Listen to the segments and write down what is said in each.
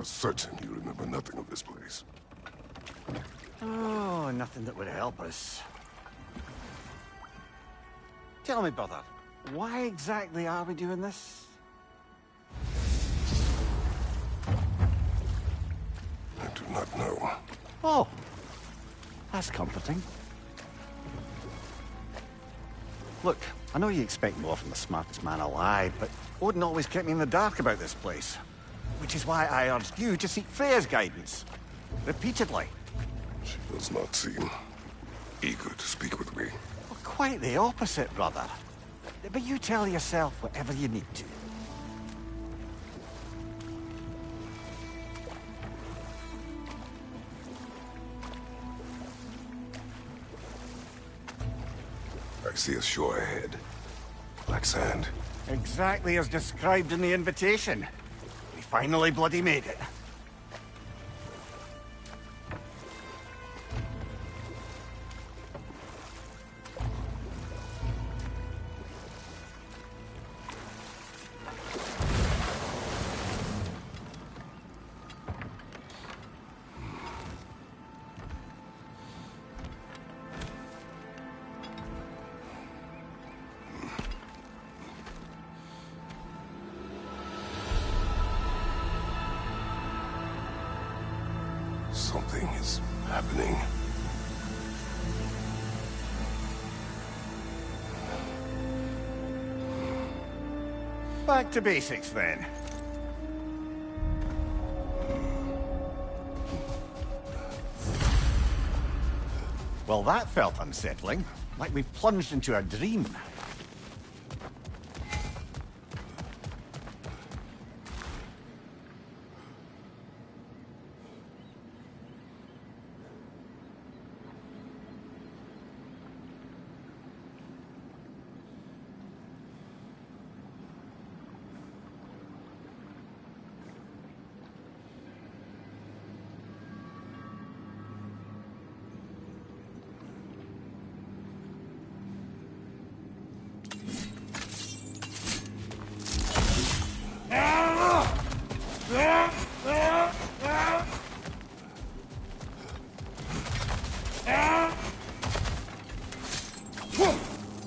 are certain you remember nothing of this place. Oh, nothing that would help us. Tell me, brother, why exactly are we doing this? I do not know. Oh, that's comforting. Look, I know you expect more from the smartest man alive, but Odin always kept me in the dark about this place. Which is why I urged you to seek Freya's guidance. Repeatedly. She does not seem eager to speak with me. Well, quite the opposite, brother. But you tell yourself whatever you need to. I see a shore ahead. Black sand. Exactly as described in the invitation. We finally bloody made it. Something is happening. Back to basics, then. Well, that felt unsettling. Like we've plunged into a dream.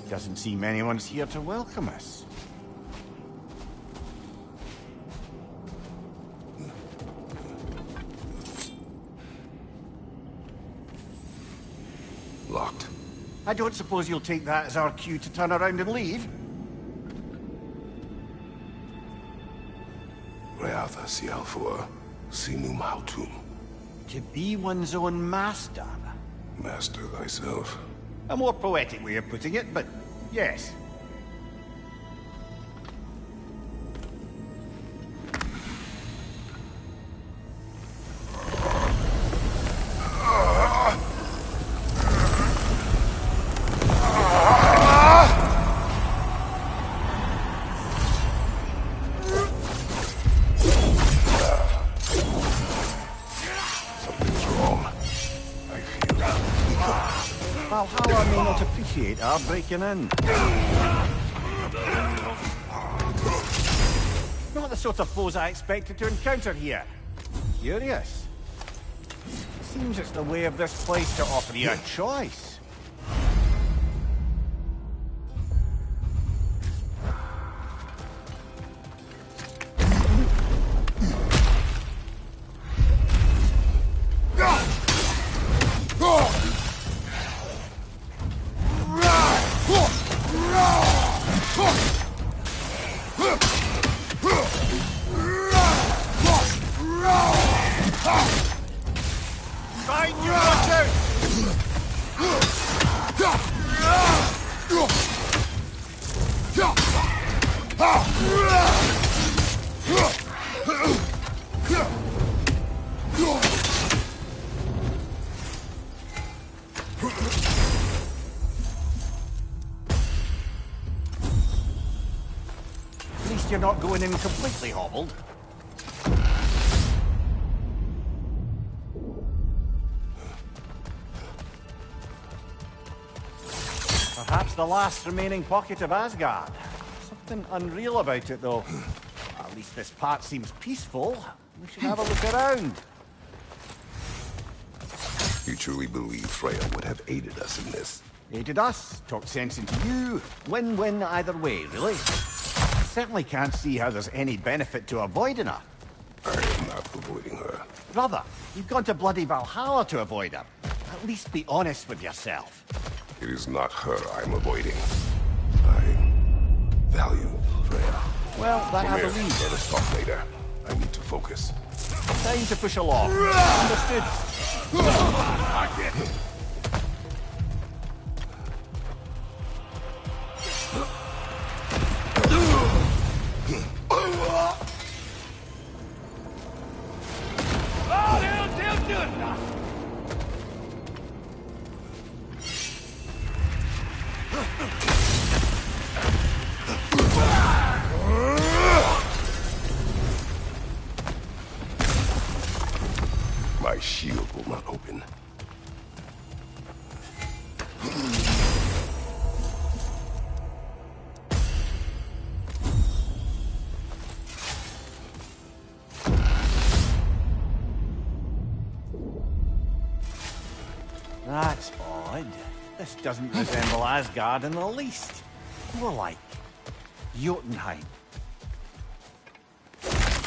Doesn't seem anyone's here to welcome us. Locked. I don't suppose you'll take that as our cue to turn around and leave? Reatha Sialfua, Sinum Hautum. To be one's own master. Master thyself. A more poetic way of putting it, but yes. Valhalla may not appreciate our breaking in. Not the sort of foes I expected to encounter here. Curious. Seems it's the way of this place to offer you a choice. Find you, watch out! At least you're not going in completely hobbled. Perhaps the last remaining pocket of Asgard. Something unreal about it, though. At least this part seems peaceful. We should have a look around. You truly believe Freya would have aided us in this? Aided us, talked sense into you. Win-win either way, really. I certainly can't see how there's any benefit to avoiding her. I am not avoiding her. Brother, you've gone to bloody Valhalla to avoid her. At least be honest with yourself. It is not her I'm avoiding. I value Freya. Well, that I Come here. believe. Let us talk later. I need to focus. Time to push along. Understood. My shield will not open. That's odd. This doesn't resemble Asgard in the least. More like Jotunheim.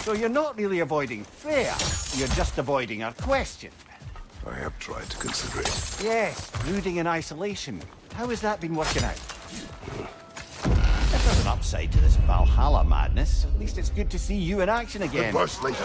So you're not really avoiding Freya, you're just avoiding her question. I have tried to consider it. Yes, brooding in isolation. How has that been working out? If there's an upside to this Valhalla madness, at least it's good to see you in action again. Burst later.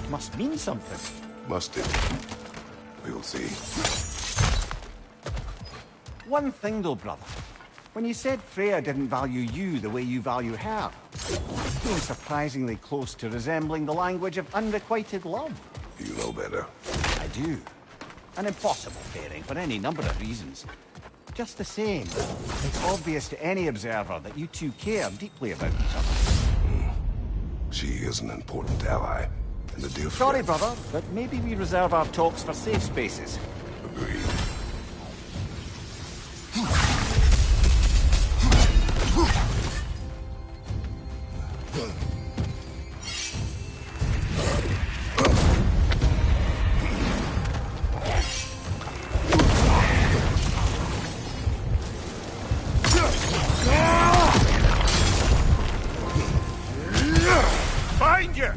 Must mean something. Must it? We'll see. One thing though, brother. When you said Freya didn't value you the way you value her, it's been surprisingly close to resembling the language of unrequited love. You know better. I do. An impossible pairing for any number of reasons. Just the same, it's obvious to any observer that you two care deeply about each other. She is an important ally. And a dear Sorry, friend. brother, but maybe we reserve our talks for safe spaces. Agreed. Find you!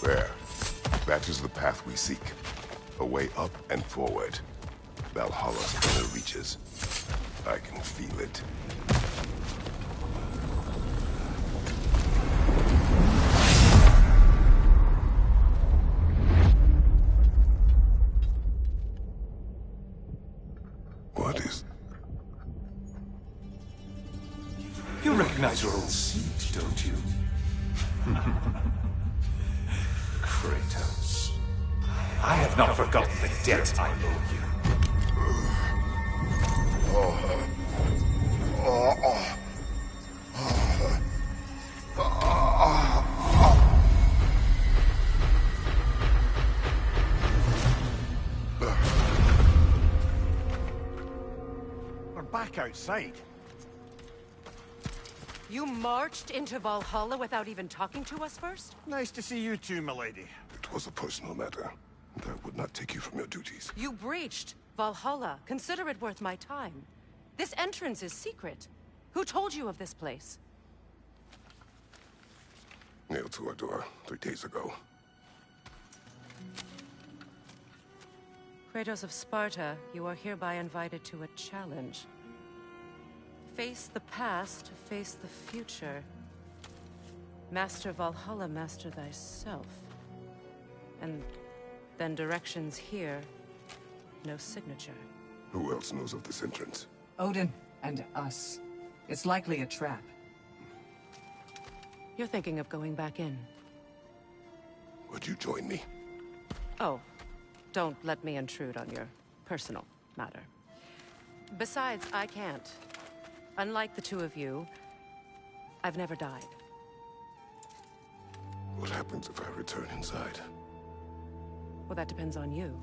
There. That is the path we seek. A way up and forward. Valhalla's inner reaches. I can feel it. What is... You recognize your old seat, don't you? Kratos. I have not forgotten the debt I owe you. We're back outside. You marched into Valhalla without even talking to us first? Nice to see you too, milady. It was a personal matter, and I would not take you from your duties. You breached Valhalla. Consider it worth my time. This entrance is secret. Who told you of this place? Nailed to our door 3 days ago. Kratos of Sparta, you are hereby invited to a challenge. Face the past, face the future. Master Valhalla, master thyself. And then directions here, no signature. Who else knows of this entrance? Odin and us. It's likely a trap. You're thinking of going back in. Would you join me? Oh, don't let me intrude on your personal matter. Besides, I can't. Unlike the two of you, I've never died. What happens if I return inside? Well, that depends on you.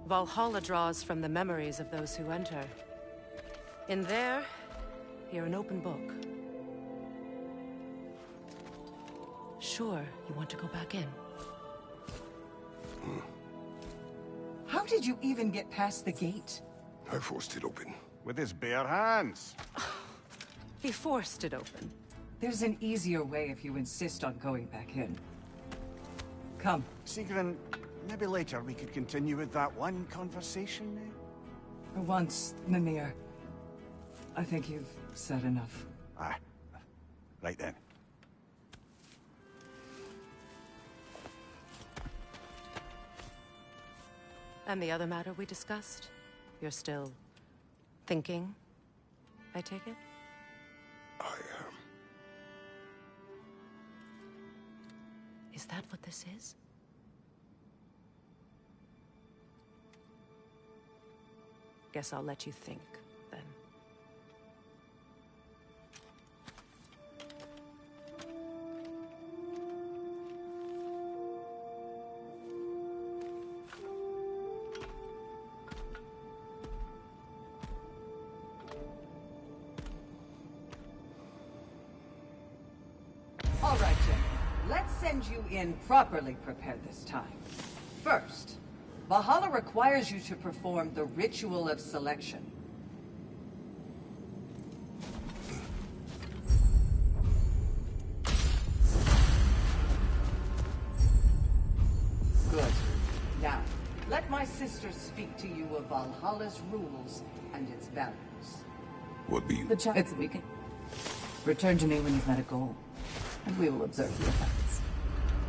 Valhalla draws from the memories of those who enter. In there, you're an open book. Sure, you want to go back in. How did you even get past the gate? I forced it open. With his bare hands. He forced it open. There's an easier way if you insist on going back in. Come. Sigrun, maybe later we could continue with that one conversation now? For once, Mimir. I think you've said enough. Aye. Right then. And the other matter we discussed? You're still thinking, I take it? I am. Is that what this is? Guess I'll let you think, then. All right, Jim. Let's send you in properly prepared this time. First, Valhalla requires you to perform the ritual of selection. Good. Now, let my sister speak to you of Valhalla's rules and its values. What be? The child. It's a beacon. Return to me when you've met a goal, and we will observe the effects.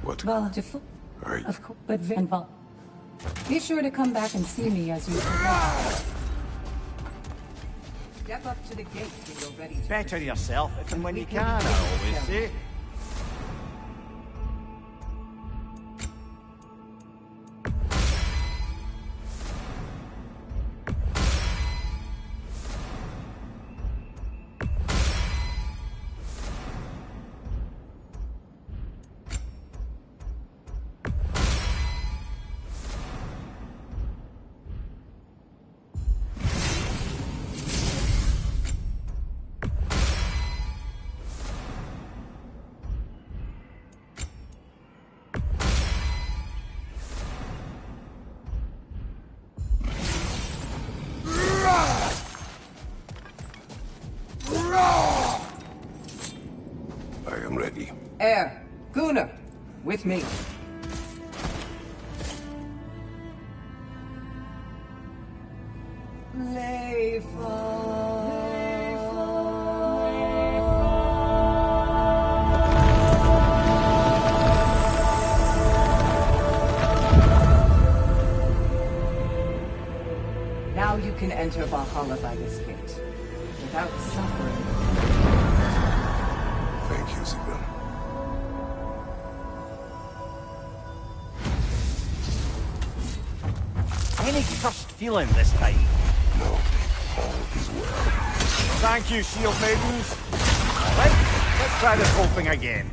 What? Volatile. Aye. Of course, but be sure to come back and see me as you progress. Step up to the gate when you're ready to Better proceed. yourself if and when you can, I always say. I am ready. Air, Gunnar, with me. Now you can enter Valhalla by this gate, without suffering. Thank you, Sigrun. Any cursed feeling this time? No, all is well. Thank you, shield maidens. All right, let's try this whole thing again.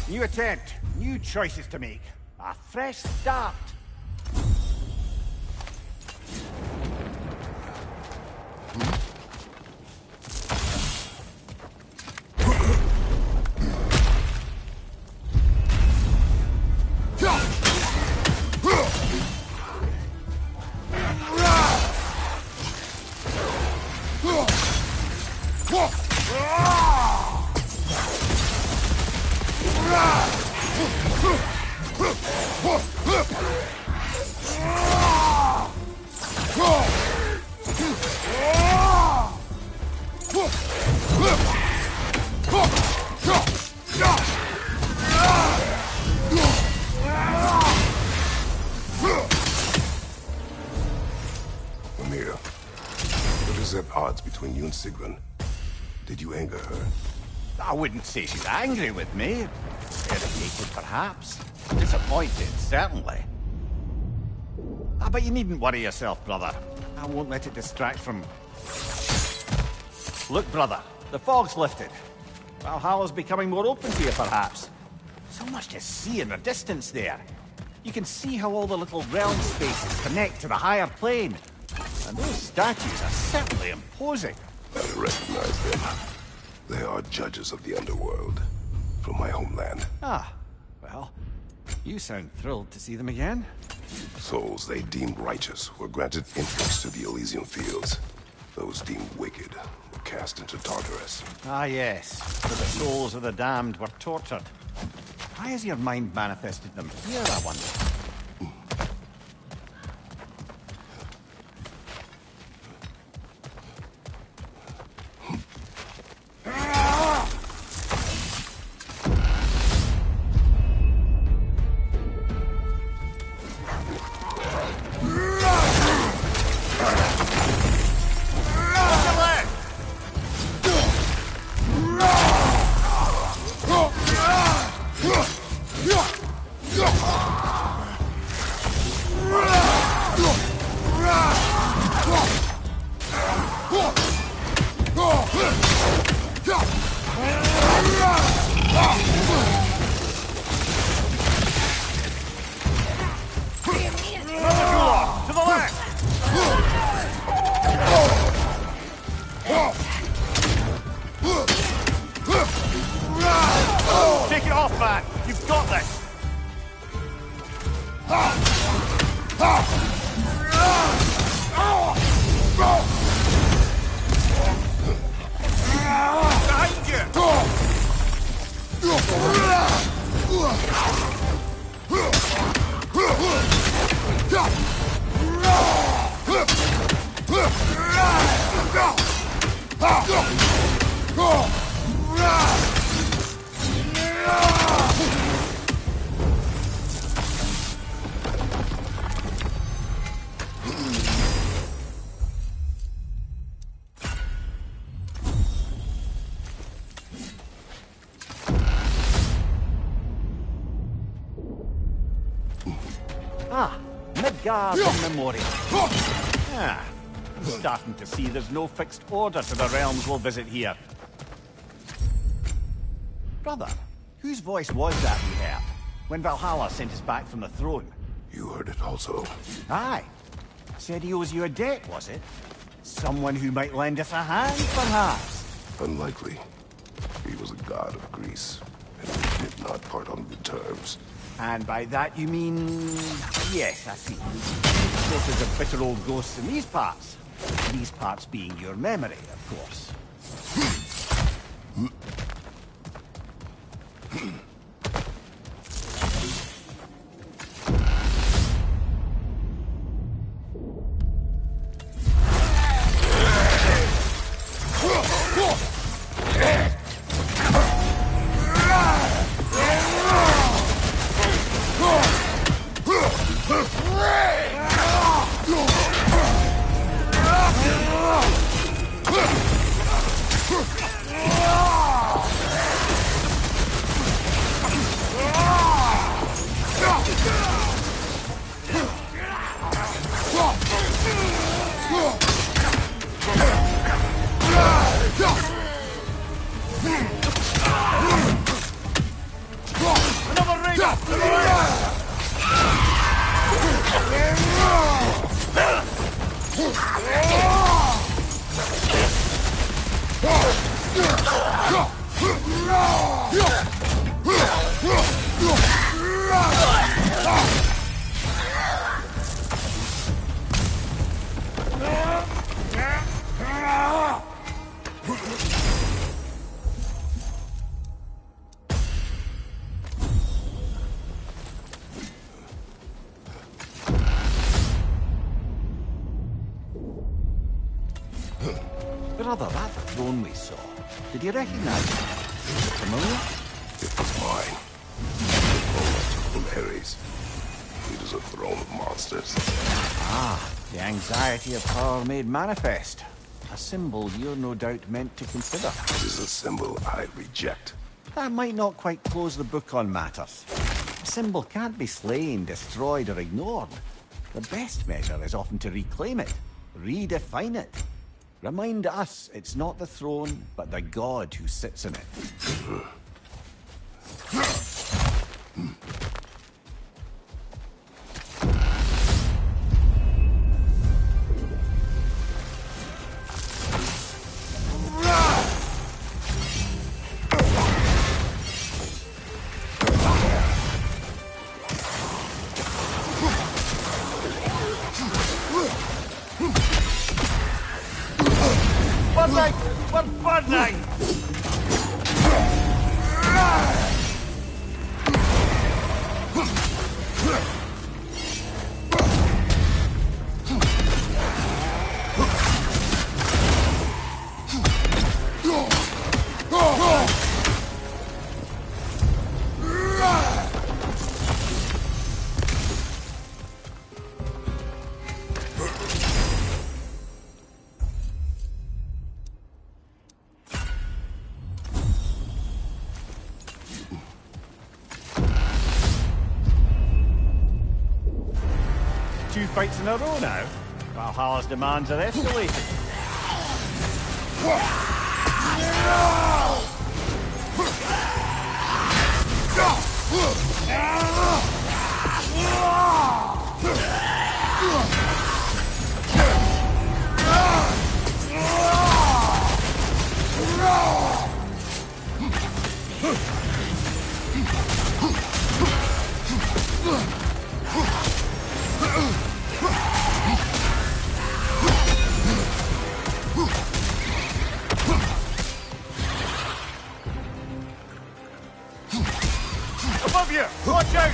New attempt, new choices to make. A fresh start. Amir, what is at odds between you and Sigrun? Did you anger her? I wouldn't say she's angry with me. Irritated, perhaps. Disappointed, certainly. But you needn't worry yourself, brother. I won't let it distract from... Look, brother, the fog's lifted. Valhalla's becoming more open to you, perhaps. So much to see in the distance there. You can see how all the little realm spaces connect to the higher plane. And those statues are certainly imposing. I recognize them. They are judges of the underworld, from my homeland. Ah, well, you sound thrilled to see them again. Souls they deemed righteous were granted entrance to the Elysian fields. Those deemed wicked were cast into Tartarus. Ah, yes. For the souls of the damned were tortured. Why has your mind manifested them here, I wonder? Take it off, man! You've got this! Behind Midgard Memorial. Ah, I'm starting to see there's no fixed order to the realms we'll visit here. Brother, whose voice was that we heard when Valhalla sent us back from the throne? You heard it also. Aye. Said he owes you a debt, was it? Someone who might lend us a hand, perhaps? Unlikely. He was a god of Greece, and we did not part on good terms. And by that you mean... Yes, I see. Sort of bitter old ghosts in these parts. These parts being your memory, of course. Brother, that throne we saw, did you recognize it? Familiar? It was mine. The took from Ares. It is a throne of monsters. Ah, the anxiety of power made manifest. A symbol you're no doubt meant to consider. It is a symbol I reject. That might not quite close the book on matters. A symbol can't be slain, destroyed, or ignored. The best measure is often to reclaim it, redefine it. Remind us it's not the throne, but the god who sits in it. Two fights in a row now. Valhalla's demands are escalating. Above you! Watch out!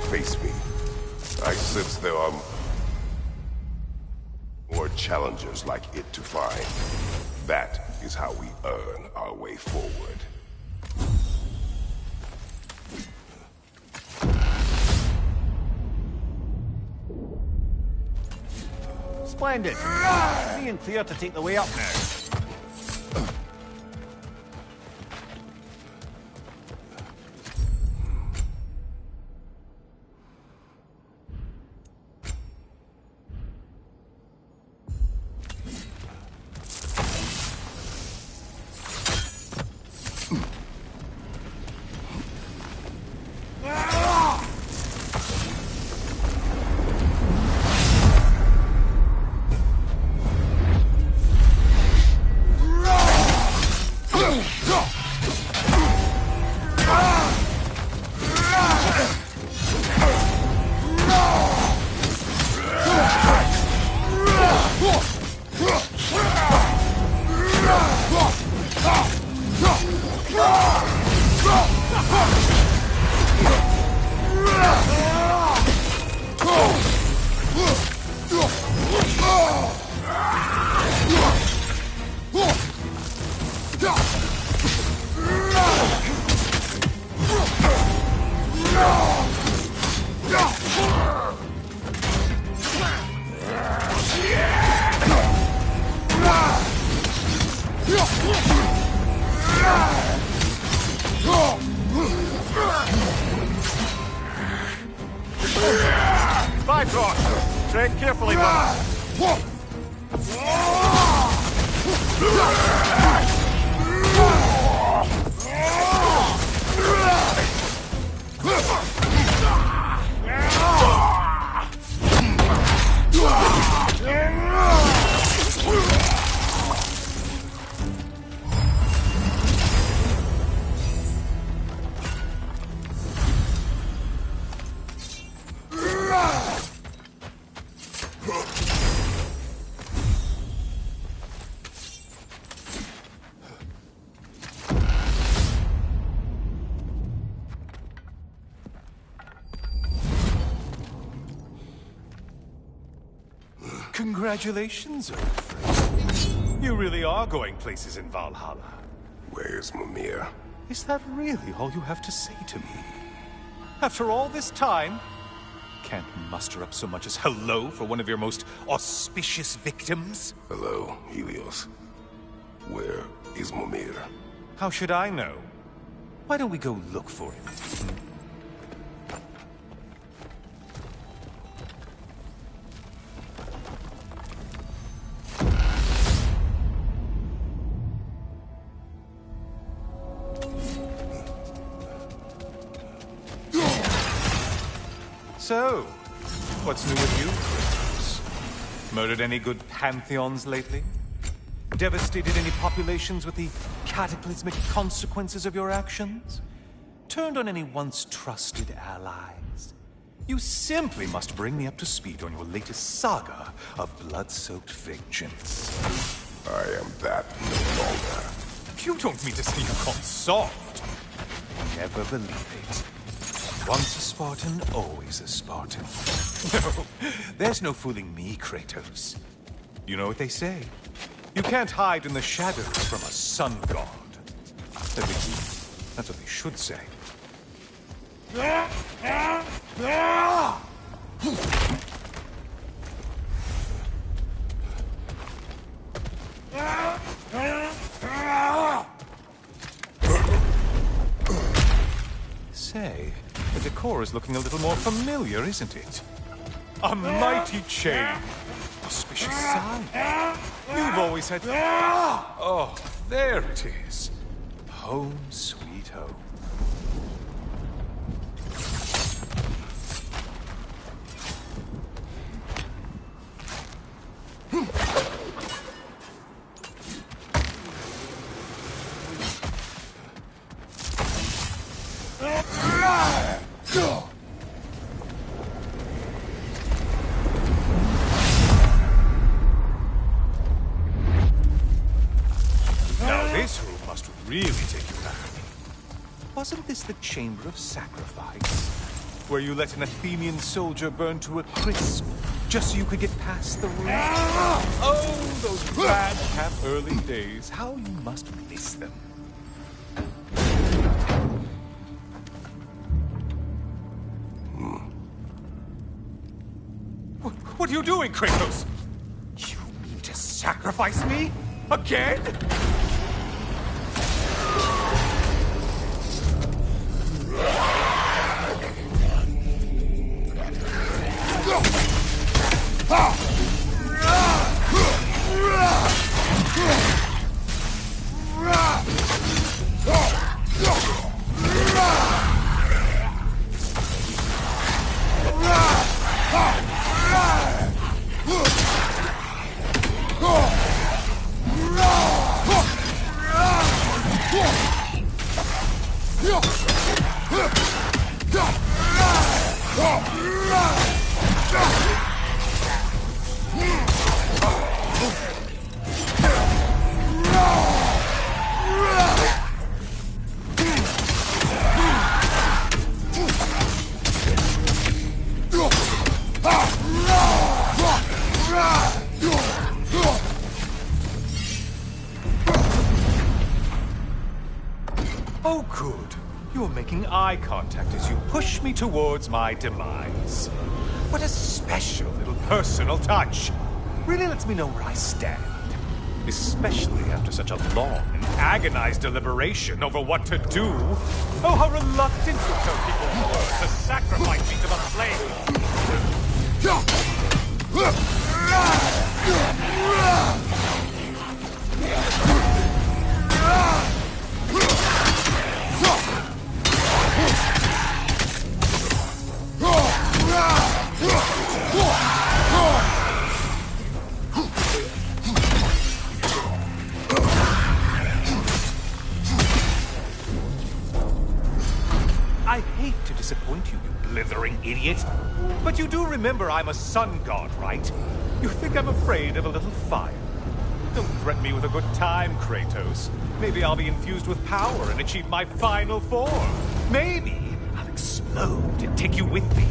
face me. I sense there are more challengers like it to find. That is how we earn our way forward. Splendid. Me and Clear to take the way up now. Bifrost! Tread carefully, brother. Congratulations, old friend. You really are going places in Valhalla. Where's Mimir? Is that really all you have to say to me? After all this time, can't muster up so much as hello for one of your most auspicious victims? Hello, Helios. Where is Mimir? How should I know? Why don't we go look for him? So, what's new with you, Kratos? Murdered any good pantheons lately? Devastated any populations with the cataclysmic consequences of your actions? Turned on any once trusted allies? You simply must bring me up to speed on your latest saga of blood-soaked vengeance. I am that no longer. You don't mean to say you've gone soft? Never believe it. Once a Spartan, always a Spartan. No, there's no fooling me, Kratos. You know what they say? You can't hide in the shadows from a sun god. At least, that's what they should say. Say, the decor is looking a little more familiar, isn't it? A mighty chain. Auspicious sign. You've always had... Oh, there it is. Home sweet home. Really take you back. Wasn't this the Chamber of Sacrifice? where you let an Athenian soldier burn to a crisp just so you could get past the rain. Oh, those bad cap early days. How you must miss them. What are you doing, Kratos? You mean to sacrifice me? Again? Oh, good. You're making eye contact as you push me towards my demise. What a special little personal touch. Really lets me know where I stand. Especially after such a long and agonized deliberation over what to do. Oh, how reluctant you tell people you were to sacrifice me to the flames. I hate to disappoint you, you blithering idiot. But you do remember I'm a sun god, right? You think I'm afraid of a little fire? Don't threaten me with a good time, Kratos. Maybe I'll be infused with power and achieve my final form. Maybe I'll explode and take you with me.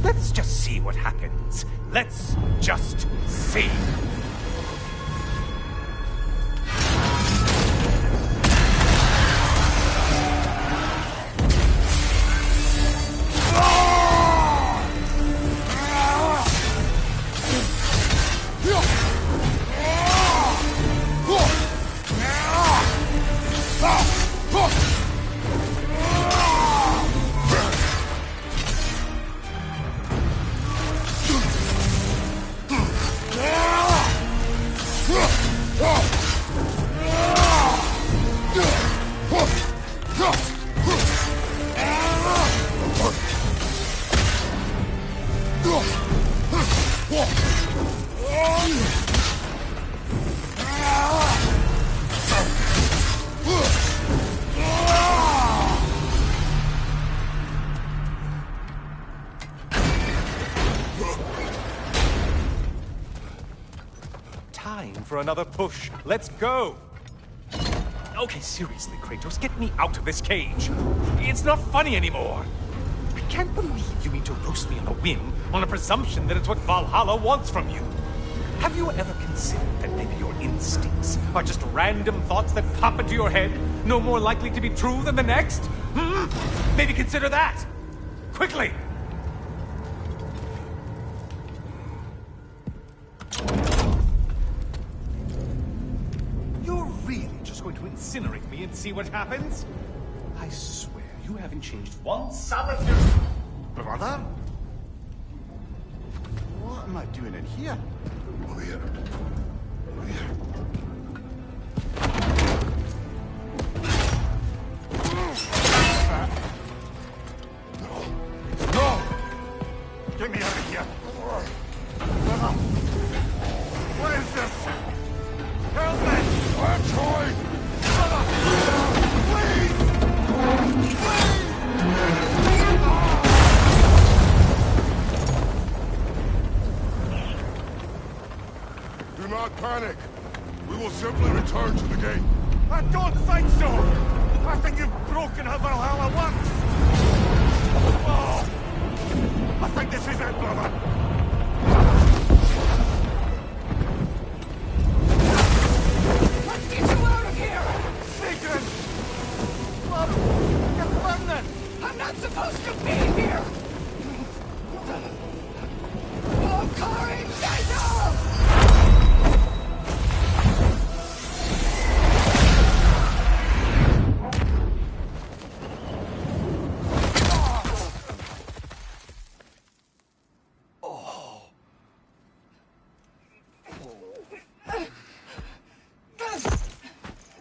Let's just see what happens. Let's just see. Time for another push. Let's go! Okay, seriously, Kratos, get me out of this cage. It's not funny anymore. I can't believe you mean to roast me on a whim on a presumption that it's what Valhalla wants from you. Have you ever considered that maybe your instincts are just random thoughts that pop into your head, no more likely to be true than the next? Maybe consider that! Quickly! You're really just going to incinerate me and see what happens? I swear, you haven't changed one solitary... Brother? What am I doing in here? Leah. Leah. No! Get me out of here! Brother! What is this? Help me! I'm trying! Brother! Please! Do not panic. We will simply return to the gate. I don't think so! I think you've broken how Valhalla works! Oh! This is it, brother! Let's get you out of here! Satan! Blood! You're burning! I'm not supposed to be here! Oh, Corin, Daniel!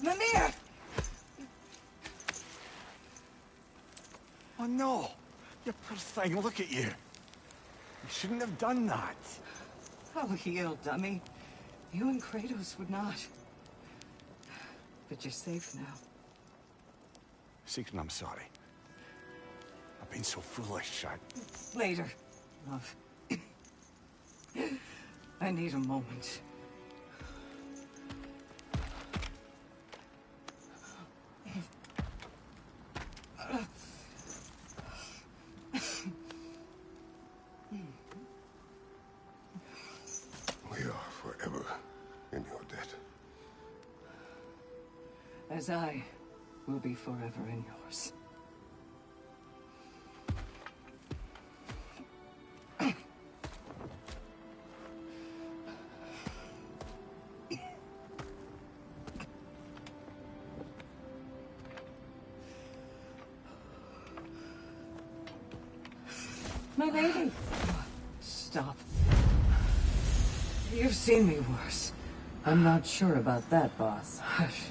Mimir! Oh no! You poor thing, look at you! You shouldn't have done that. Oh, heal, dummy. You and Kratos would not. But you're safe now. Seeker, I'm sorry. I've been so foolish. Later, love. I need a moment. We are forever in your debt. As I will be forever in yours. My lady! Stop. You've seen me worse. I'm not sure about that, boss. Hush.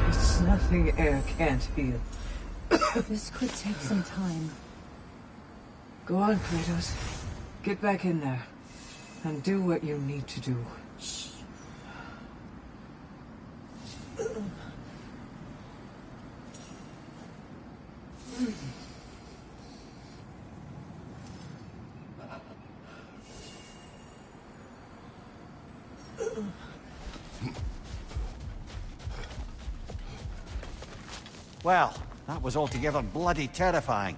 It's nothing air can't heal. This could take some time. Go on, Kratos. Get back in there. And do what you need to do. Shh. Well, that was altogether bloody terrifying.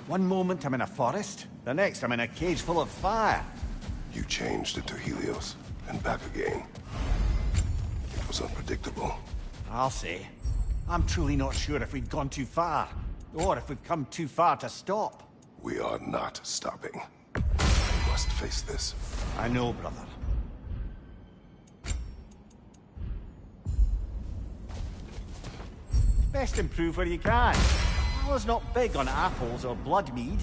One moment I'm in a forest, the next I'm in a cage full of fire. You changed into Helios and back again. It was unpredictable. I'll say. I'm truly not sure if we've gone too far, or if we've come too far to stop. We are not stopping. We must face this. I know, brother. Best improve where you can. I was not big on apples or blood mead.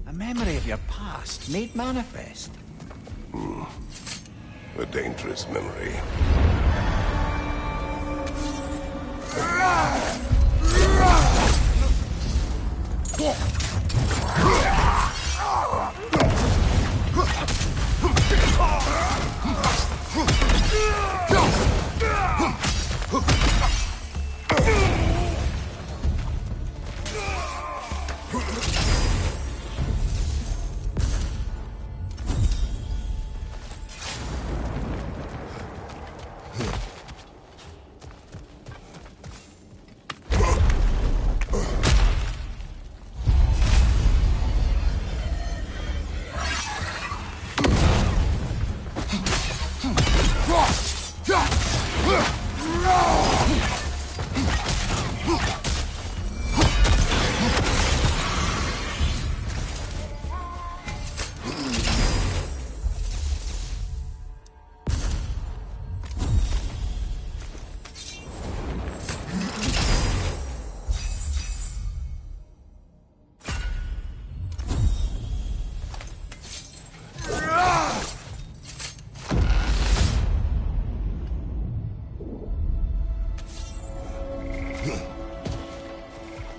A memory of your past made manifest. A dangerous memory.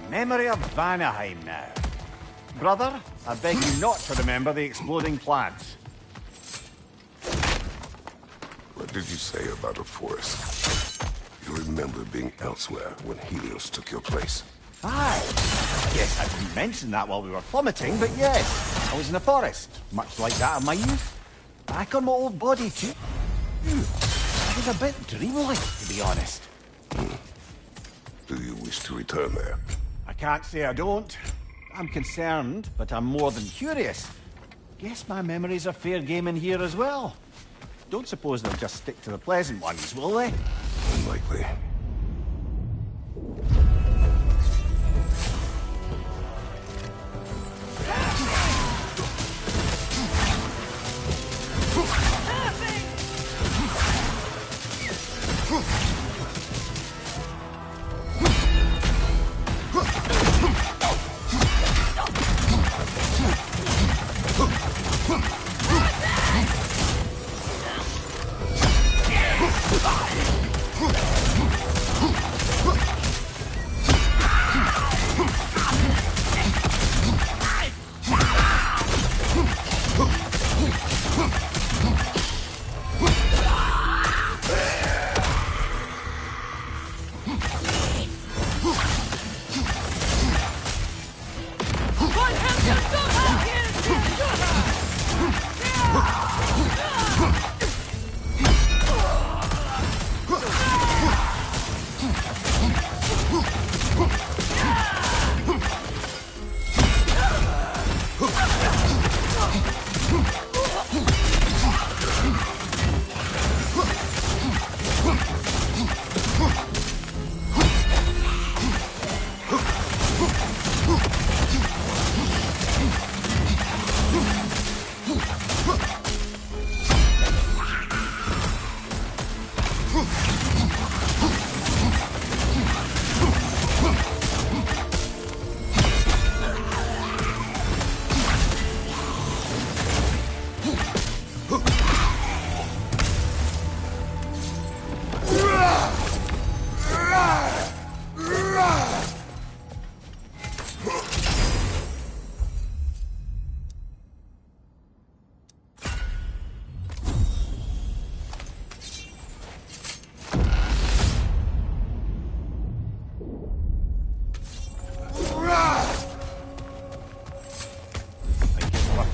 Memory of Vanaheim now. Brother, I beg you not to remember the exploding plants. What did you say about a forest? to remember being elsewhere when Helios took your place. Aye. Yes, I didn't mention that while we were plummeting, but yes. I was in the forest, much like that of my youth. Back on my old body, too. I was a bit dreamlike, to be honest. Do you wish to return there? I can't say I don't. I'm concerned, but I'm more than curious. Guess my memories are fair game in here as well. Don't suppose they'll just stick to the pleasant ones, will they? Unlikely.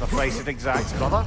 Price it exacts, brother.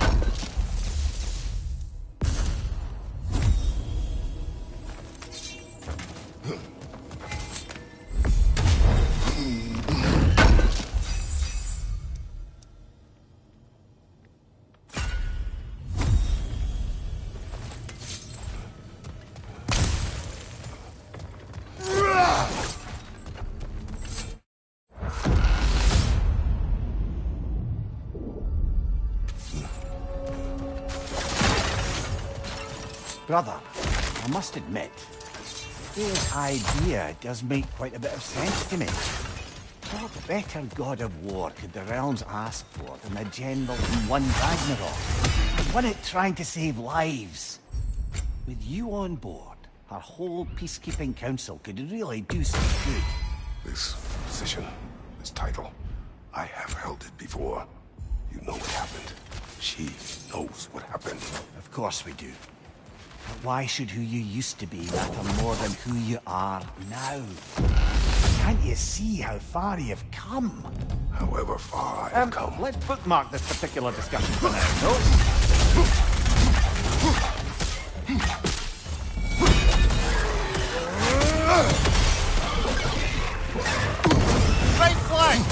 Brother, I must admit, this idea does make quite a bit of sense to me. What better god of war could the realms ask for than a general who won Ragnarok? Won it trying to save lives. With you on board, our whole peacekeeping council could really do some good. This position, this title, I have held it before. You know what happened. She knows what happened. Of course we do. But why should who you used to be matter more than who you are now? Can't you see how far you've come? However far I have come. Let's bookmark this particular discussion for now, no? Right flank!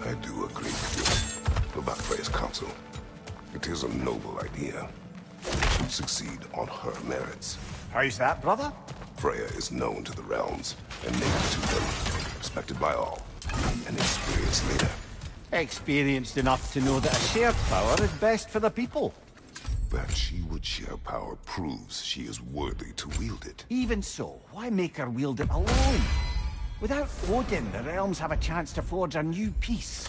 I do agree with you about Freya's counsel. It is a noble idea. It should succeed on her merits. How's that, brother? Freya is known to the realms and native to them, respected by all. An experienced leader. Experienced enough to know that a shared power is best for the people. That she would share power proves she is worthy to wield it. Even so, why make her wield it alone? Without Odin, the realms have a chance to forge a new peace.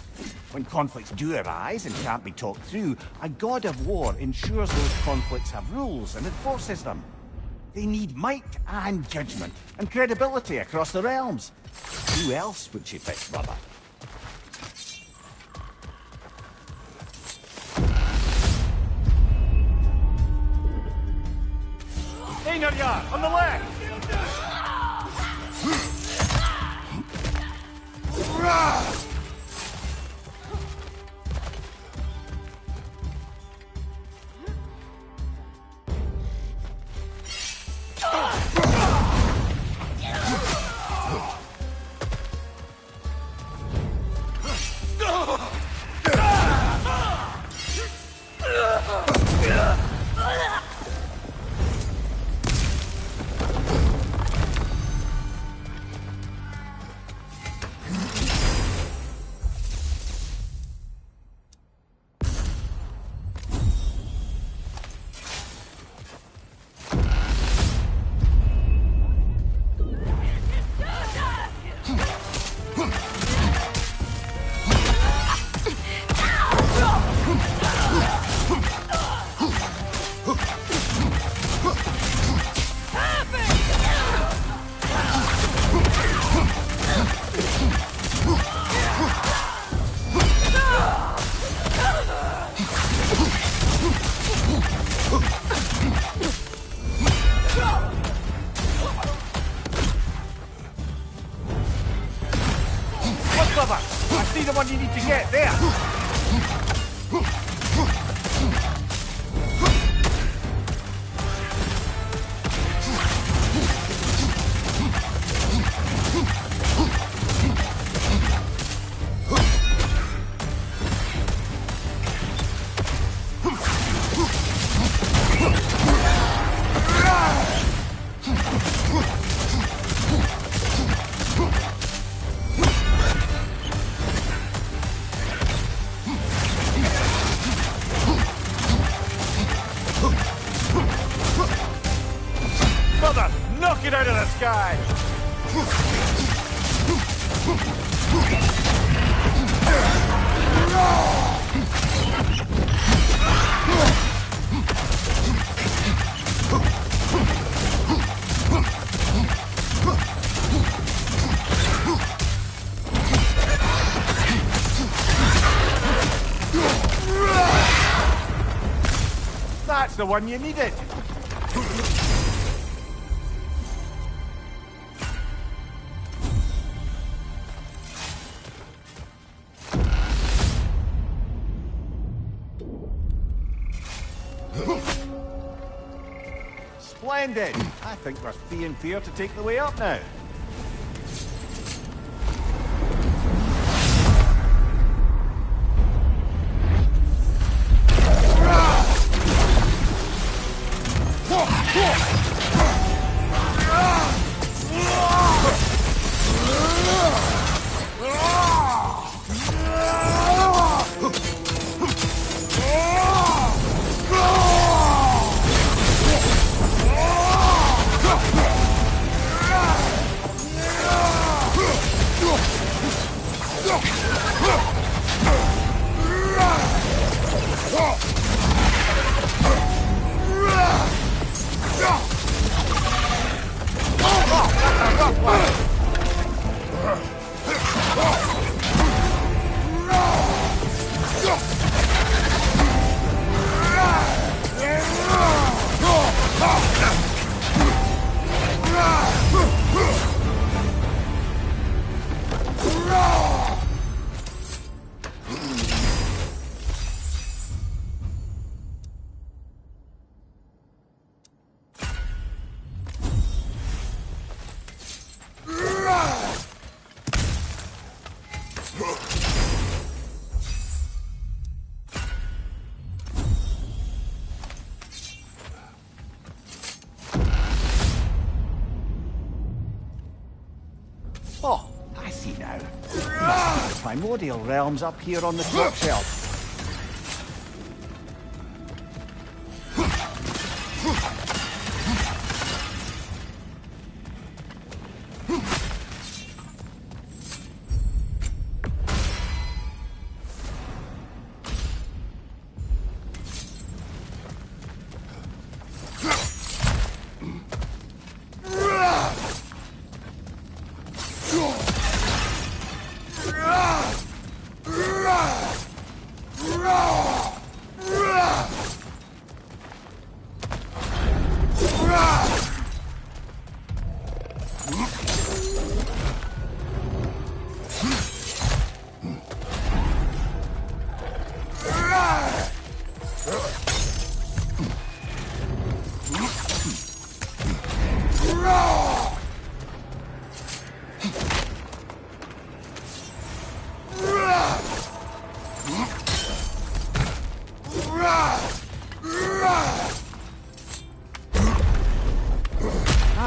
When conflicts do arise and can't be talked through, a god of war ensures those conflicts have rules and enforces them. They need might and judgment, and credibility across the realms. Who else would she pick, brother? Einarjar, on the left! I see the one you need to get there. Brother, knock it out of the sky! That's the one you needed! Splendid! I think we're fee and fair to take the way up now. primordial realms up here on the top shelf.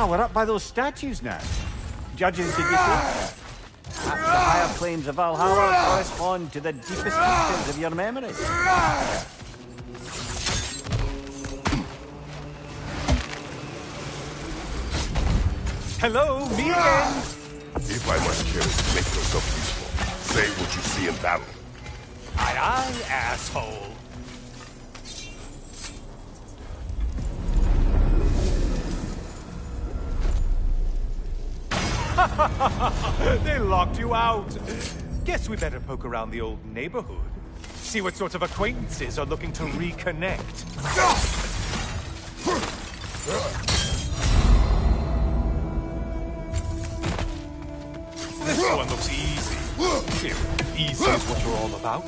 We're up by those statues now. Judges, did you say? Perhaps the higher planes of Valhalla correspond to the deepest regions of your memory. Hello, me again! If I must kill, make yourself useful. Say what you see in battle. Aye, aye, asshole. They locked you out. Guess we better poke around the old neighborhood. See what sorts of acquaintances are looking to reconnect. This one looks easy. If easy is what you're all about.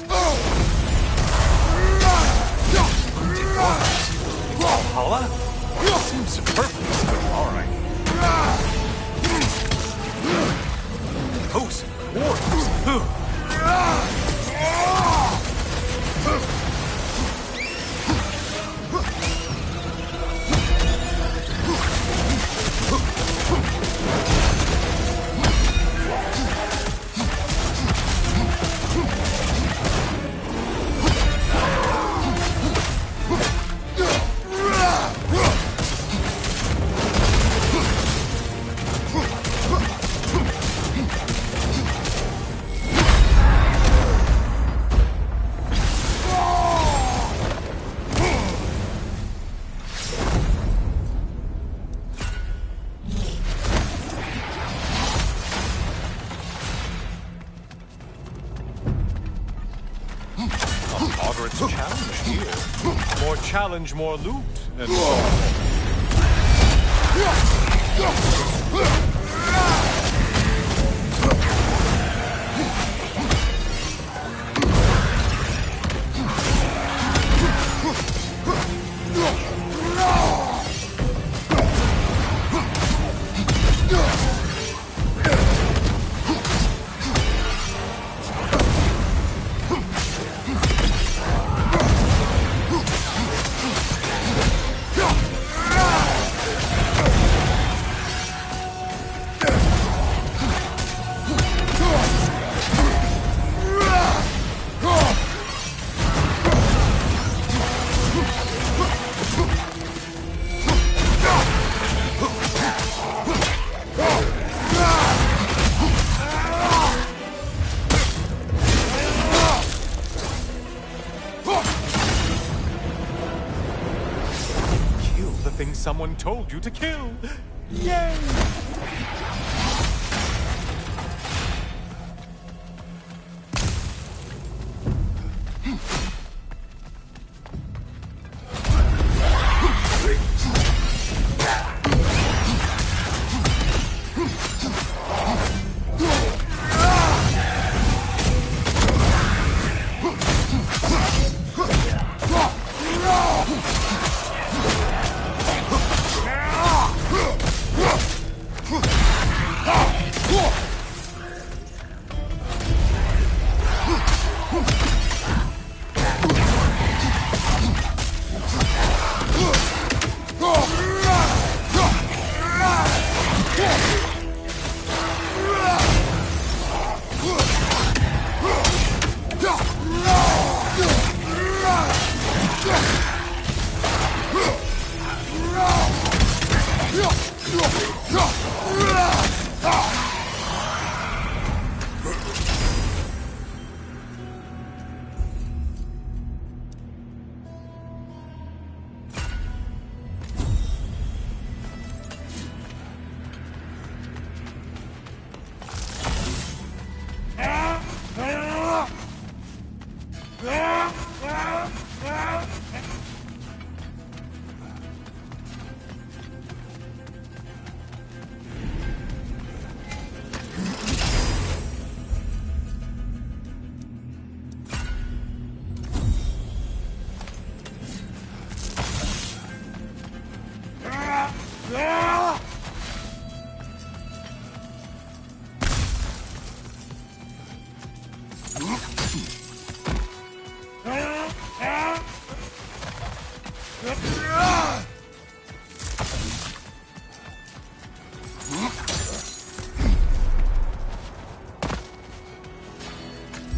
Valhalla? Seems superfluous, but alright. Hosts, warriors. Challenge, more loot, and someone told you to kill. Yay!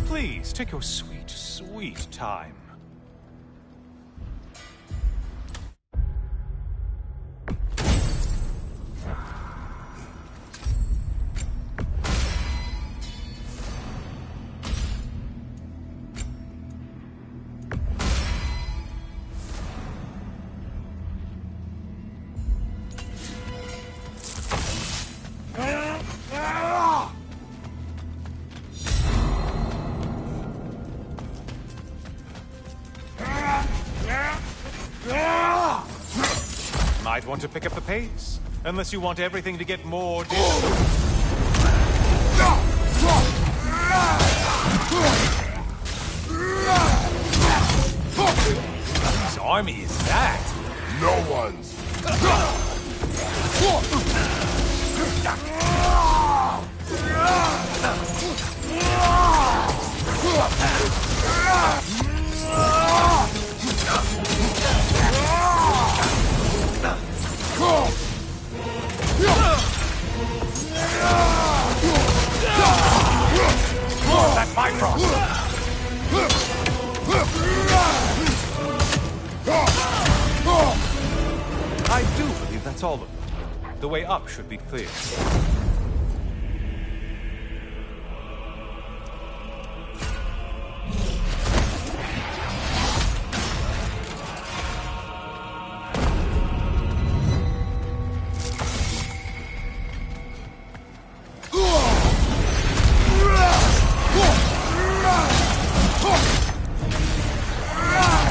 Please, take your sweet, sweet time. Might want to pick up the pace, unless you want everything to get more difficult. Whose army is that? No one's. That's my cross. I do believe that's all of them. The way up should be clear.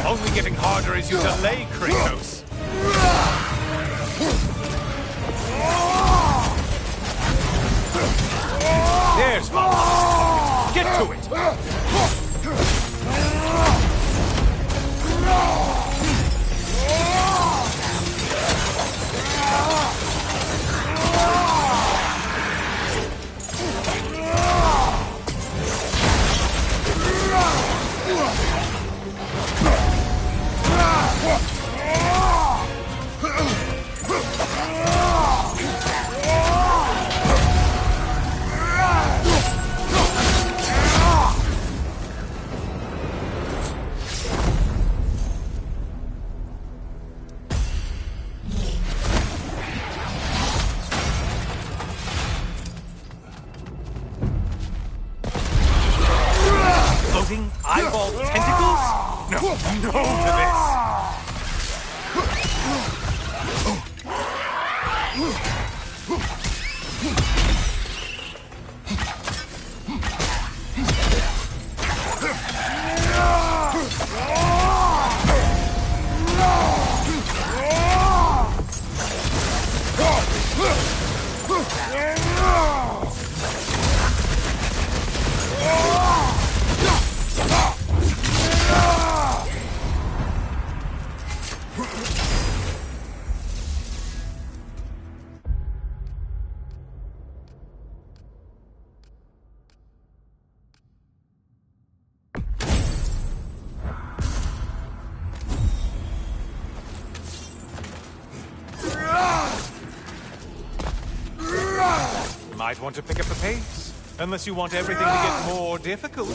Only getting harder as you delay, Kratos. There's Valhalla's target. Get to it. Floating eyeball tentacles? No to this. Might want to pick up the pace, unless you want everything to get more difficult.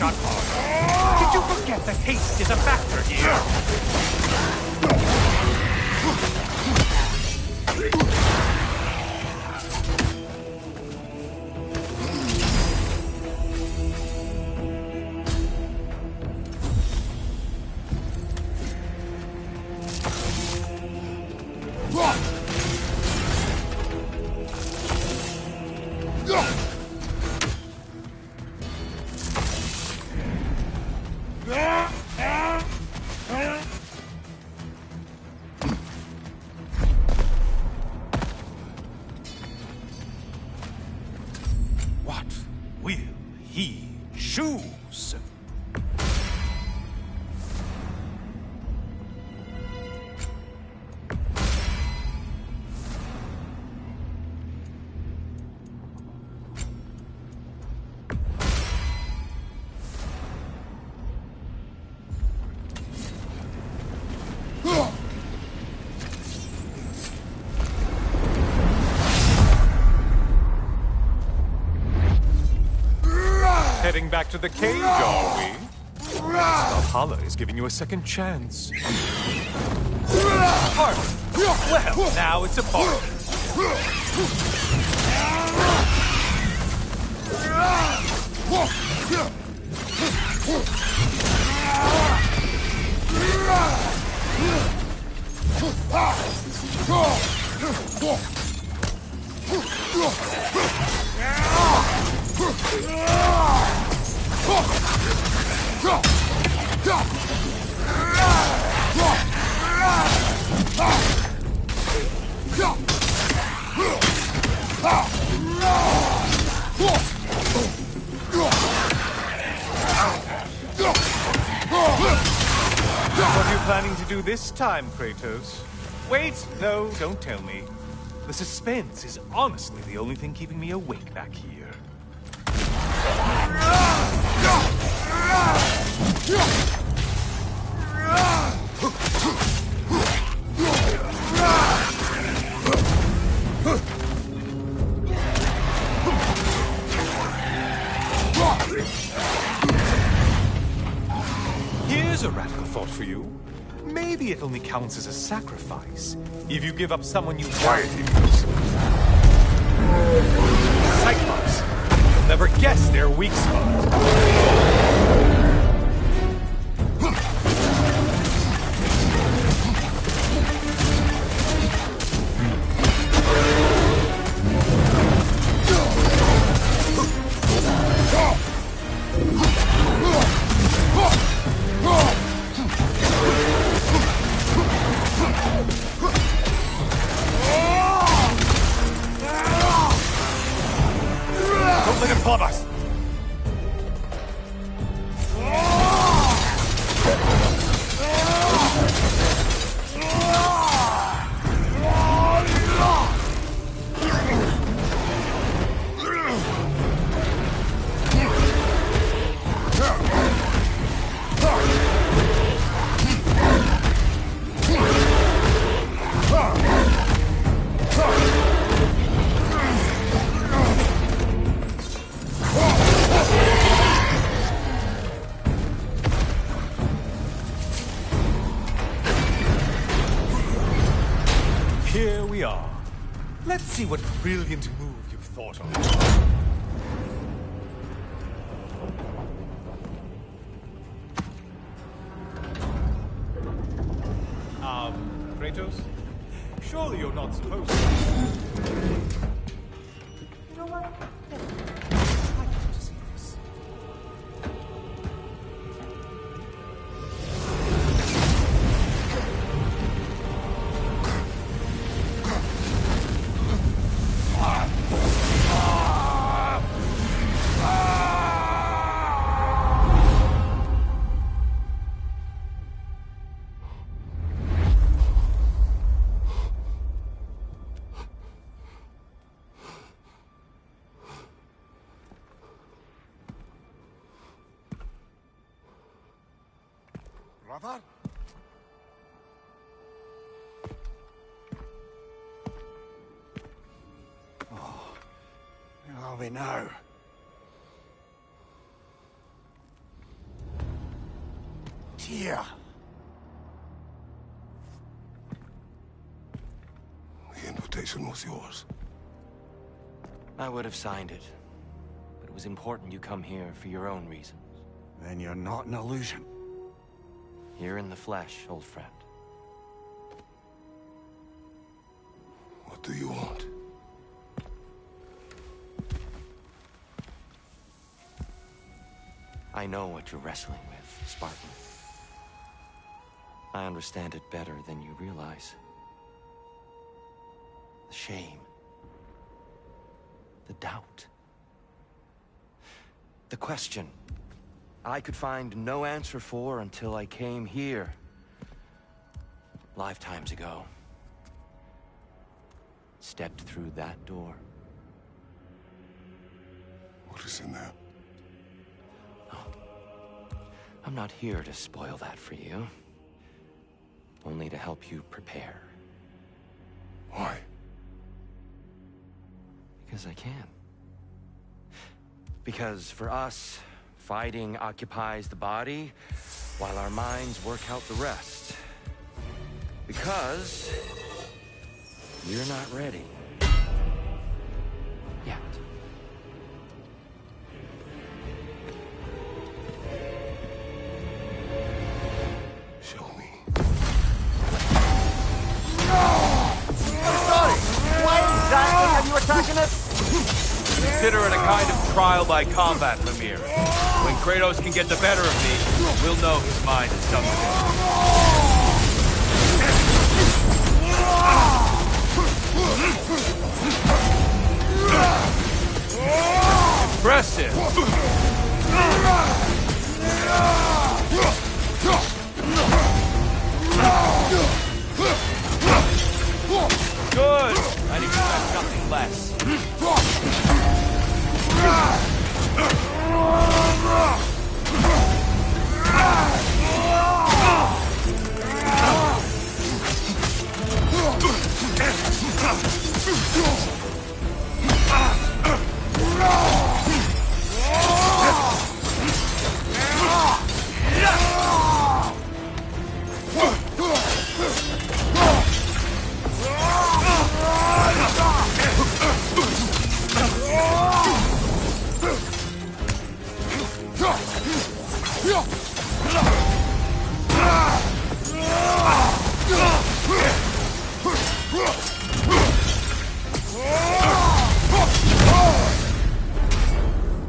got hard. Did you forget that haste is a factor here? What will he choose? Heading back to the cage, are we? Valhalla is giving you a second chance. Party! Well, now it's a party. What are you planning to do this time, Kratos? Wait, no, don't tell me. The suspense is honestly the only thing keeping me awake back here. Here's a radical thought for you. Maybe it only counts as a sacrifice if you give up someone you Quiet, Helios. Cyclops. You'll never guess their weak spot. Don't let him club us! Here we are. Let's see what brilliant move you've thought of. Kratos? Surely you're not supposed to. You know what? I'd like to see this. Brother? Where are we now? here? The invitation was yours. I would have signed it, but it was important you come here for your own reasons. Then you're not an illusion. Here in the flesh, old friend. What do you want? I know what you're wrestling with, Spartan. I understand it better than you realize. The shame. The doubt. The question I could find no answer for until I came here. Lifetimes ago. Stepped through that door. What is in there? I'm not here to spoil that for you. Only to help you prepare. Why? Because I can. Because for us, fighting occupies the body, while our minds work out the rest. Because you're not ready. Yet. Show me. Sorry, why exactly are you attacking us? Consider it a kind of trial by combat, Lemire. When Kratos can get the better of me, we'll know his mind is something. Impressive! Good! I'd expect nothing less.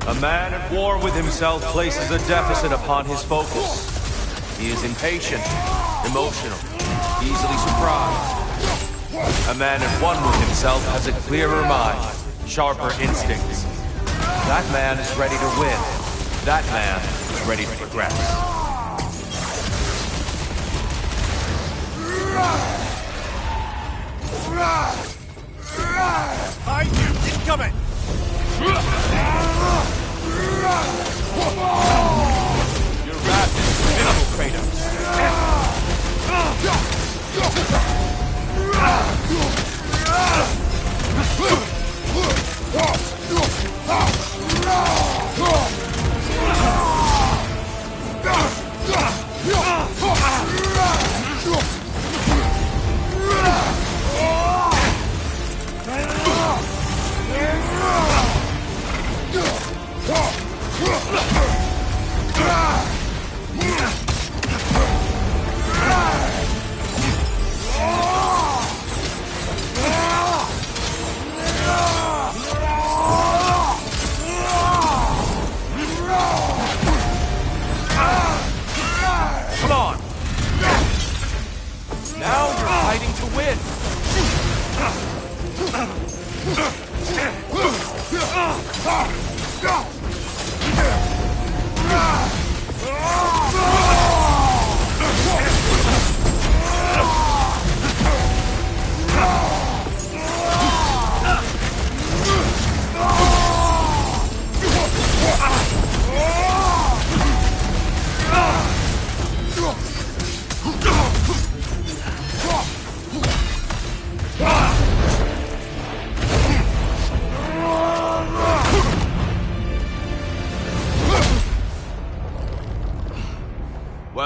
A man at war with himself places a deficit upon his focus. He is impatient, emotional, easily surprised. A man at one with himself has a clearer mind, sharper instincts. That man is ready to win. That man is ready to progress. I knew it coming! Your wrath is minimal, Kratos. Come on! Now you're fighting to win!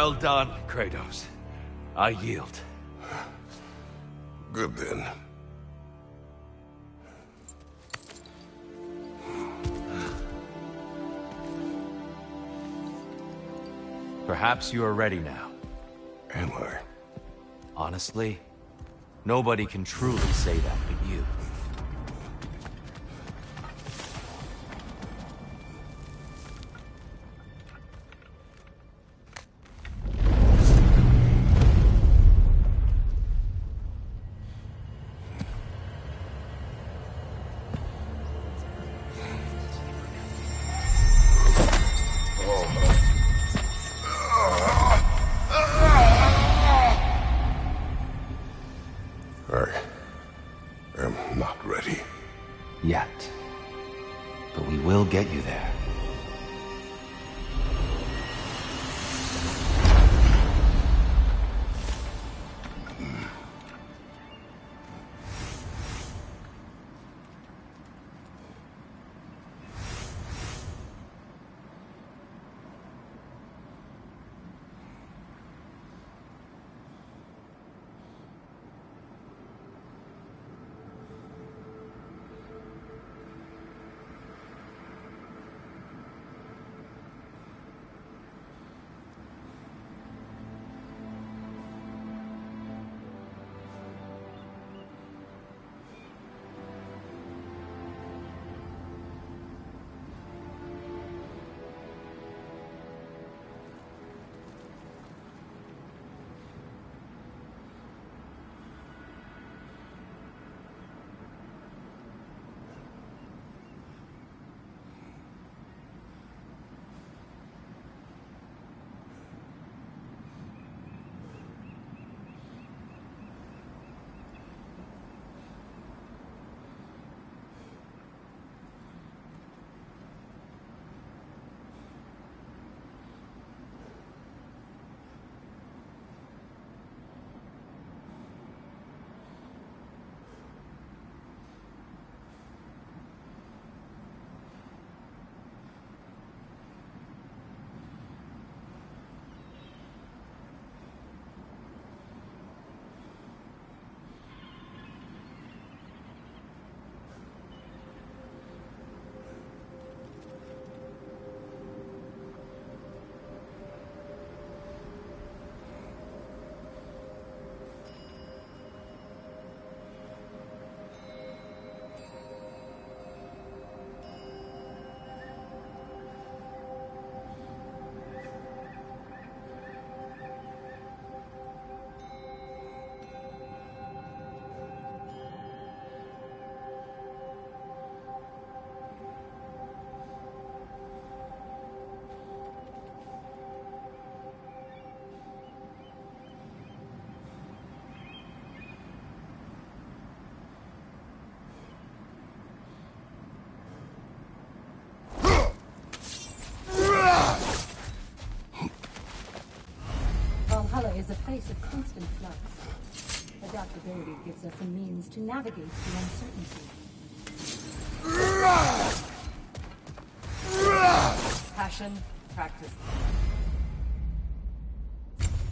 Well done, Kratos. I yield. Good then. Perhaps you are ready now. Am I? Honestly, nobody can truly say that but you. I am not ready. Yet. But we will get you there. Valhalla is a place of constant flux. Adaptability gives us a means to navigate the uncertainty. Passion, practice.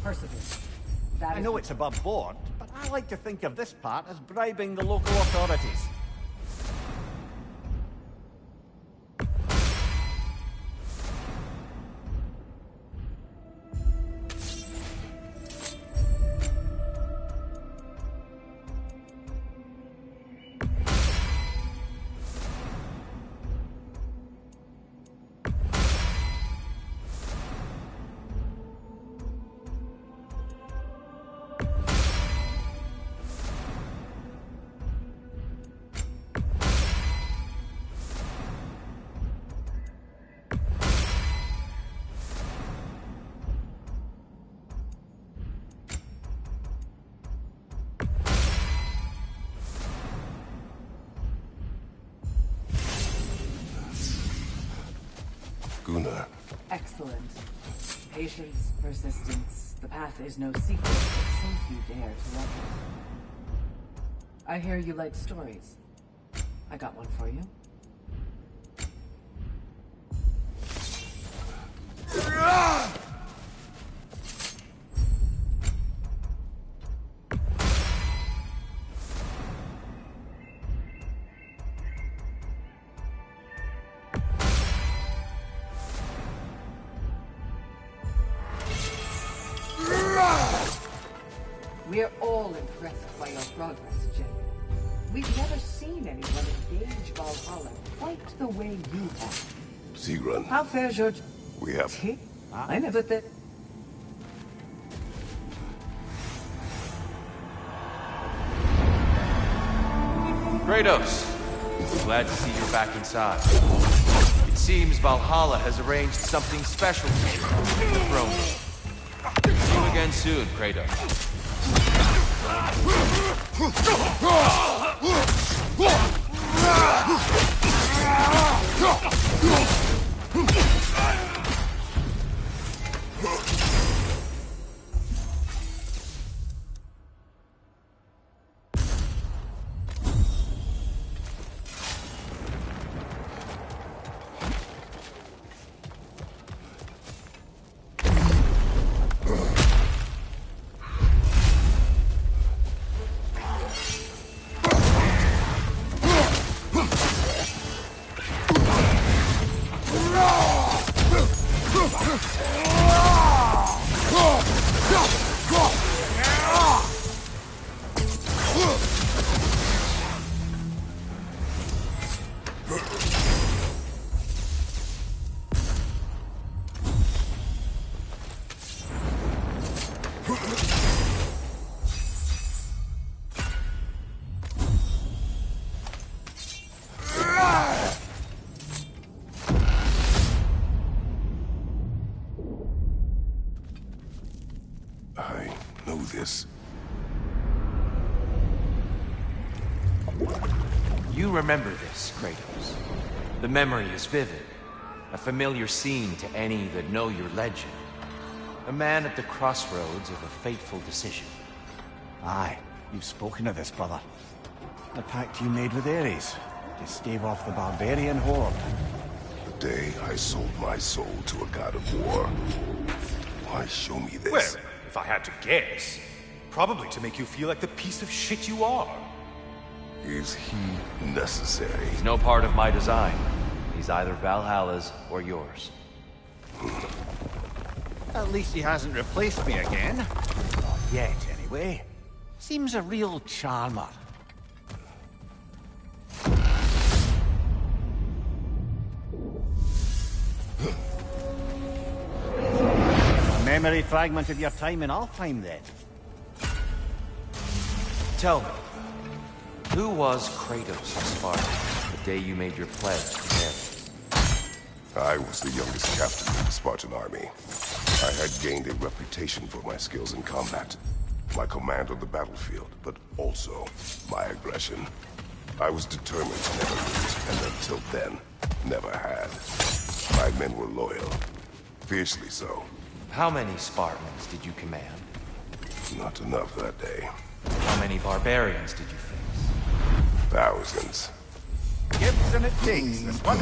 Perseverance. That I is know the- it's above board, but I like to think of this part as bribing the local authorities. Gunnar. Excellent. Patience, persistence. The path is no secret, but so few dare to walk it. I hear you like stories. I got one for you. We're all impressed by your progress, Jin. We've never seen anyone engage Valhalla quite the way you have. Sigrun, How fares your... we have... I never that. Kratos, glad to see you're back inside. It seems Valhalla has arranged something special for you in the throne room. See you again soon, Kratos. I know this. You remember this, Kratos. The memory is vivid. A familiar scene to any that know your legend. A man at the crossroads of a fateful decision. Aye, you've spoken of this, brother. The pact you made with Ares to stave off the barbarian horde. The day I sold my soul to a god of war. Why show me this? Well, if I had to guess, probably to make you feel like the piece of shit you are. Is he necessary? He's no part of my design. He's either Valhalla's or yours. At least he hasn't replaced me again. Not yet, anyway. Seems a real charmer. A memory fragment of your time in Alfheim, then. Tell me, who was Kratos' Spartan the day you made your pledge to him? I was the youngest captain of the Spartan army. I had gained a reputation for my skills in combat, my command on the battlefield, but also my aggression. I was determined to never lose, and until then, never had. My men were loyal, fiercely so. How many Spartans did you command? Not enough that day. How many barbarians did you face? Thousands. Gibson it takes, this one.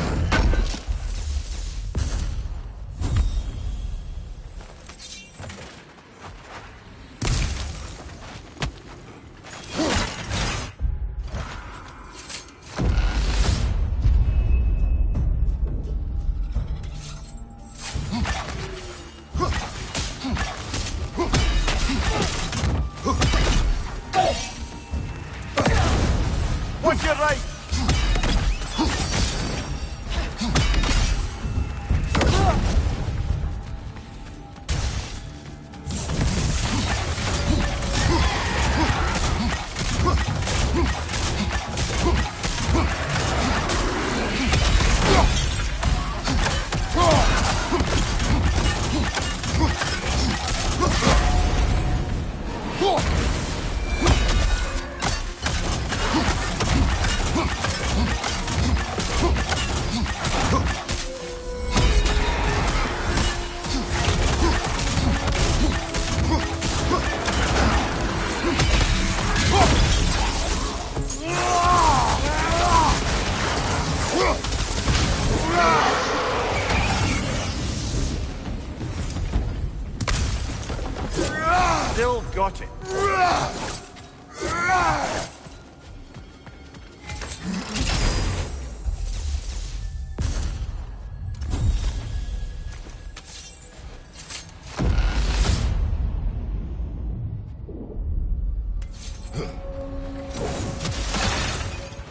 Watch your right!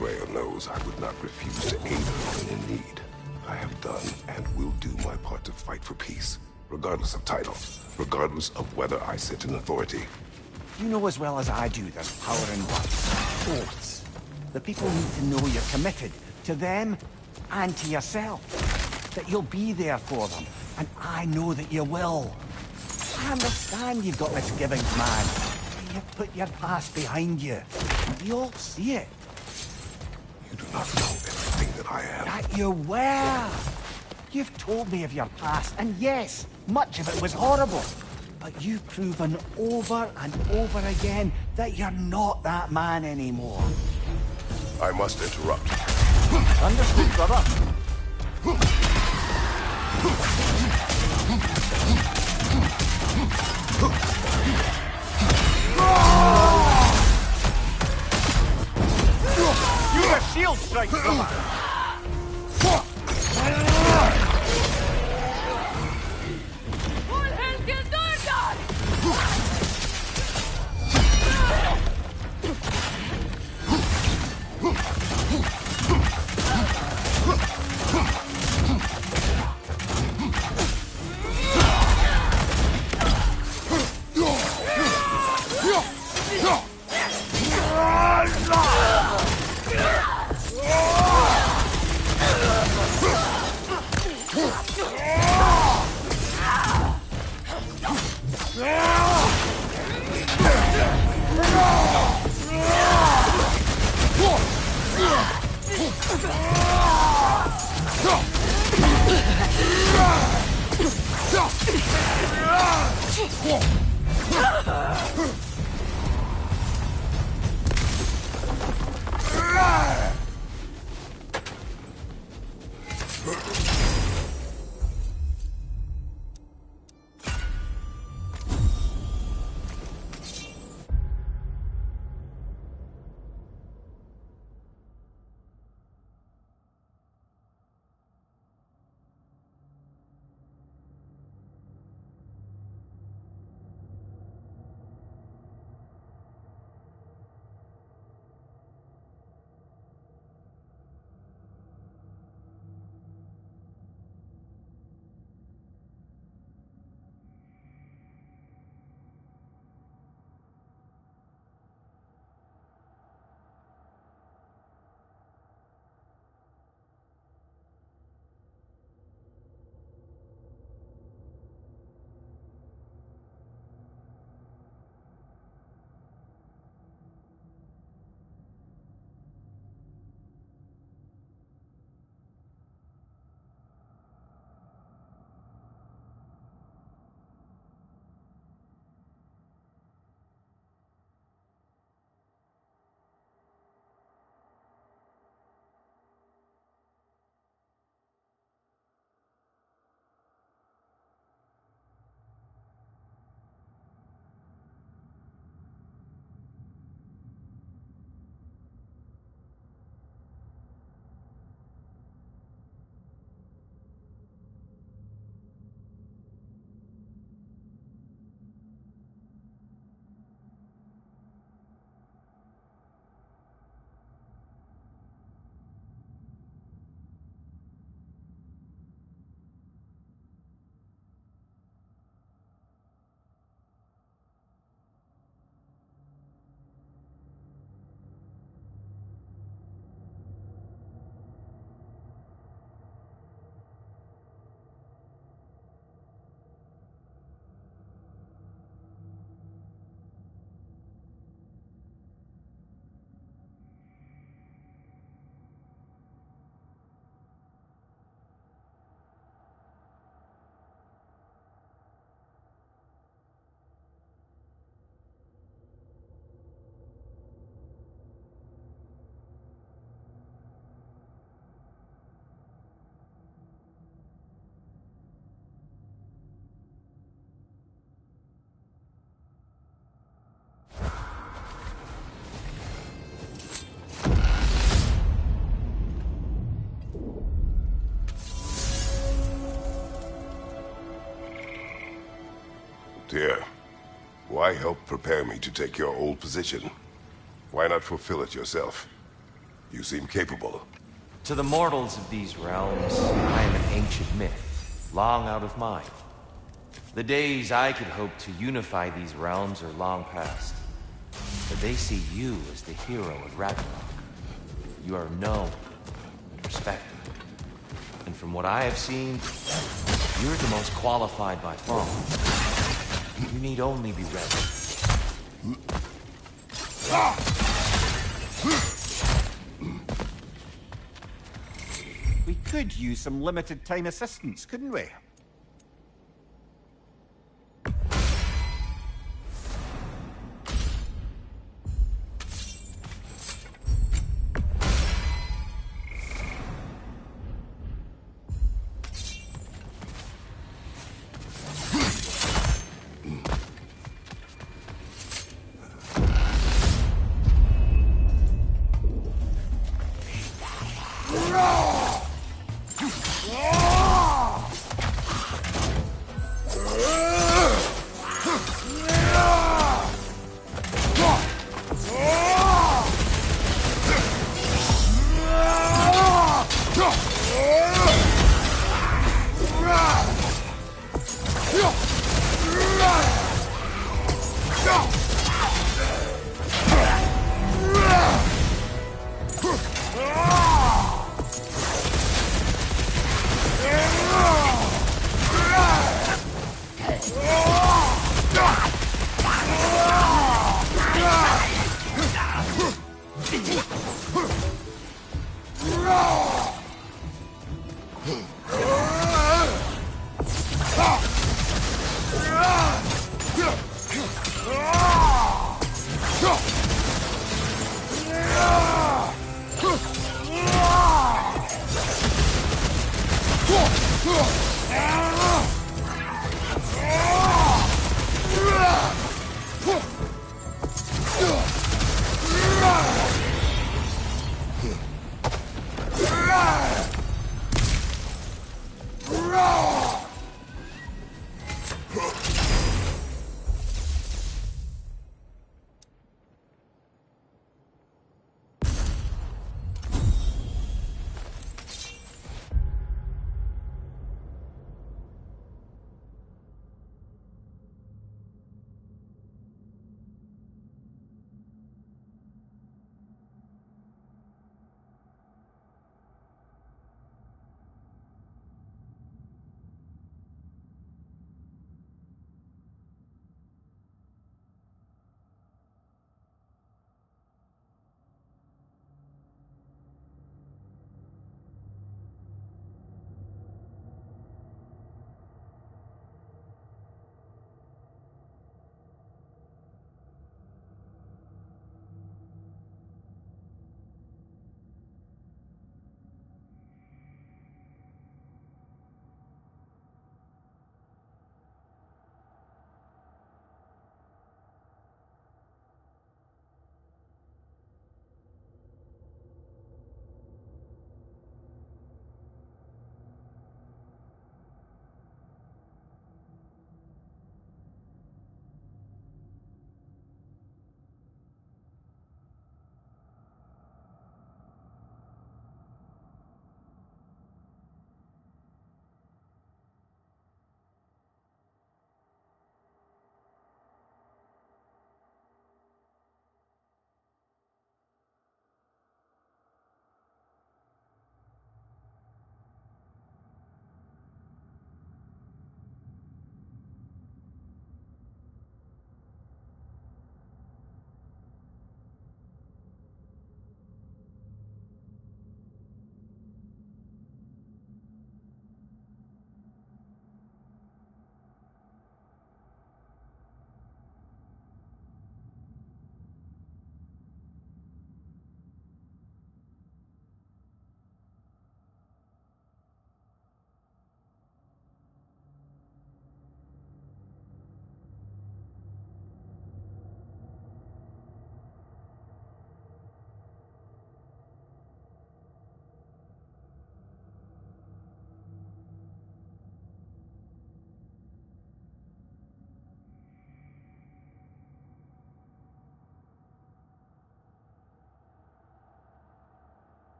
Freya knows I would not refuse to aid her when in need. I have done and will do my part to fight for peace, regardless of title, regardless of whether I sit in authority. You know as well as I do there's power in words. Oaths. The people need to know you're committed to them and to yourself. That you'll be there for them. And I know that you will. I understand you've got misgivings, man. You've put your past behind you. We all see it. You do not know everything that I am. That you were. You've told me of your past, and yes, much of it was horrible. But you've proven over and over again that you're not that man anymore. I must interrupt. Understood, brother. Use a shield strike, brother. Dear, why help prepare me to take your old position? Why not fulfill it yourself? You seem capable. To the mortals of these realms, I am an ancient myth, long out of mind. The days I could hope to unify these realms are long past. But they see you as the hero of Ragnarok. You are known, respected. And from what I have seen, you're the most qualified by far. You need only be ready. We could use some limited time assistance, couldn't we?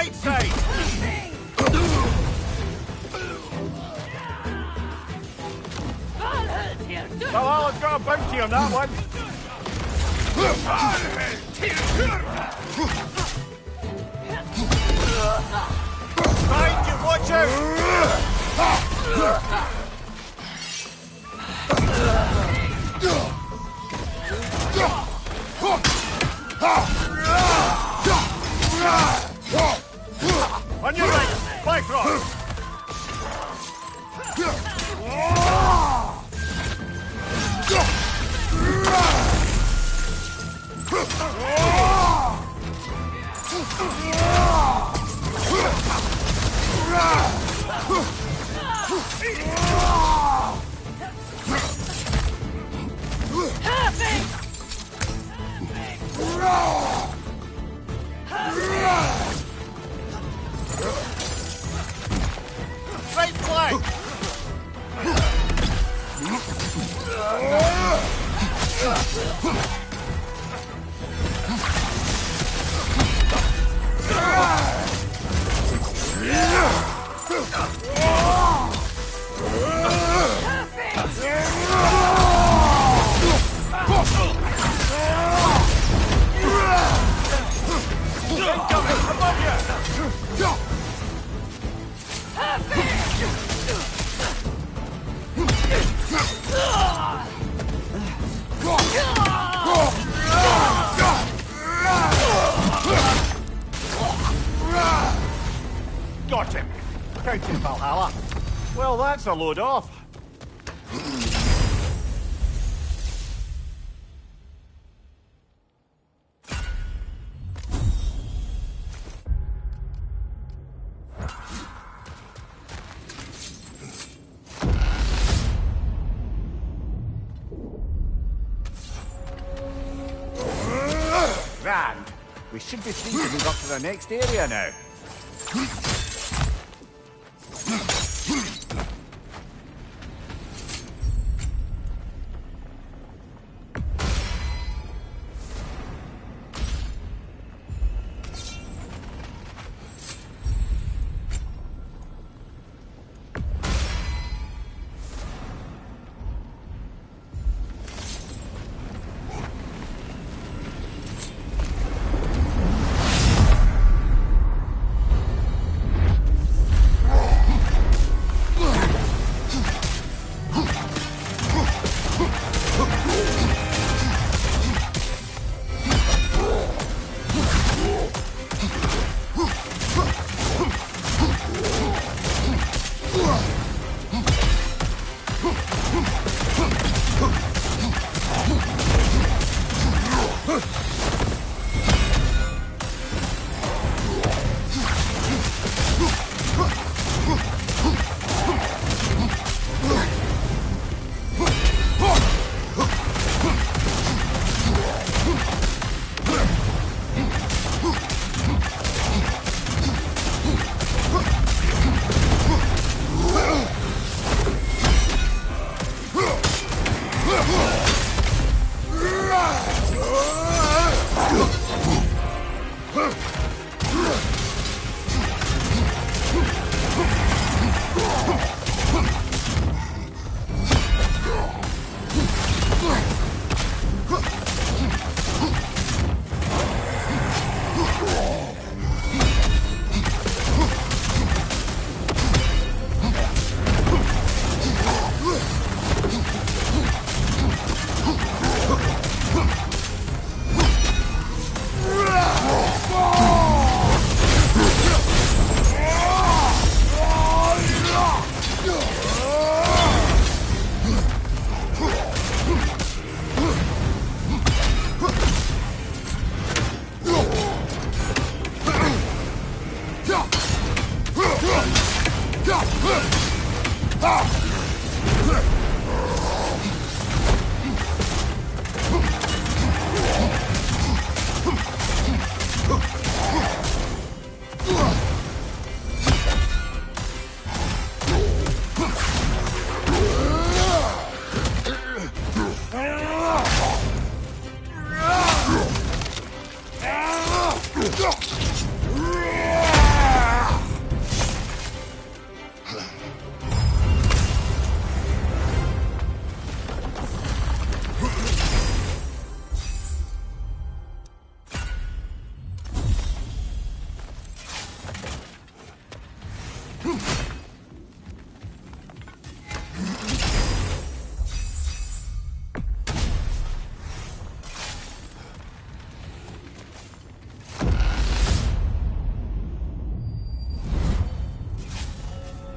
right side! Valhalla's got a bounty on that one! Behind you, watch out! On your right, Bifrost! Right flank! Got him! Count him, Valhalla. Well, that's a load off. Grand. We should be free to move up to the next area now.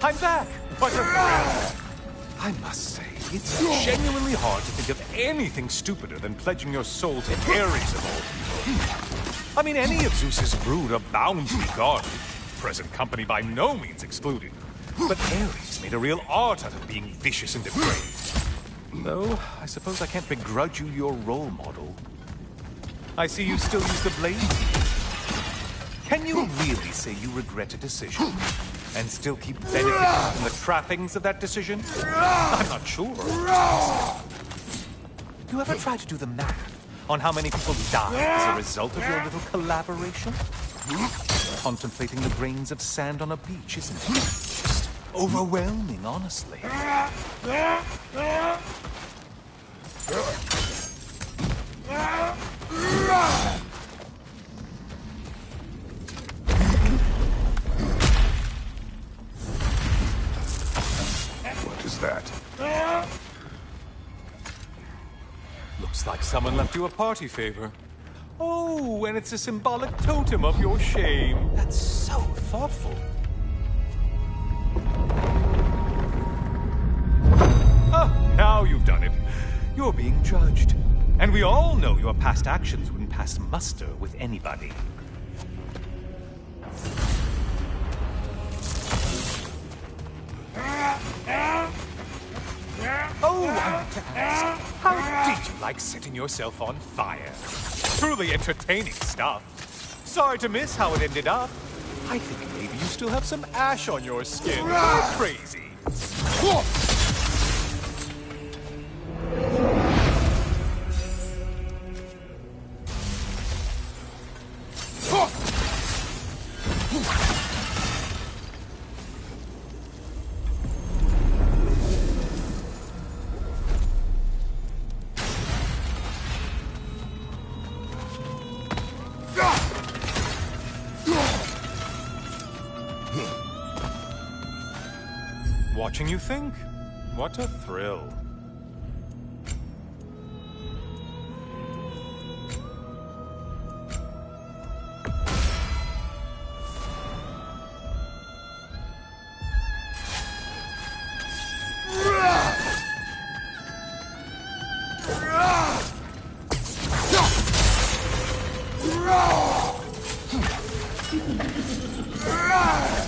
I'm back! What a thrill! I must say, it's genuinely hard to think of anything stupider than pledging your soul to Ares of all people. I mean, any of Zeus's brood are bound to be guarded, present company by no means excluded. But Ares made a real art out of being vicious and depraved. Though, I suppose I can't begrudge you your role model. I see you still use the blade. Can you really say you regret a decision? And still keep benefiting from the trappings of that decision? I'm not sure. You ever try to do the math on how many people died as a result of your little collaboration? Contemplating the grains of sand on a beach, isn't it? Just overwhelming, honestly. What is that? Looks like someone left you a party favor. Oh, and it's a symbolic totem of your shame. That's so thoughtful. Ah, now you've done it. You're being judged. And we all know your past actions wouldn't pass muster with anybody. Oh, I want to ask, how did you like setting yourself on fire? Truly entertaining stuff. Sorry to miss how it ended up. I think maybe you still have some ash on your skin. Go crazy. Watching you think? What a thrill.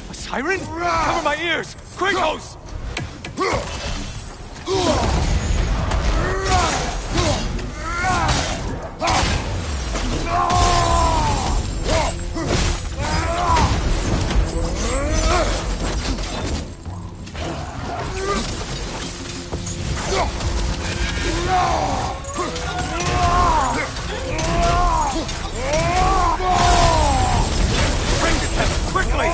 A siren? Cover my ears! Kratos! Bring the test quickly!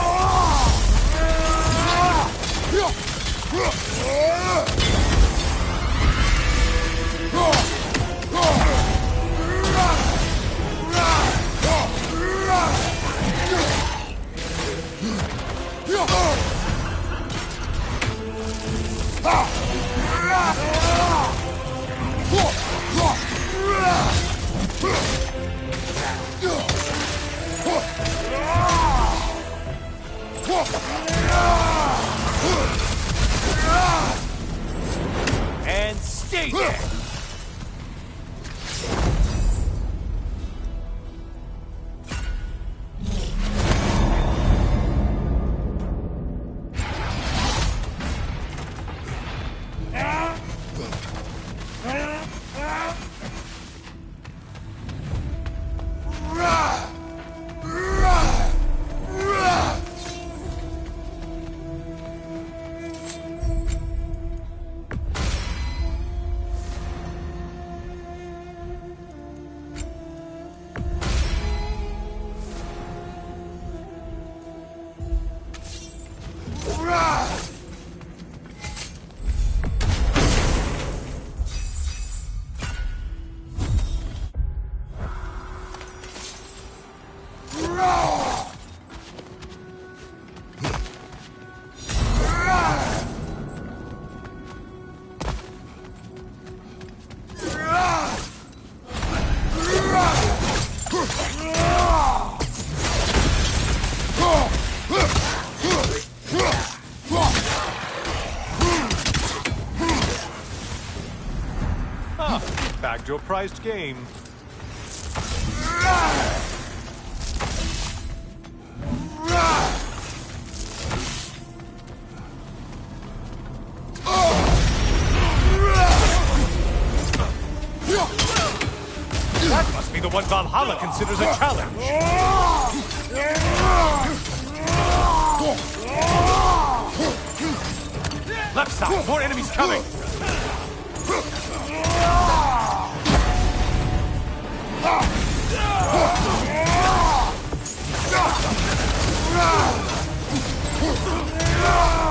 And stay there! your prized game. That must be the one Valhalla considers a challenge. Left side, more enemies coming.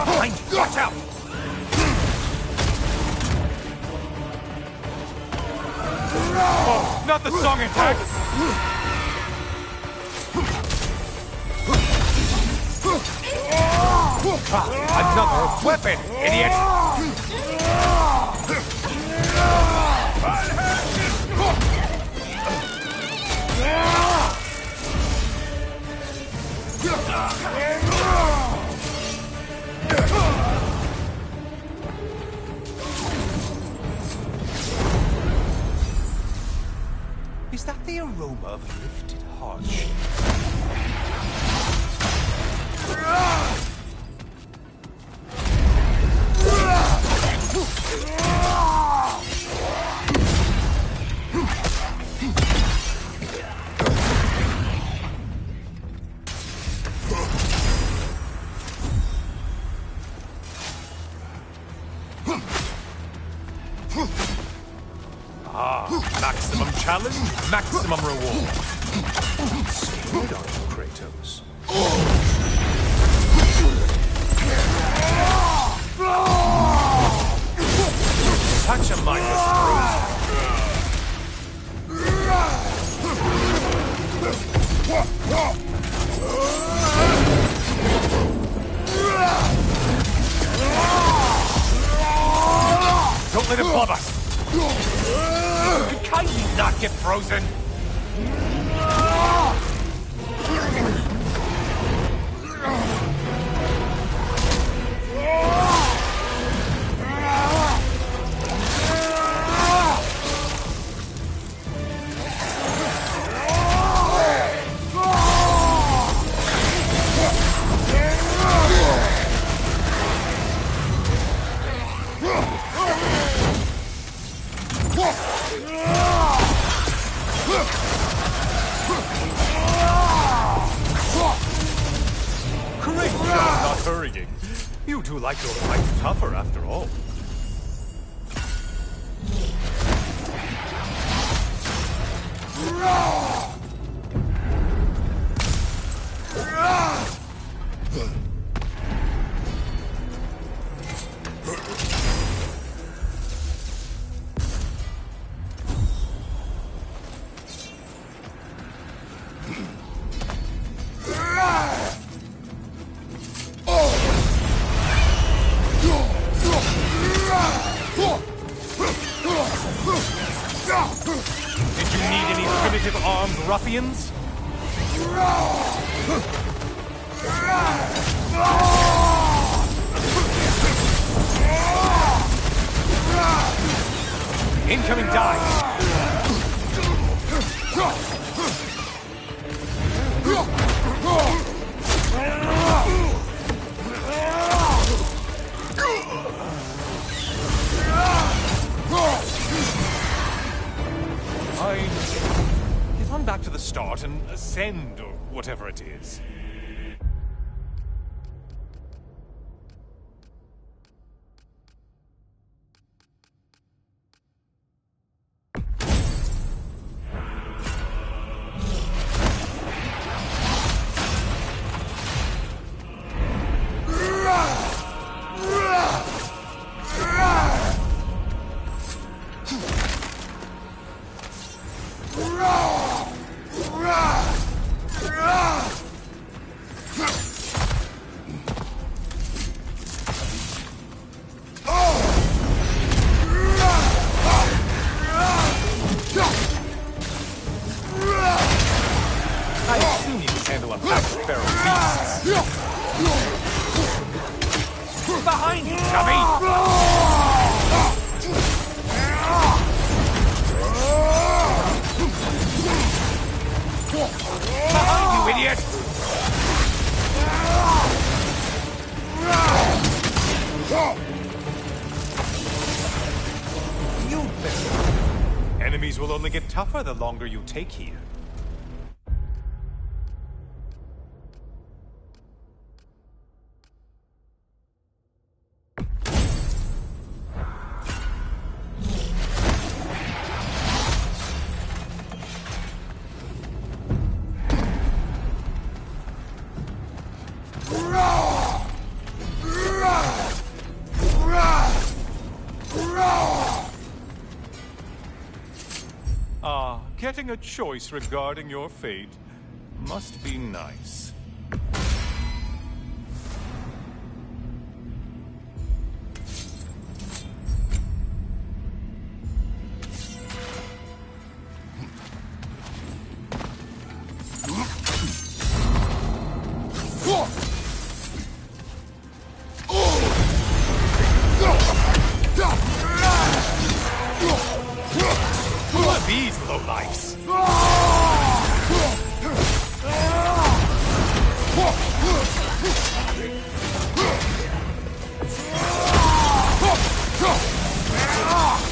Behind you, watch out! Oh, not the song attack! Another weapon, idiot! Is that the aroma of lifted hardship? Maximum challenge, maximum reward. Scared, aren't you, Kratos? Such a mindless throw. Don't let him flub us. Can you not get frozen? Great job not hurrying. You two like your fights tougher after all. Did you need any primitive armed ruffians? Incoming dive! Get on back to the start and ascend, or whatever it is. Behind you, dummy! idiot! You bet. Enemies will only get tougher the longer you take here. Getting a choice regarding your fate must be nice. Who are these lowlifes?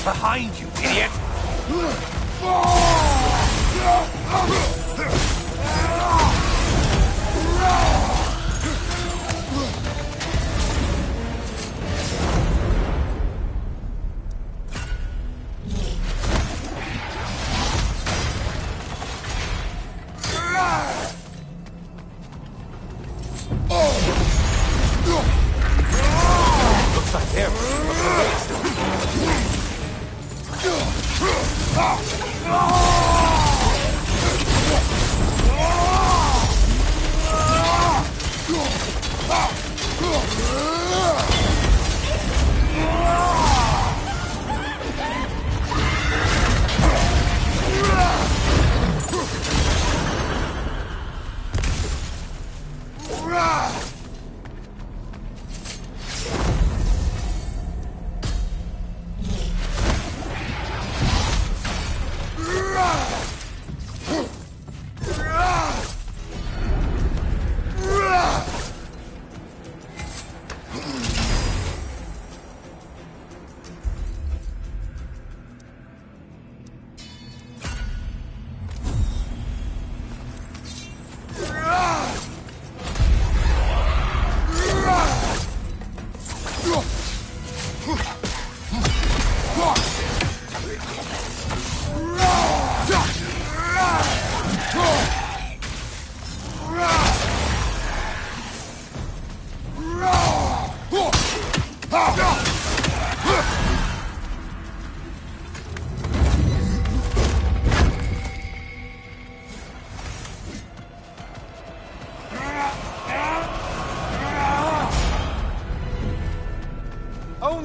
Behind you, idiot! Looks like they're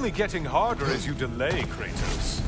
only getting harder as you delay, Kratos.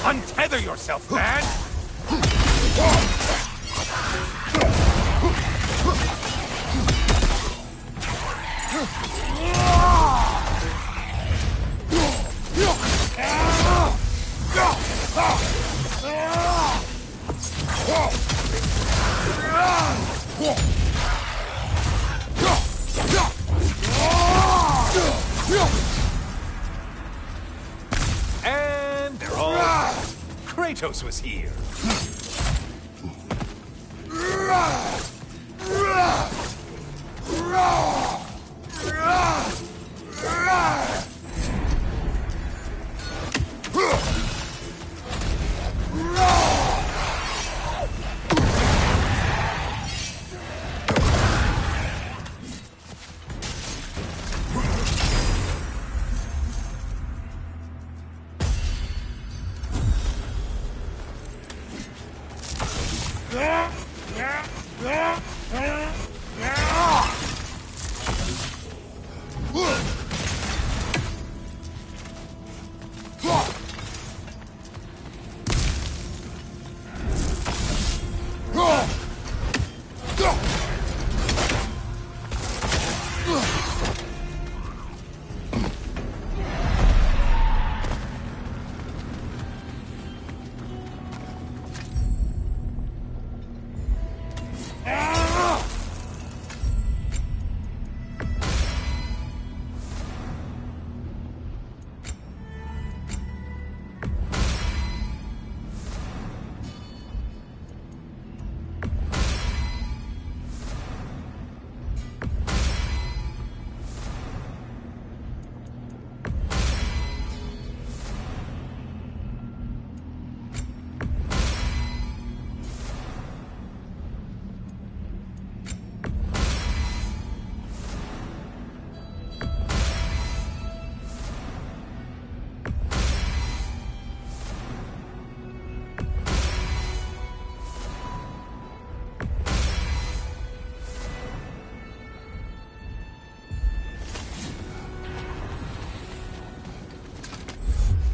Untether yourself, man! And they're all... Kratos was here.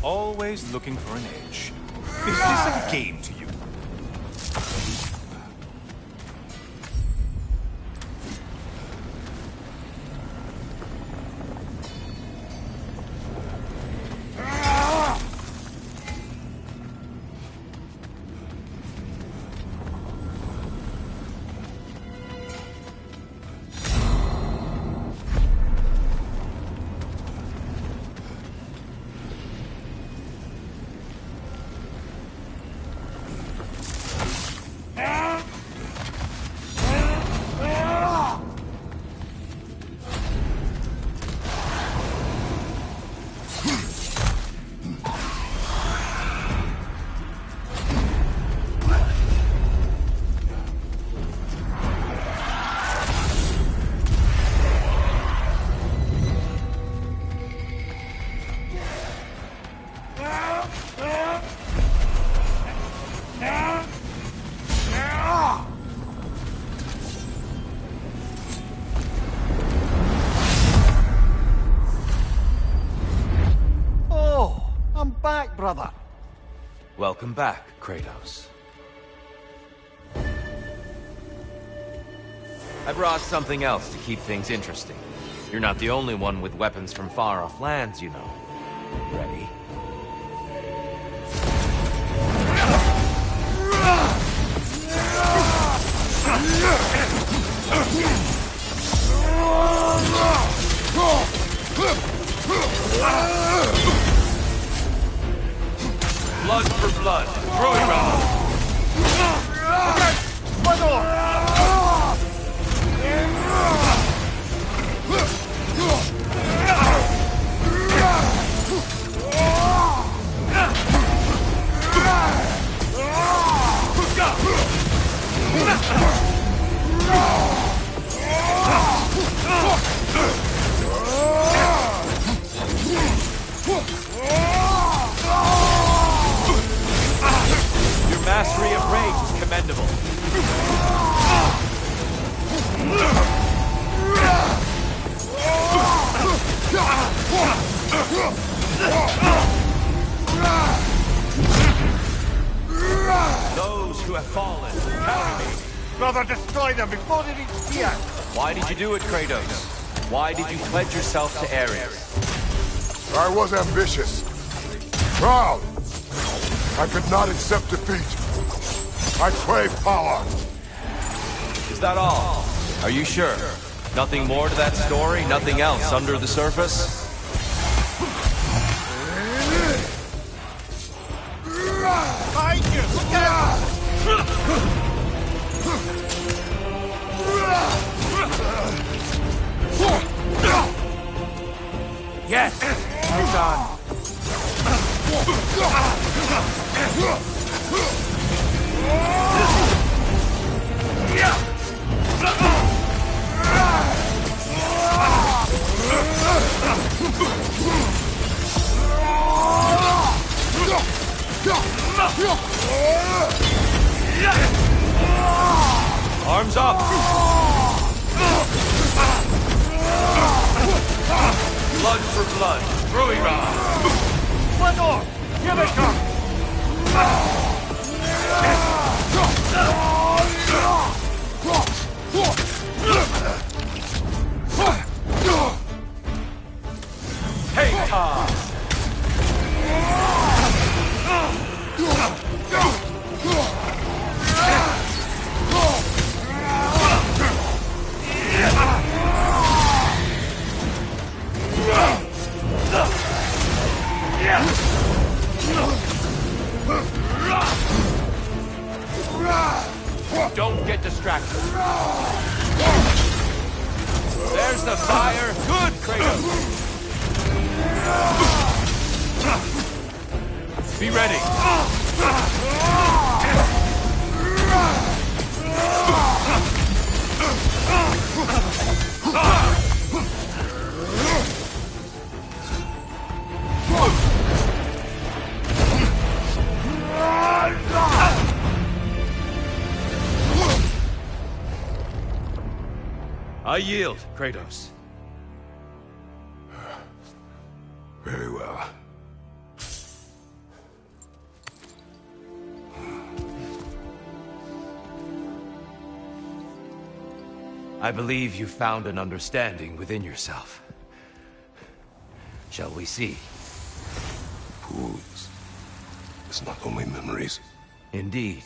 Always looking for an edge. Is this a game to you? Brother. Welcome back, Kratos. I brought something else to keep things interesting. You're not the only one with weapons from far-off lands, you know. Ready? Blood for blood. Throwing round. Your mastery of rage is commendable. Those who have fallen, carry me. Brother, destroy them before they reach here. Why did you do it, Kratos? Why did you pledge yourself to Ares? I was ambitious. Proud. I could not accept defeat. I crave power. Is that all? Are you sure? Nothing more to that story? Nothing else under the surface? Behind you! Look out! Yes! Well done. Arms up! Blood for blood. Throwing round. One more! Here they come! Hey, Tom! Don't get distracted. There's the fire. Good, Kratos. Be ready. I yield, Kratos. Very well. I believe you found an understanding within yourself. Shall we see? Pools. It's not only memories. Indeed.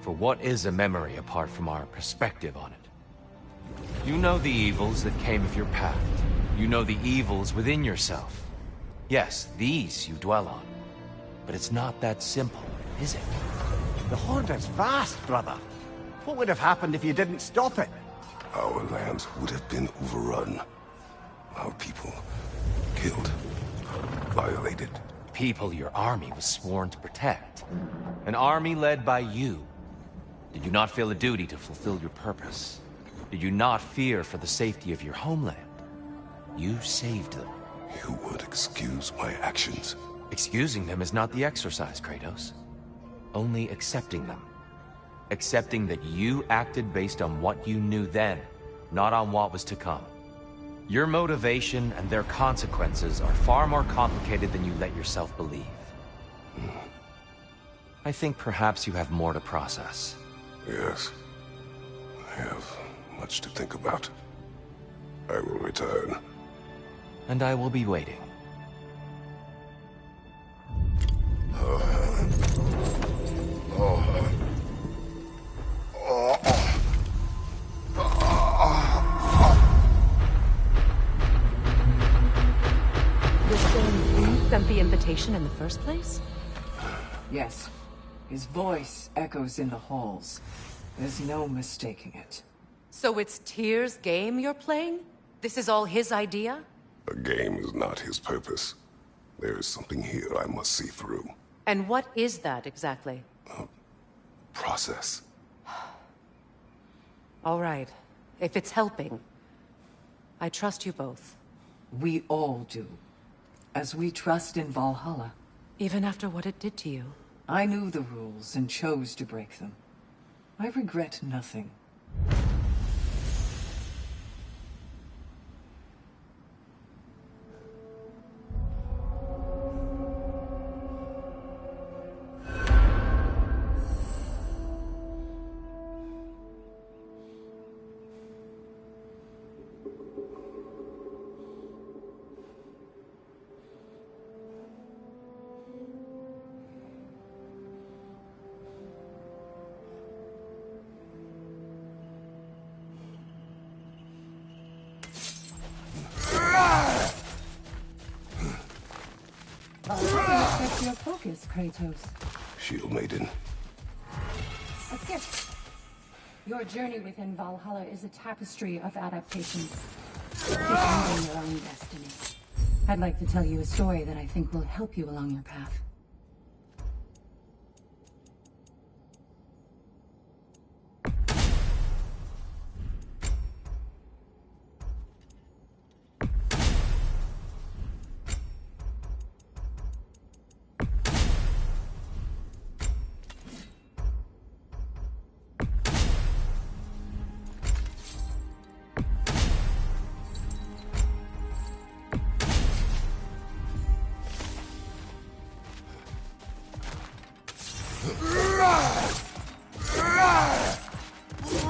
For what is a memory apart from our perspective on it? You know the evils that came of your path. You know the evils within yourself. Yes, these you dwell on. But it's not that simple, is it? The Horde is vast, brother. What would have happened if you didn't stop it? Our lands would have been overrun. Our people killed, violated. People your army was sworn to protect. An army led by you. Did you not feel a duty to fulfill your purpose? Did you not fear for the safety of your homeland? You saved them. You would excuse my actions. Excusing them is not the exercise, Kratos. Only accepting them. Accepting that you acted based on what you knew then, not on what was to come. Your motivation and their consequences are far more complicated than you let yourself believe. I think perhaps you have more to process. Yes. I have much to think about. I will return. And I will be waiting. You're saying you sent the invitation in the first place? Yes. His voice echoes in the halls. There's no mistaking it. So it's Tyr's game you're playing? This is all his idea? A game is not his purpose. There is something here I must see through. And what is that exactly? Process. All right. If it's helping, I trust you both. We all do. As we trust in Valhalla. Even after what it did to you. I knew the rules and chose to break them. I regret nothing. Your focus, Kratos. Shield Maiden. A gift. Your journey within Valhalla is a tapestry of adaptations. Defending your own destiny. I'd like to tell you a story that I think will help you along your path.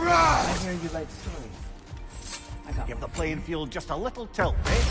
I hear you like stories. I got Give the playing field just a little tilt, eh?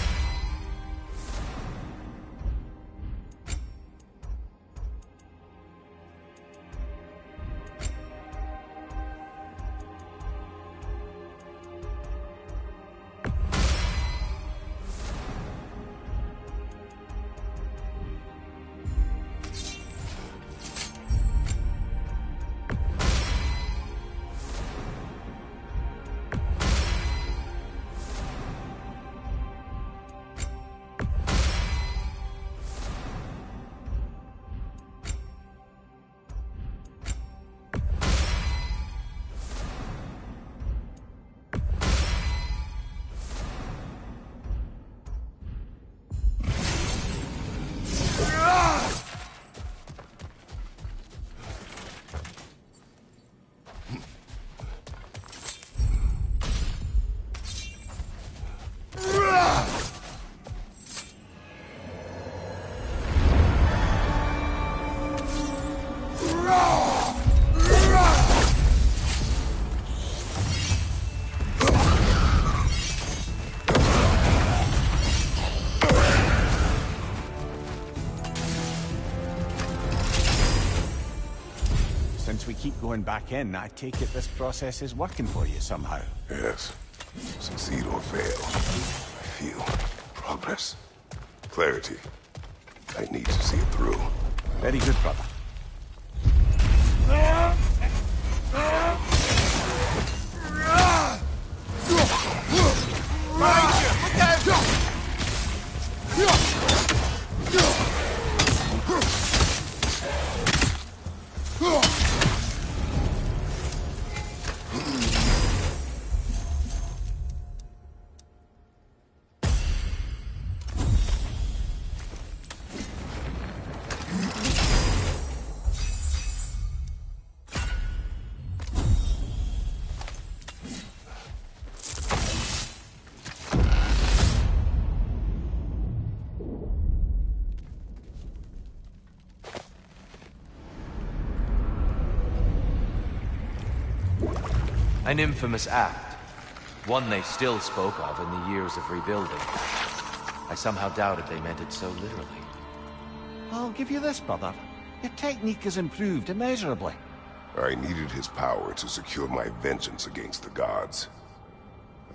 keep going back in, I take it this process is working for you somehow. Yes. Succeed or fail. I feel progress. Clarity. I need to see it through. Very good, brother. An infamous act. One they still spoke of in the years of rebuilding. I somehow doubted they meant it so literally. I'll give you this, brother. Your technique has improved immeasurably. I needed his power to secure my vengeance against the gods.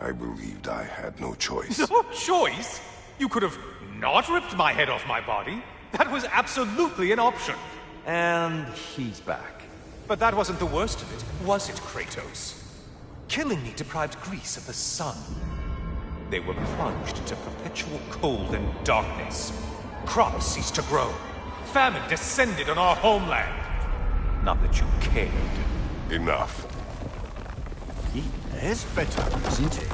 I believed I had no choice. No choice? You could have not ripped my head off my body. That was absolutely an option. And he's back. But that wasn't the worst of it, was it, Kratos? Killing me deprived Greece of the sun. They were plunged into perpetual cold and darkness. Crops ceased to grow. Famine descended on our homeland. Not that you cared. Enough. He is bitter, isn't he?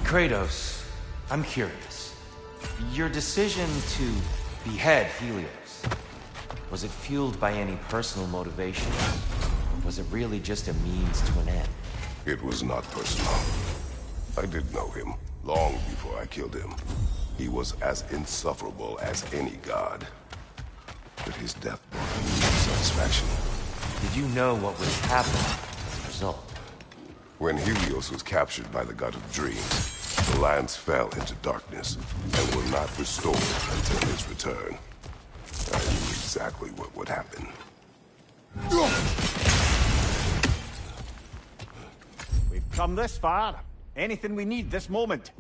Kratos, I'm curious. Your decision to behead Helios, was it fueled by any personal motivation? Or was it really just a means to an end? It was not personal. I did know him, long before I killed him. He was as insufferable as any god. But his death brought me no satisfaction. Did you know what would happen as a result? When Helios was captured by the god of dreams, the lands fell into darkness and were not restored until his return. I knew exactly what would happen. We've come this far. Anything we need this moment.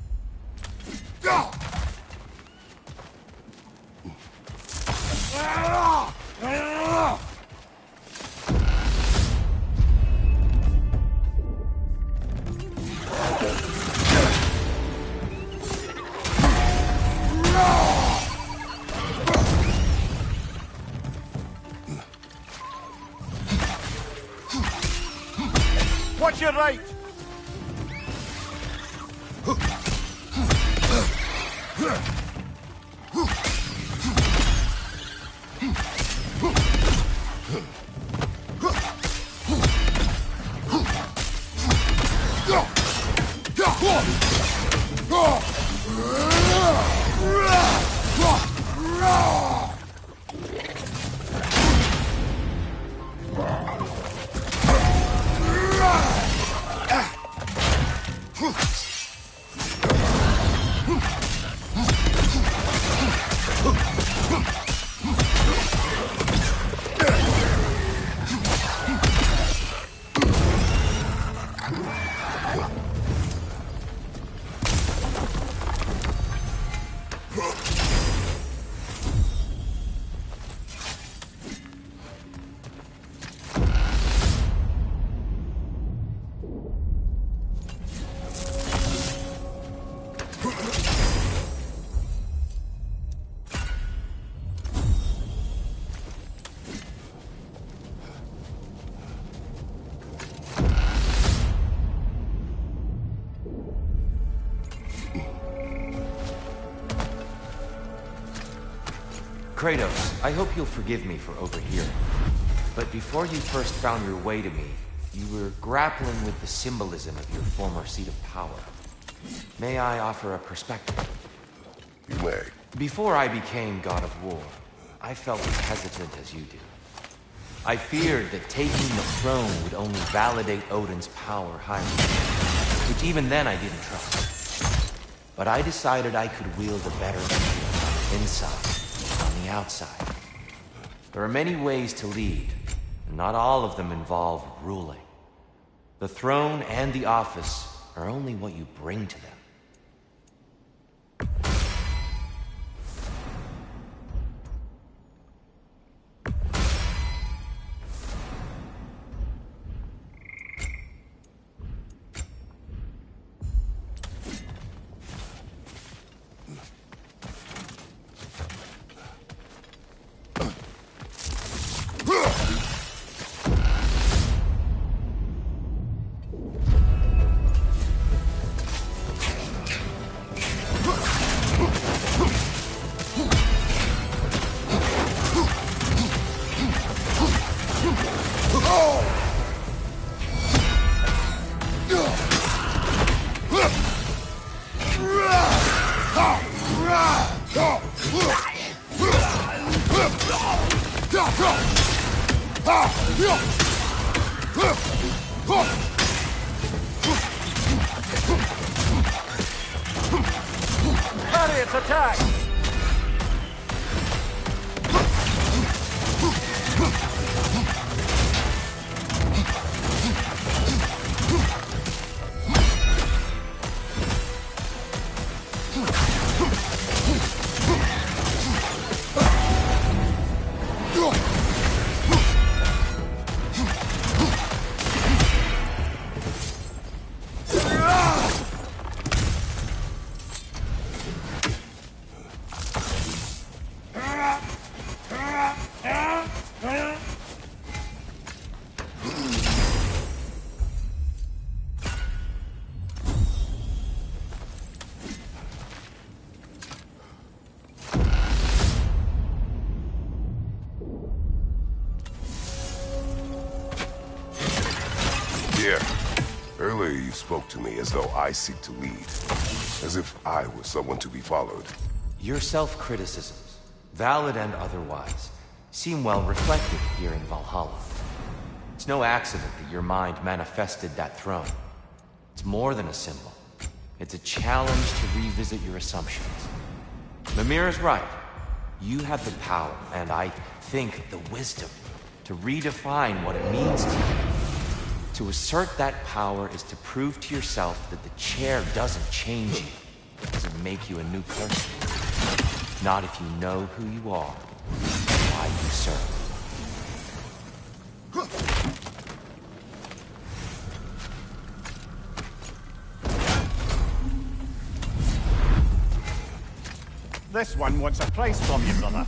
Watch your right! Kratos, I hope you'll forgive me for overhearing. But before you first found your way to me, you were grappling with the symbolism of your former seat of power. May I offer a perspective? You may. Before I became God of War, I felt as hesitant as you do. I feared that taking the throne would only validate Odin's power highly. which even then I didn't trust. But I decided I could wield a better shield inside, on the outside. There are many ways to lead, and not all of them involve ruling. The throne and the office are only what you bring to them. Harriet's attack! Earlier you spoke to me as though I seek to lead, as if I were someone to be followed. Your self-criticisms, valid and otherwise, seem well reflected here in Valhalla. It's no accident that your mind manifested that throne. It's more than a symbol. It's a challenge to revisit your assumptions. Mimir is right. You have the power, and I think the wisdom, to redefine what it means to you. To assert that power is to prove to yourself that the chair doesn't change you. It doesn't make you a new person. Not if you know who you are, and why you serve. This one wants a price from you, brother.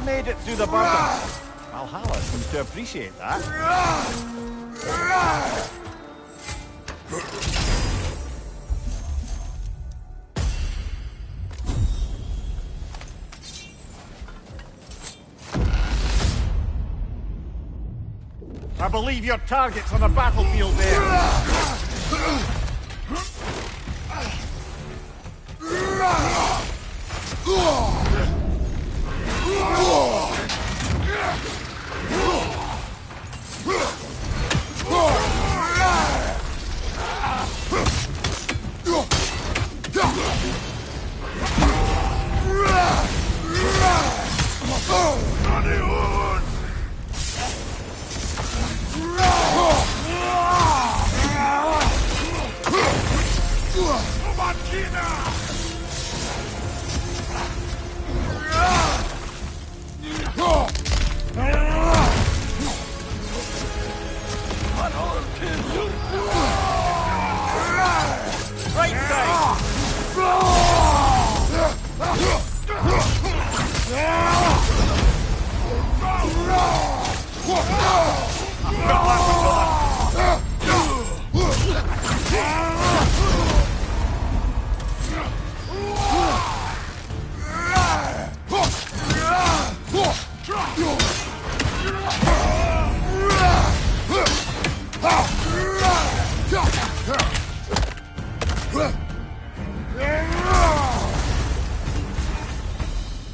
Made it through the burden. Valhalla seems to appreciate that. I believe your target's on the battlefield there.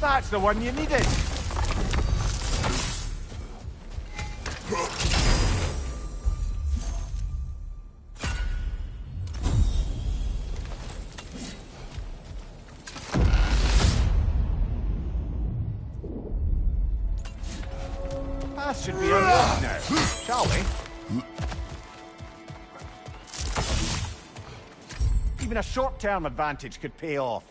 That's the one you needed. That should be unlocked now, shall we? Even a short-term advantage could pay off.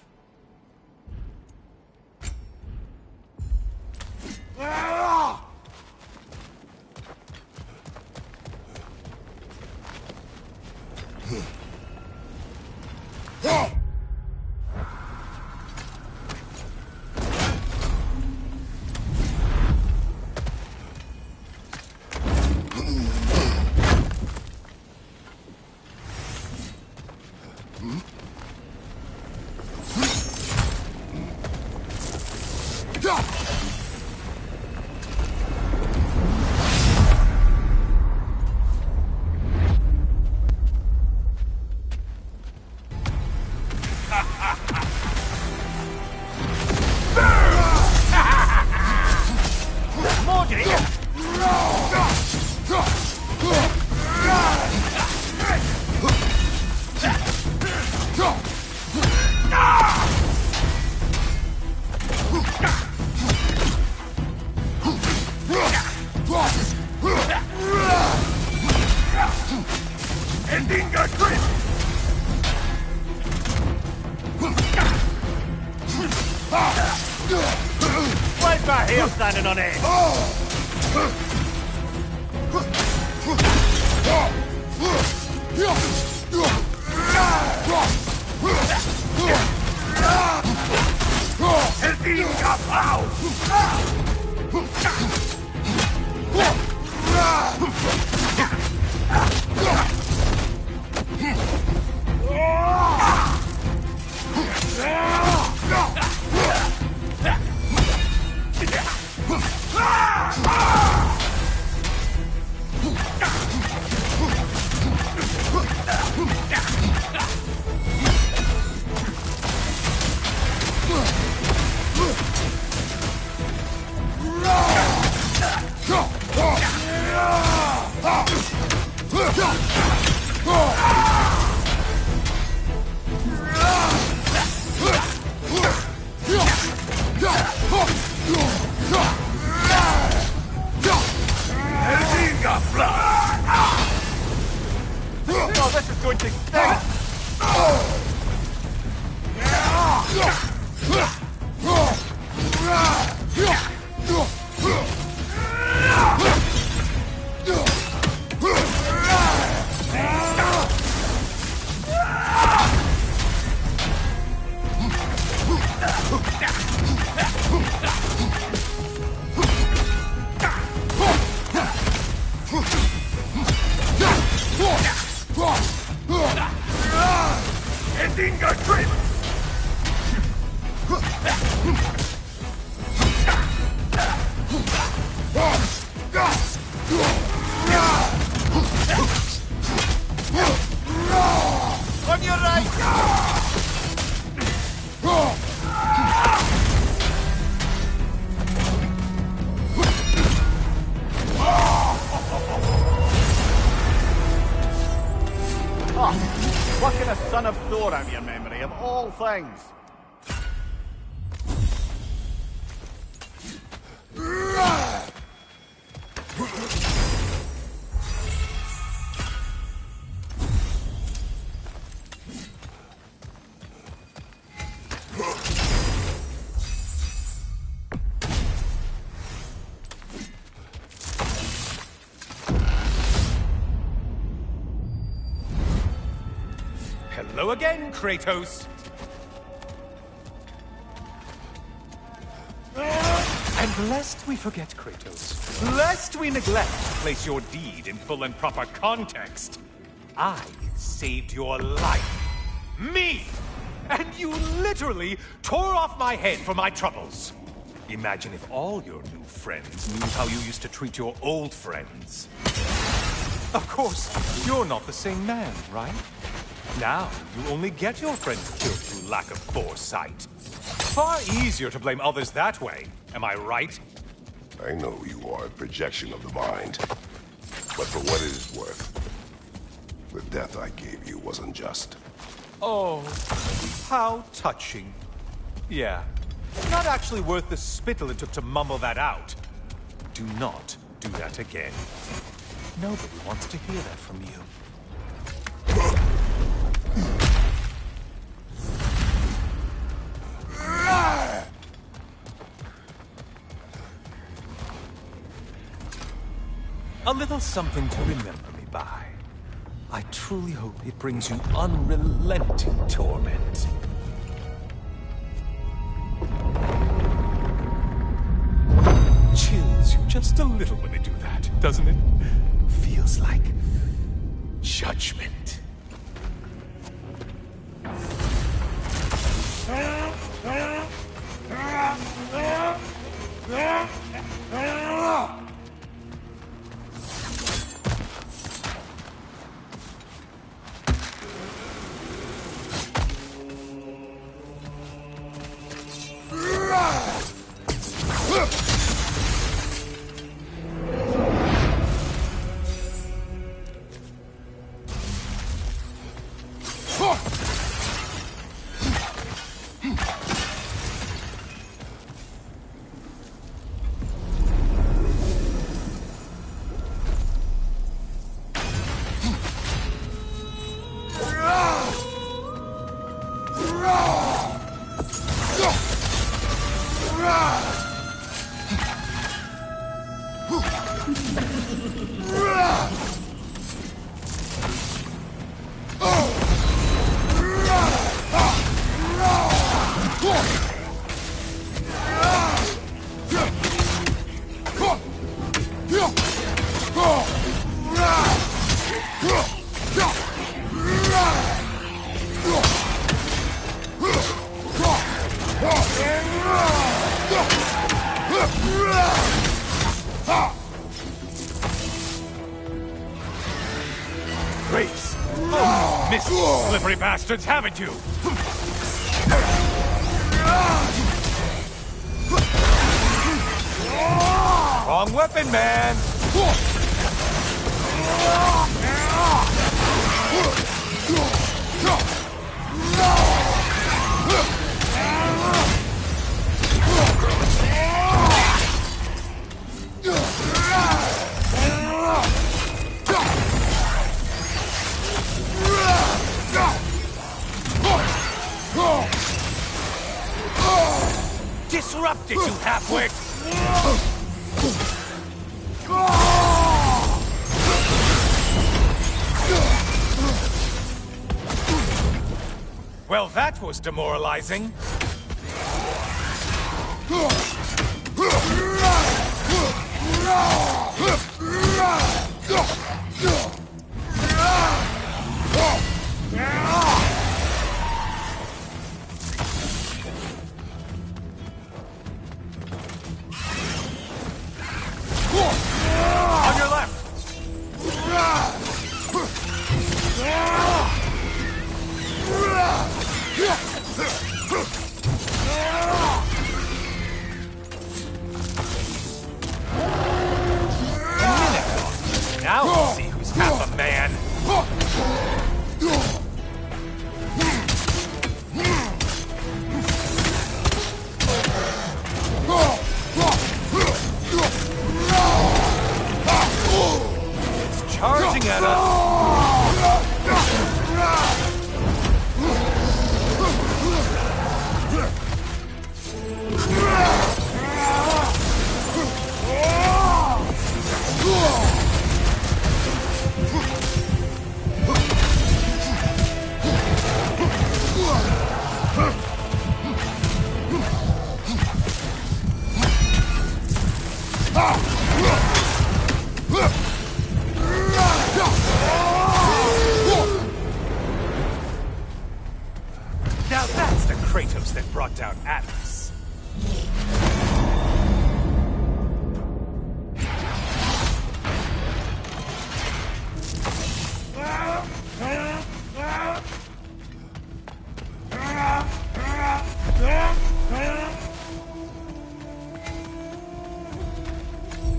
Why's my hair standing on end? door out of your memory, of all things. Hello again, Kratos. And lest we forget, Kratos, lest we neglect to place your deed in full and proper context, I saved your life. Me! And you literally tore off my head for my troubles. Imagine if all your new friends knew how you used to treat your old friends. Of course, you're not the same man, right? Now, you only get your friends killed through lack of foresight. Far easier to blame others that way, am I right? I know you are a projection of the mind. But for what it is worth, the death I gave you was unjust. Oh, how touching. Yeah, not actually worth the spittle it took to mumble that out. Do not do that again. Nobody wants to hear that from you. A little something to remember me by. I truly hope it brings you unrelenting torment. Chills you just a little when they do that, doesn't it? Feels like judgment. Grapes! Oh, missed, slippery bastards, haven't you? Wrong weapon, man! Disrupt it, you halfwit! Well, that was demoralizing. On your left! Now that's the Kratos that brought down Atlas.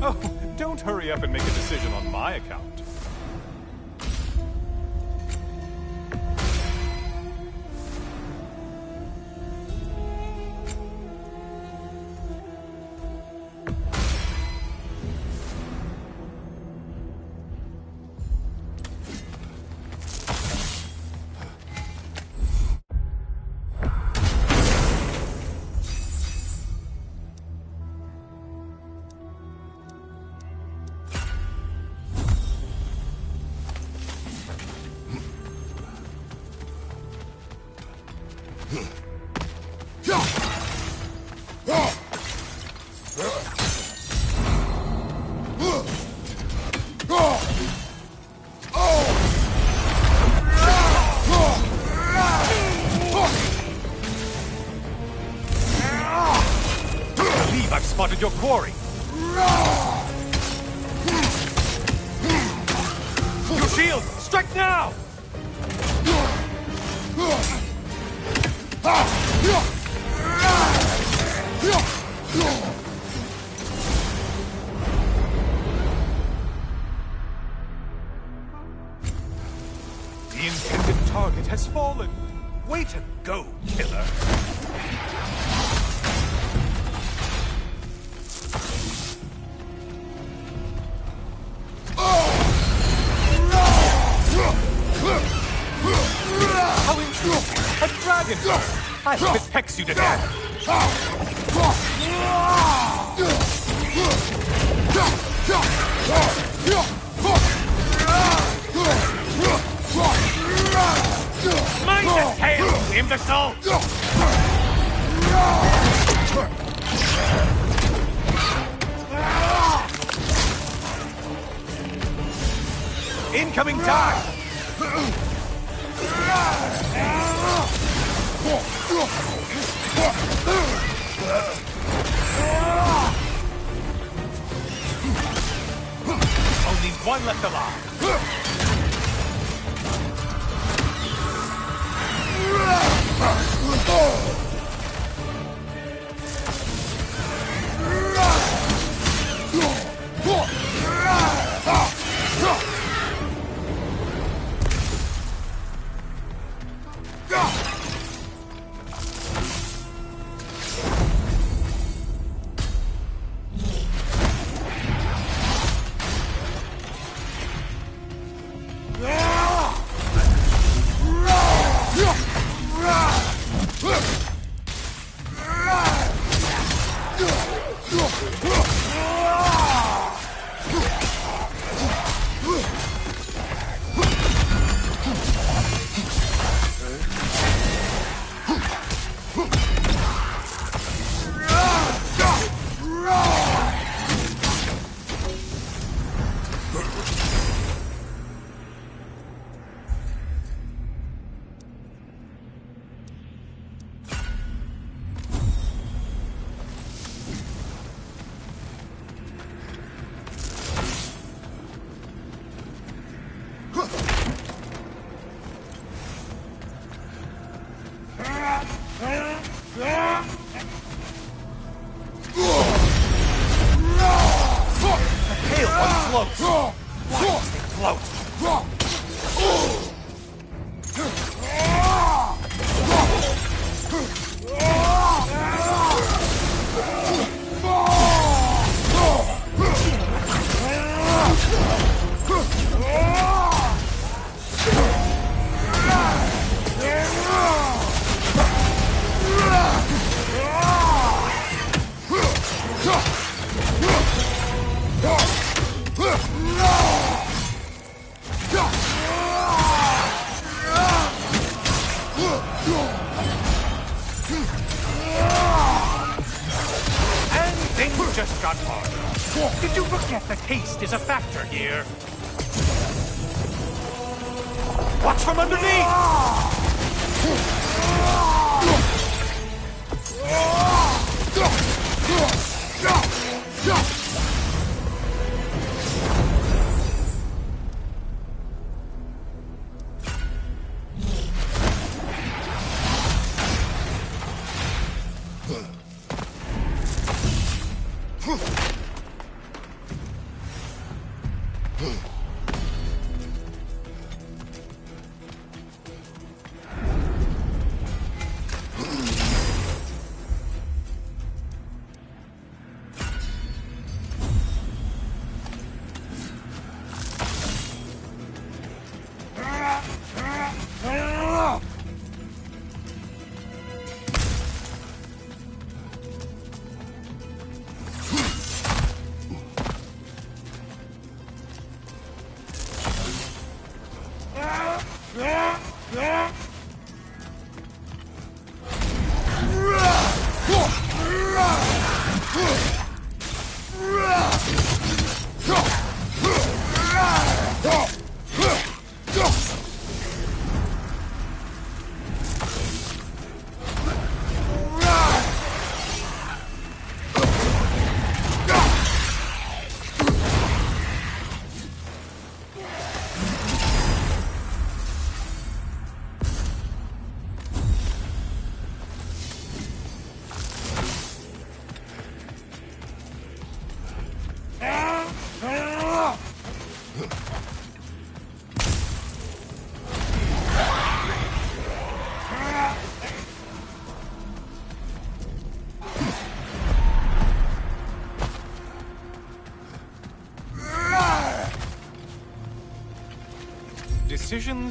Oh, don't hurry up and make a decision on my account. I've spotted your quarry. Your shield! Strike now! The intended target has fallen. Way to go, killer. How interesting! A dragon bird! I hope it pecks you to death! Mind the tail, imbecile! Incoming dive! Only one left alive. And things just got harder. Did you forget that haste is a factor here? Watch from underneath!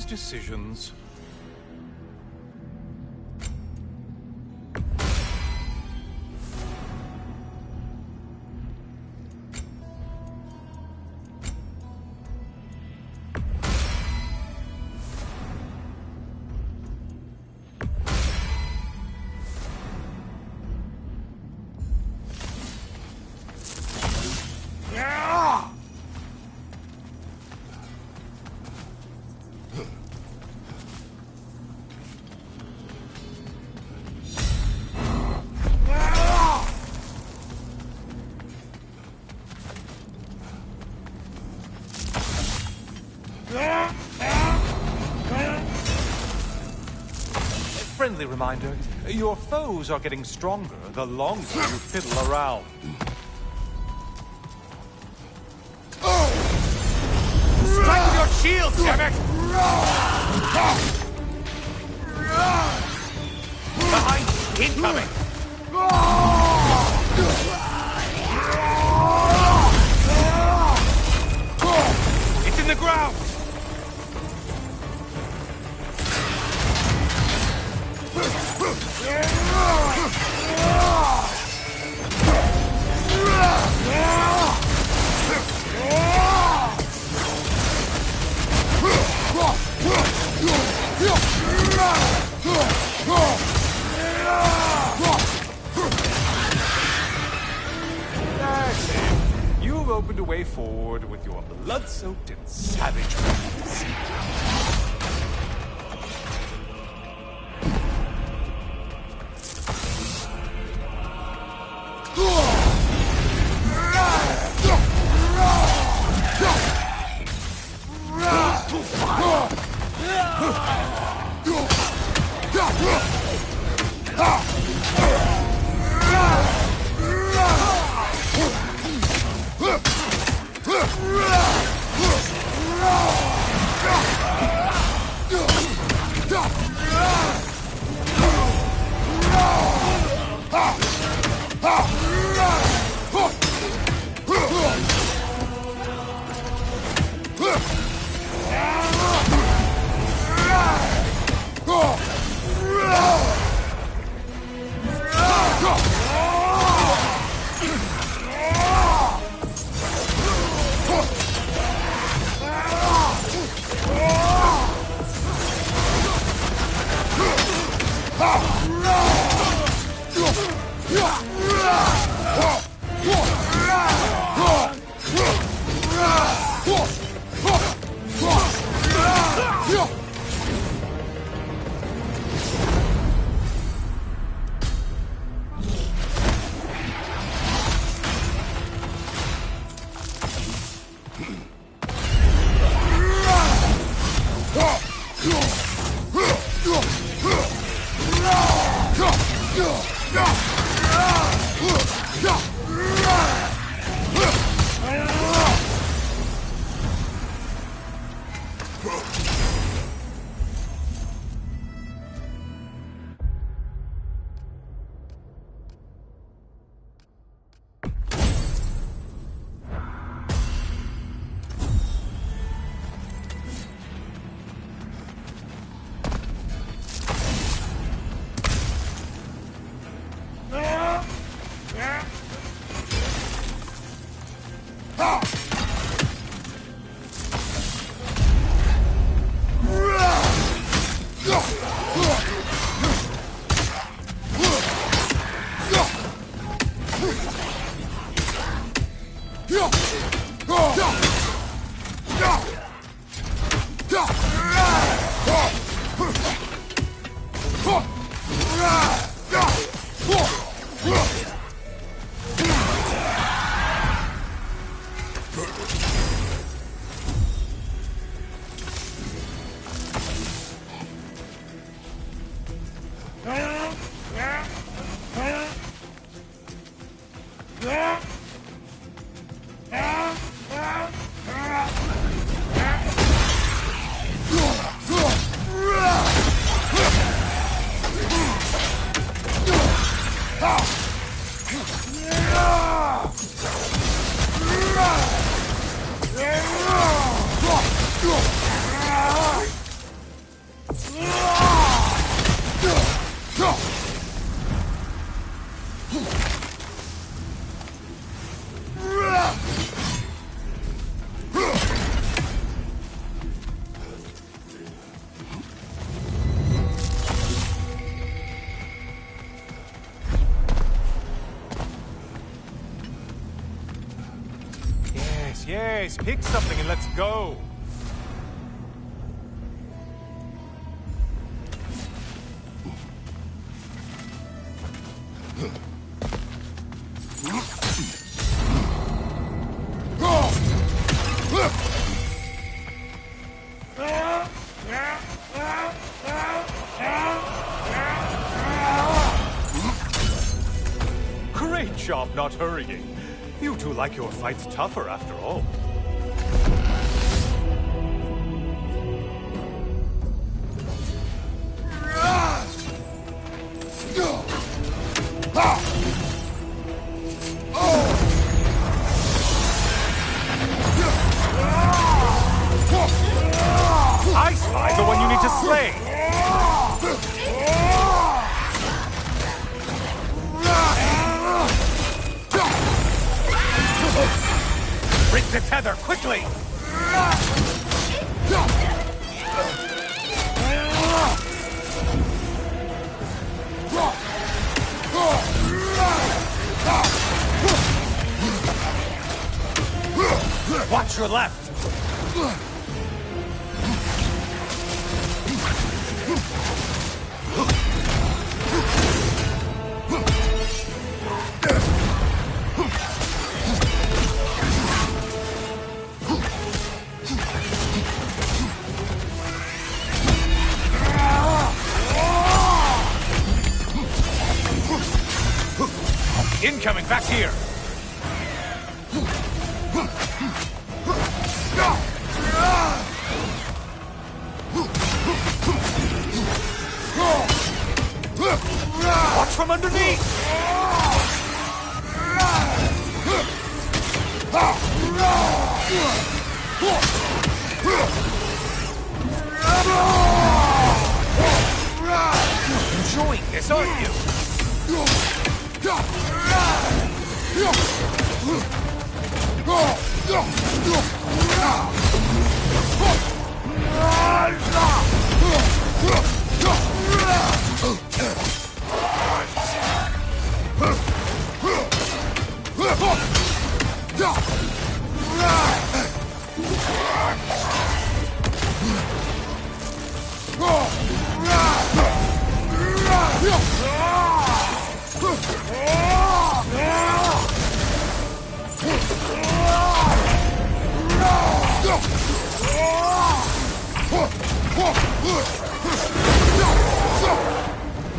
Decisions. Friendly reminder, your foes are getting stronger the longer you fiddle around. Strike with your shield, damn it! Behind! Incoming! It's in the ground! You've opened a way forward with your blood-soaked and savage ways. Yes, pick something and let's go. Great job not hurrying. You two like your fights tougher after all. I spy the one you need to slay. Break the tether, quickly! Watch your left! Incoming, back here! Watch from underneath! Enjoying this, aren't you?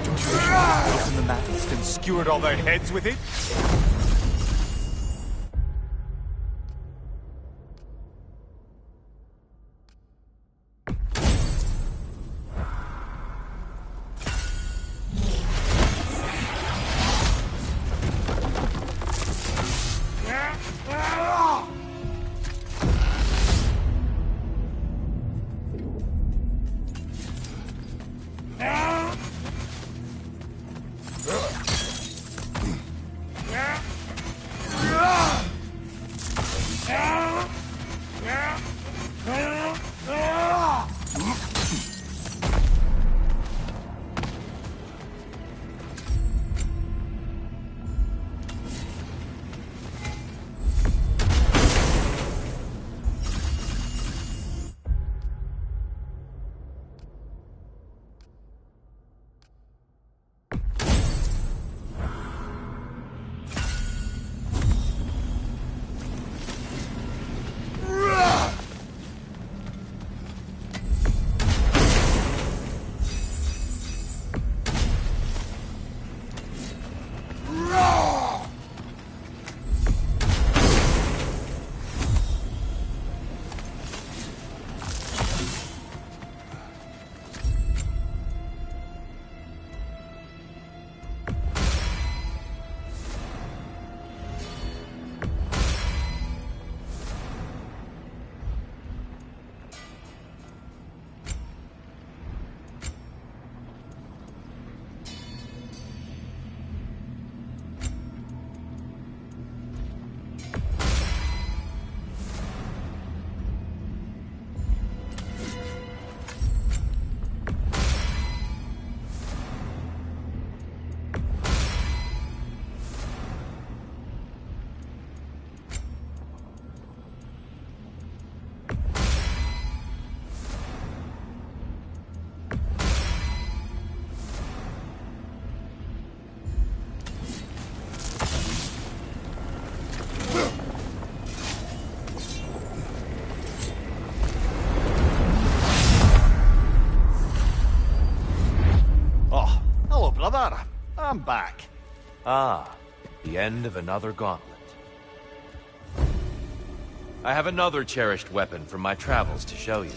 Don't you wish you had broken the mast and skewered all their heads with it? back. Ah, the end of another gauntlet. I have another cherished weapon from my travels to show you.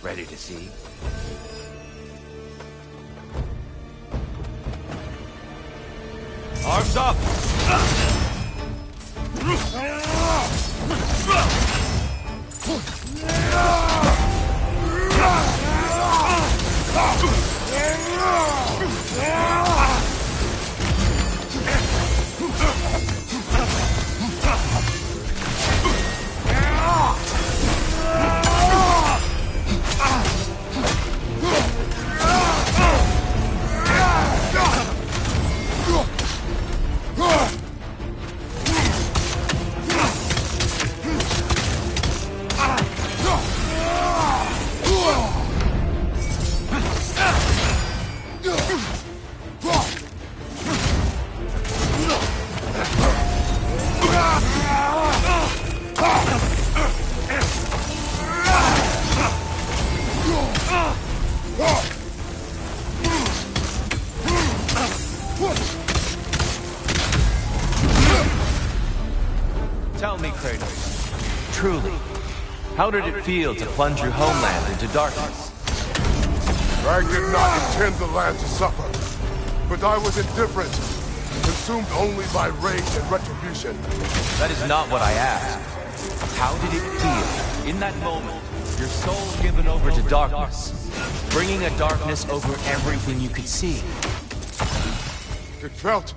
Ready to see? Arms up! Tell me, Kratos, truly, how did it feel to plunge your homeland into darkness? I did not intend the land to suffer, but I was indifferent, consumed only by rage and retribution. That is not what I asked. How did it feel, in that moment, your soul given over to darkness, bringing a darkness over everything you could see? It felt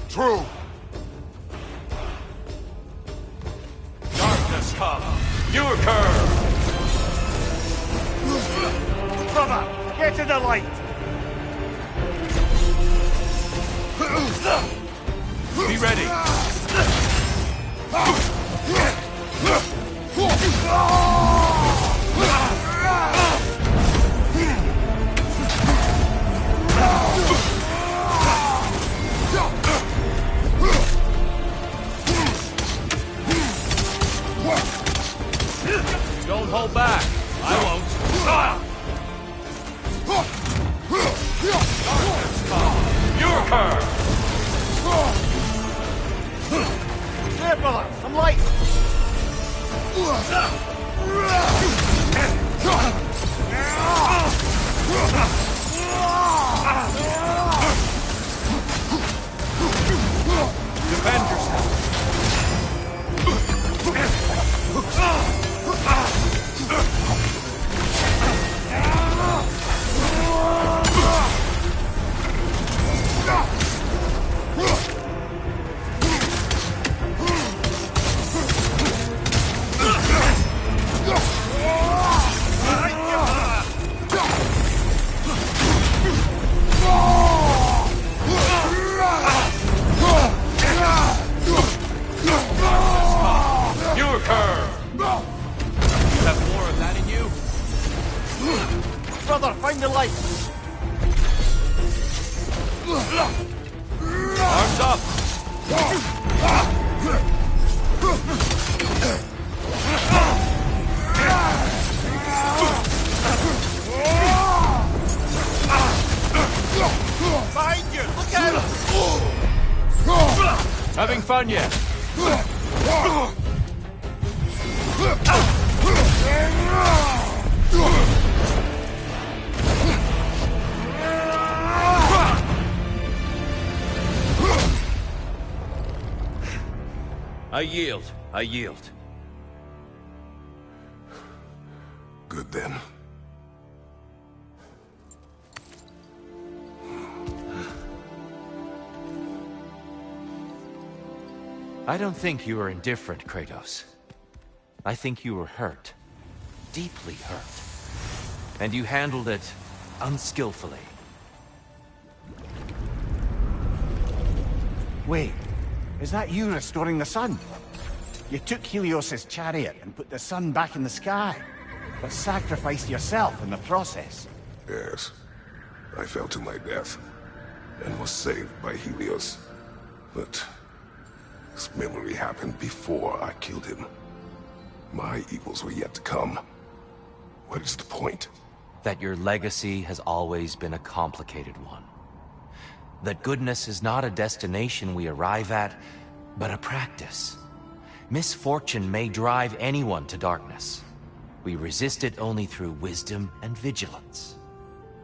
true. Darkness come, you occur! Brother, get in the light! Be ready! Don't hold back. I won't. You occur! There, brother, some light! Defend yourself. Brother, find the light! Arms up! Behind you! Look out! Having fun yet? I yield. I yield. Good then. I don't think you were indifferent, Kratos. I think you were hurt. Deeply hurt. And you handled it unskillfully. Wait, is that you restoring the sun? You took Helios's chariot and put the sun back in the sky, but sacrificed yourself in the process. Yes. I fell to my death, and was saved by Helios. But this memory happened before I killed him. My evils were yet to come. What is the point? That your legacy has always been a complicated one. that goodness is not a destination we arrive at, but a practice. Misfortune may drive anyone to darkness. We resist it only through wisdom and vigilance.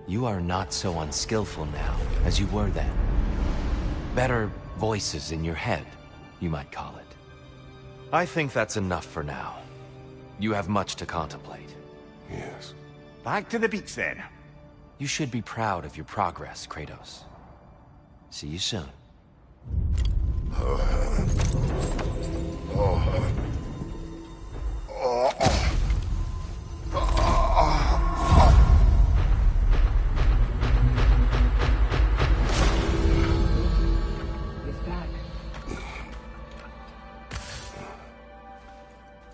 You are not so unskillful now as you were then. Better voices in your head, you might call it. I think that's enough for now. You have much to contemplate. Yes. Back to the beach then. You should be proud of your progress, Kratos. See you soon. He's back.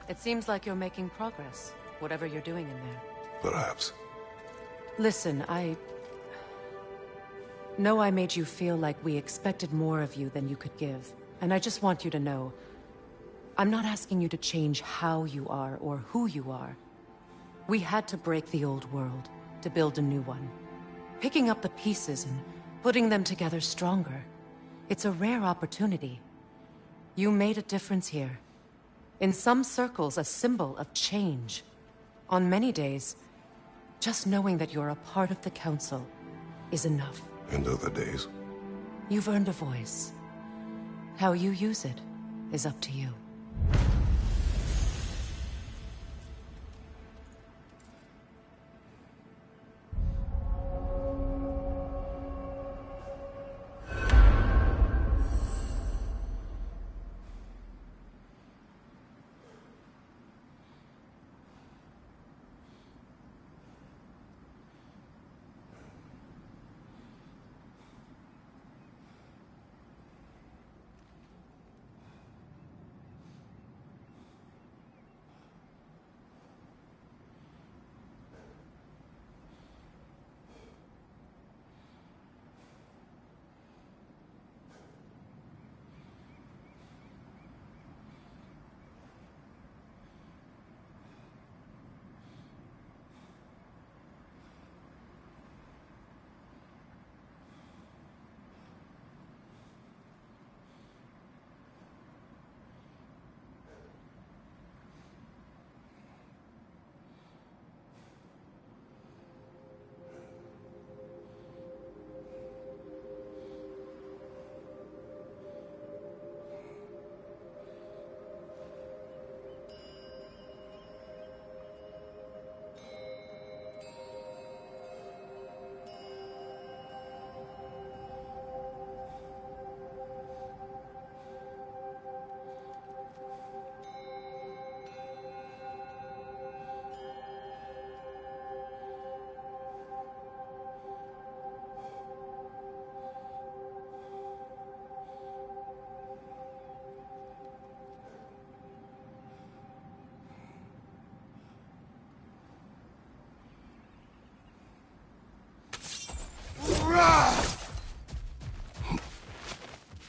It seems like you're making progress, whatever you're doing in there. Perhaps. Listen, I know I made you feel like we expected more of you than you could give. And I just want you to know, I'm not asking you to change how you are or who you are. We had to break the old world to build a new one. Picking up the pieces and putting them together stronger. It's a rare opportunity. You made a difference here. In some circles, a symbol of change. On many days, just knowing that you're a part of the Council is enough. And other days? You've earned a voice. How you use it is up to you.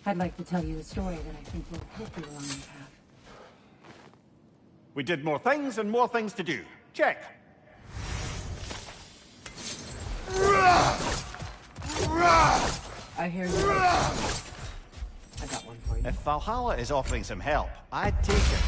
I'd like to tell you a story that I think will help you along the path. We did more things and more things to do. Check. I hear you. I got one for you. If Valhalla is offering some help, I'd take it.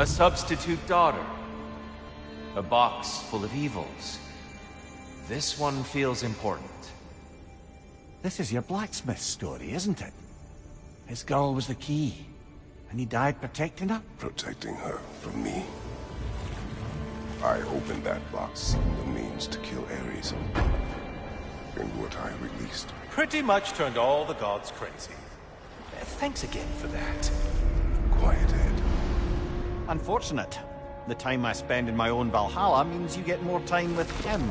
A substitute daughter. A box full of evils. This one feels important. This is your blacksmith story, isn't it? His girl was the key, and he died protecting her? Protecting her from me. I opened that box seeking the means to kill Ares. And what I released. Pretty much turned all the gods crazy. Thanks again for that. Quiet head. Unfortunate. The time I spend in my own Valhalla means you get more time with him.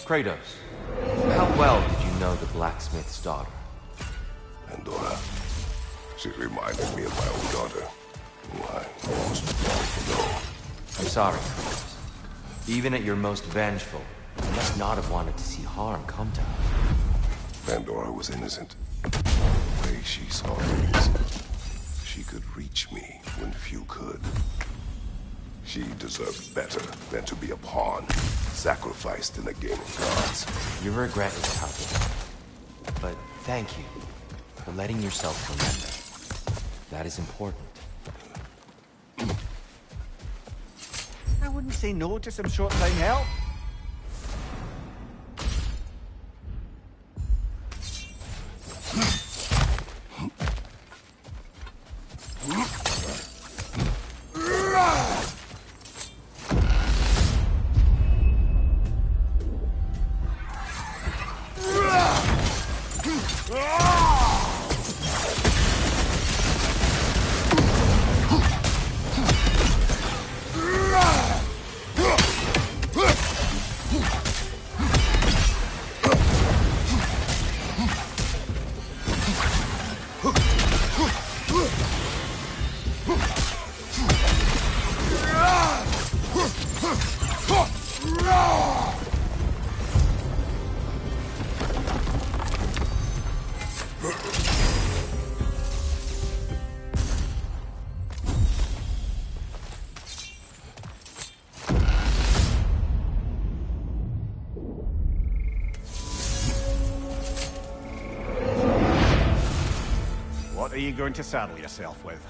Kratos, how well did you know the blacksmith's daughter? Pandora. She reminded me of my own daughter, who I lost long ago. I'm sorry, Kratos. Even at your most vengeful, you must not have wanted to see harm come to her. Pandora was innocent. The way she saw things, she could reach me when few could. She deserved better than to be a pawn, sacrificed in a game of gods. Your regret is palpable. But thank you for letting yourself remember. That is important. I wouldn't say no to some short-time help. What are you going to saddle yourself with?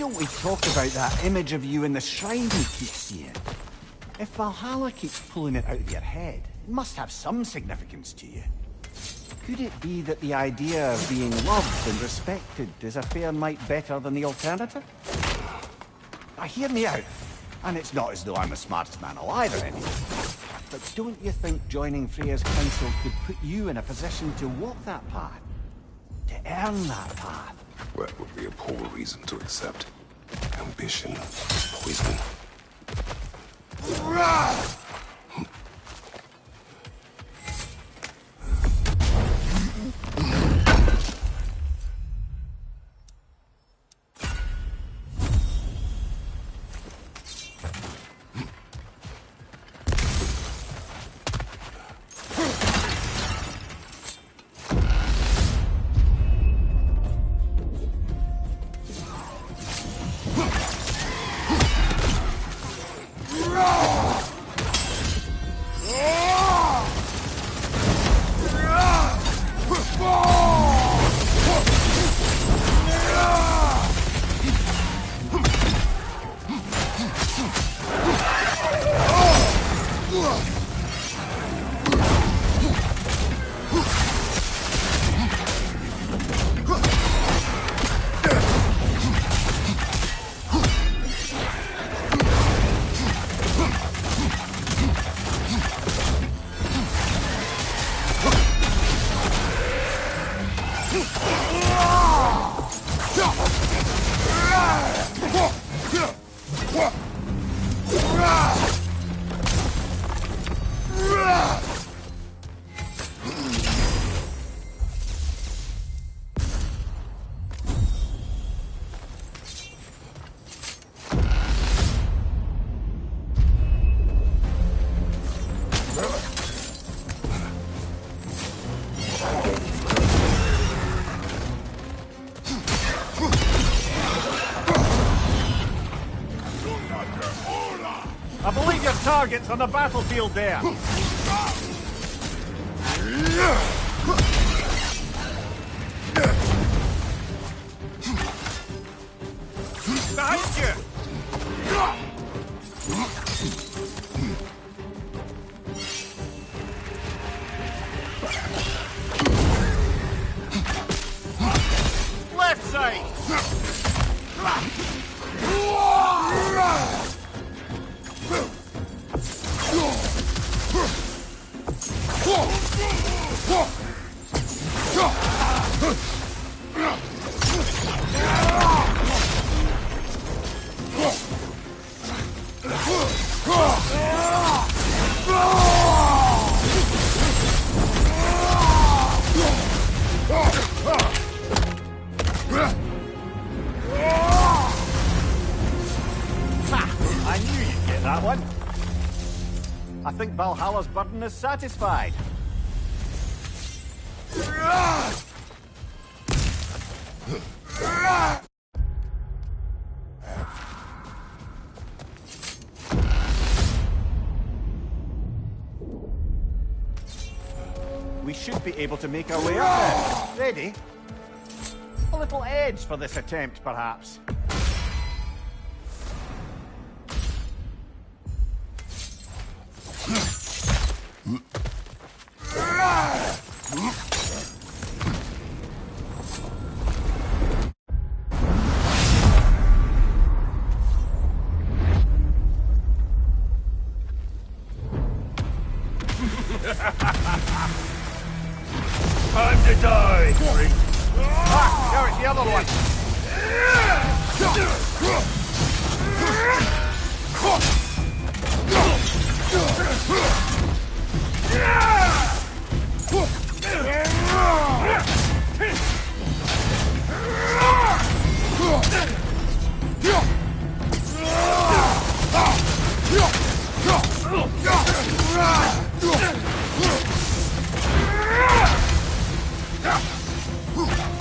don't we talk about that image of you in the shrine we keep seeing? If Valhalla keeps pulling it out of your head, it must have some significance to you. Could it be that the idea of being loved and respected is a fair mite better than the alternative? Now hear me out, and it's not as though I'm the smartest man alive or anything, but don't you think joining Freya's council could put you in a position to walk that path? To earn that path? That would be a poor reason to accept. Ambition, poison. I believe your target's on the battlefield there. Behind you! Left side! I knew you'd get that one. I think Valhalla's burden is satisfied. We should be able to make our way up there. Ready? A little edge for this attempt, perhaps. Time to die, freak. Ah, now it's the other one.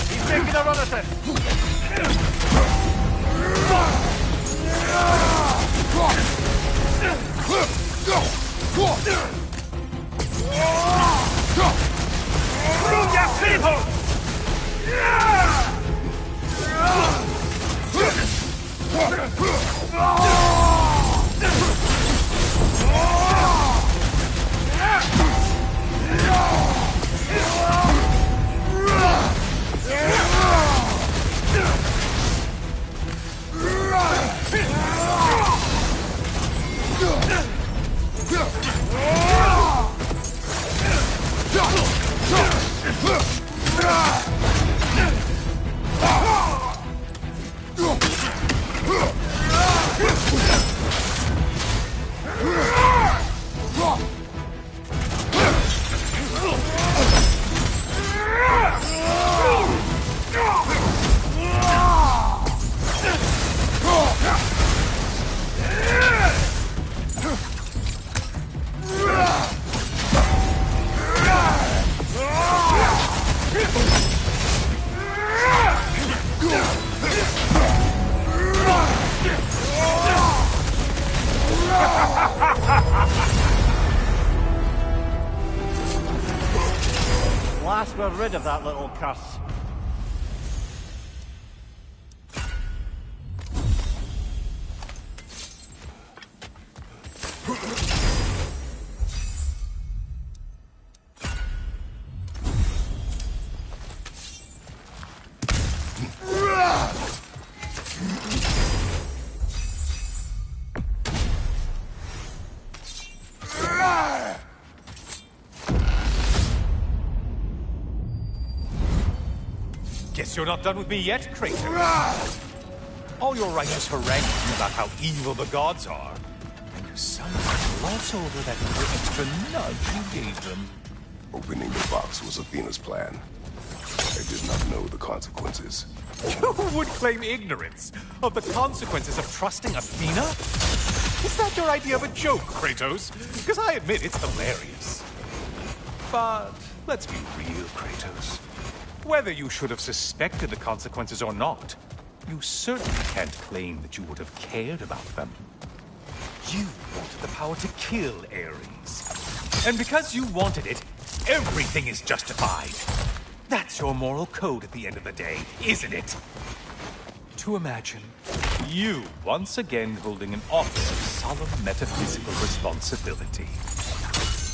He's taking a run at it. Move your people! Last we're rid of that little cuss. Guess you're not done with me yet, Kratos. All your righteous haranguing about how evil the gods are, and you somehow gloss over that little extra nudge you gave them. Opening the box was Athena's plan. I did not know the consequences. You would claim ignorance of the consequences of trusting Athena? Is that your idea of a joke, Kratos? Because I admit it's hilarious. But let's be real, Kratos. Whether you should have suspected the consequences or not, you certainly can't claim that you would have cared about them. You wanted the power to kill Ares. And because you wanted it, everything is justified. That's your moral code at the end of the day, isn't it? To imagine you once again holding an office of solemn metaphysical responsibility.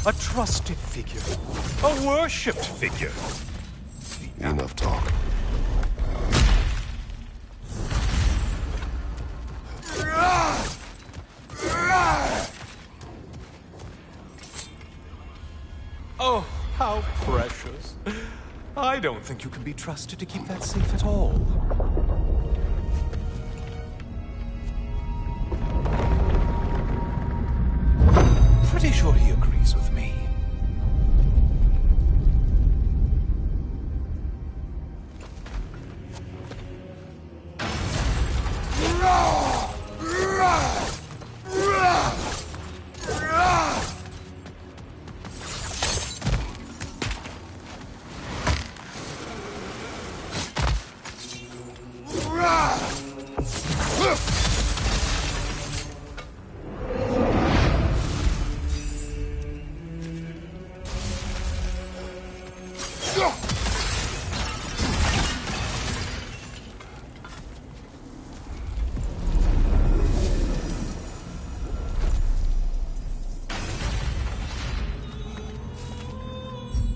A trusted figure. A worshipped figure. Enough talk. Oh, how precious. I don't think you can be trusted to keep that safe at all. Pretty sure he agrees with me.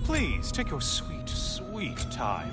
Please, take your sweet, sweet time.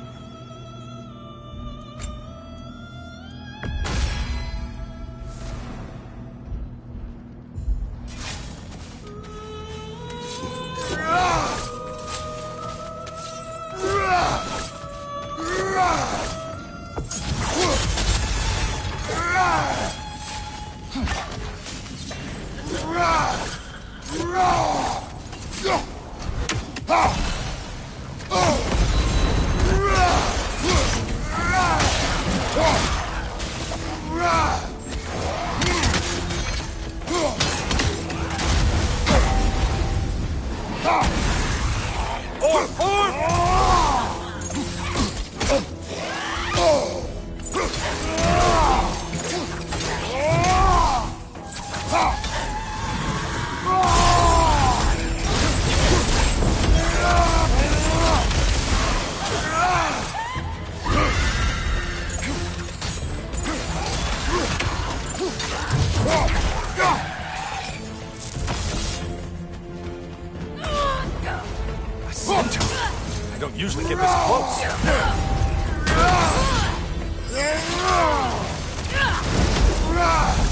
I don't usually get this close.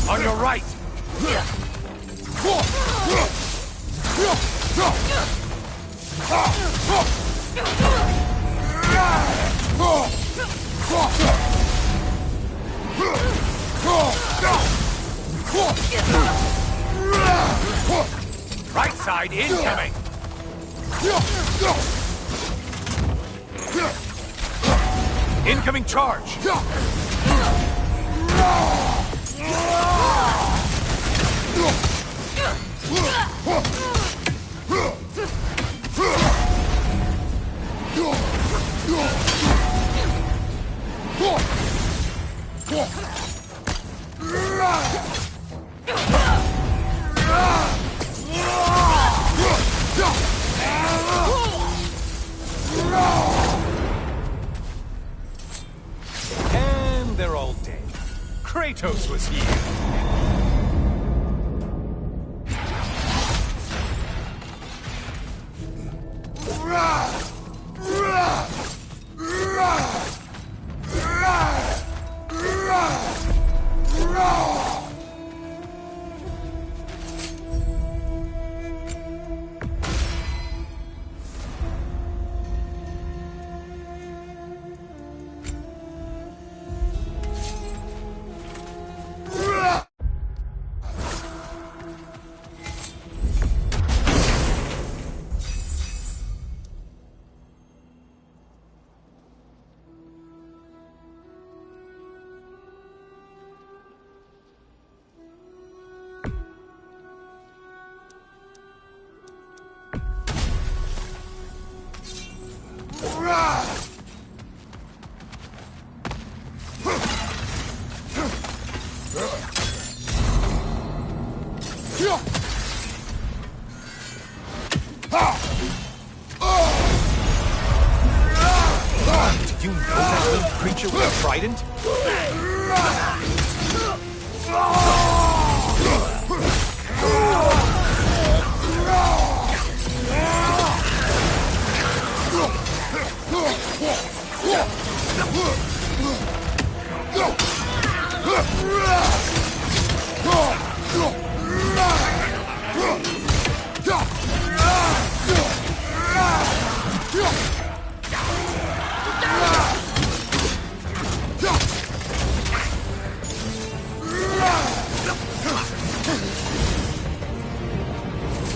On your right. Right side incoming. Incoming charge. And they're all dead. Kratos was here. Did you know that little creature with a trident?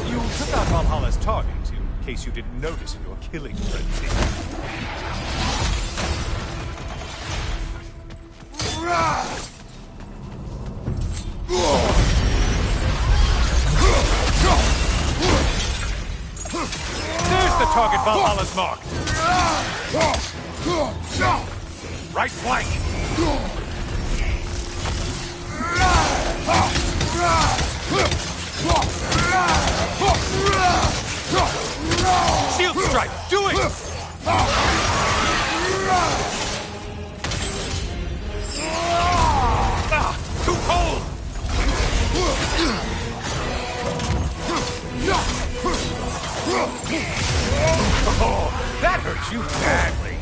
You took out Valhalla's target, in case you didn't notice in your killing frenzy. There's the target Valhalla's marked. Right flank. Shield strike, do it! Too cold! Oh, that hurt you badly.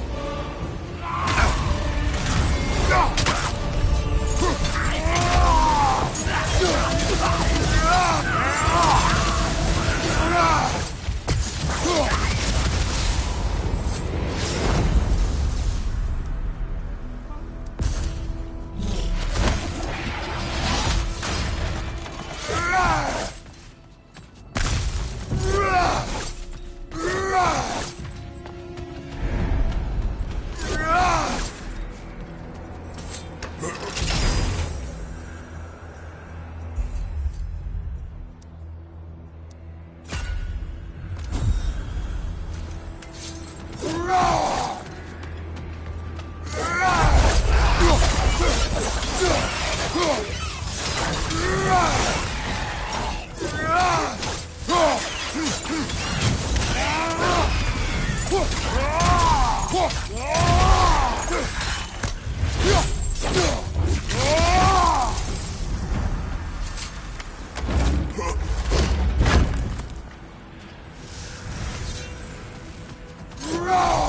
No!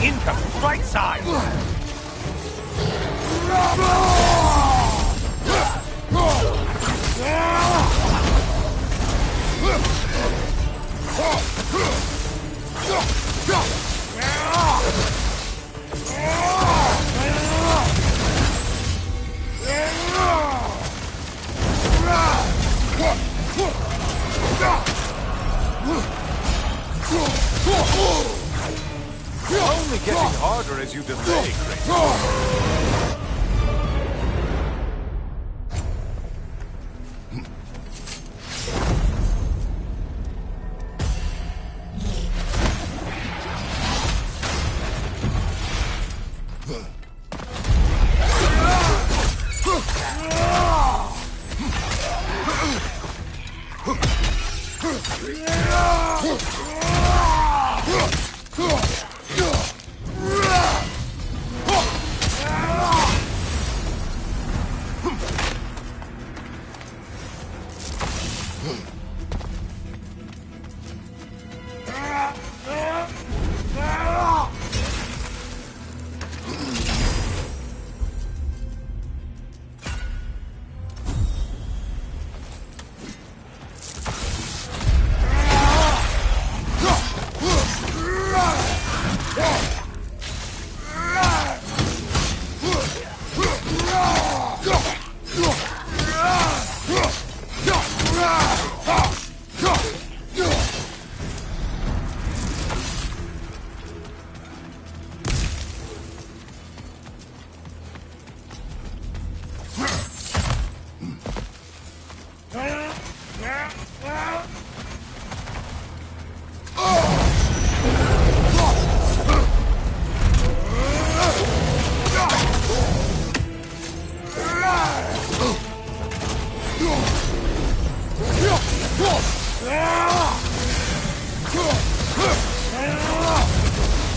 Incoming! Right side! Only getting harder as you delay, Chris.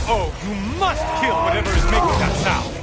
Oh, you must kill whatever is making that sound!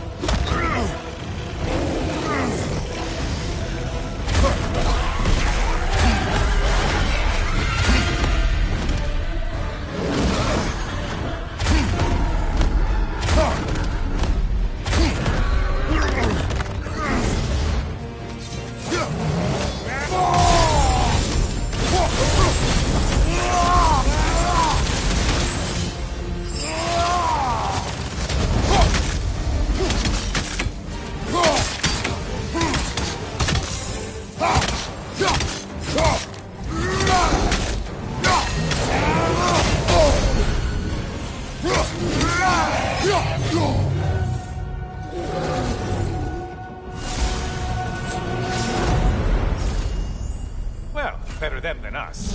Well, better them than us.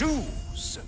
Shoes!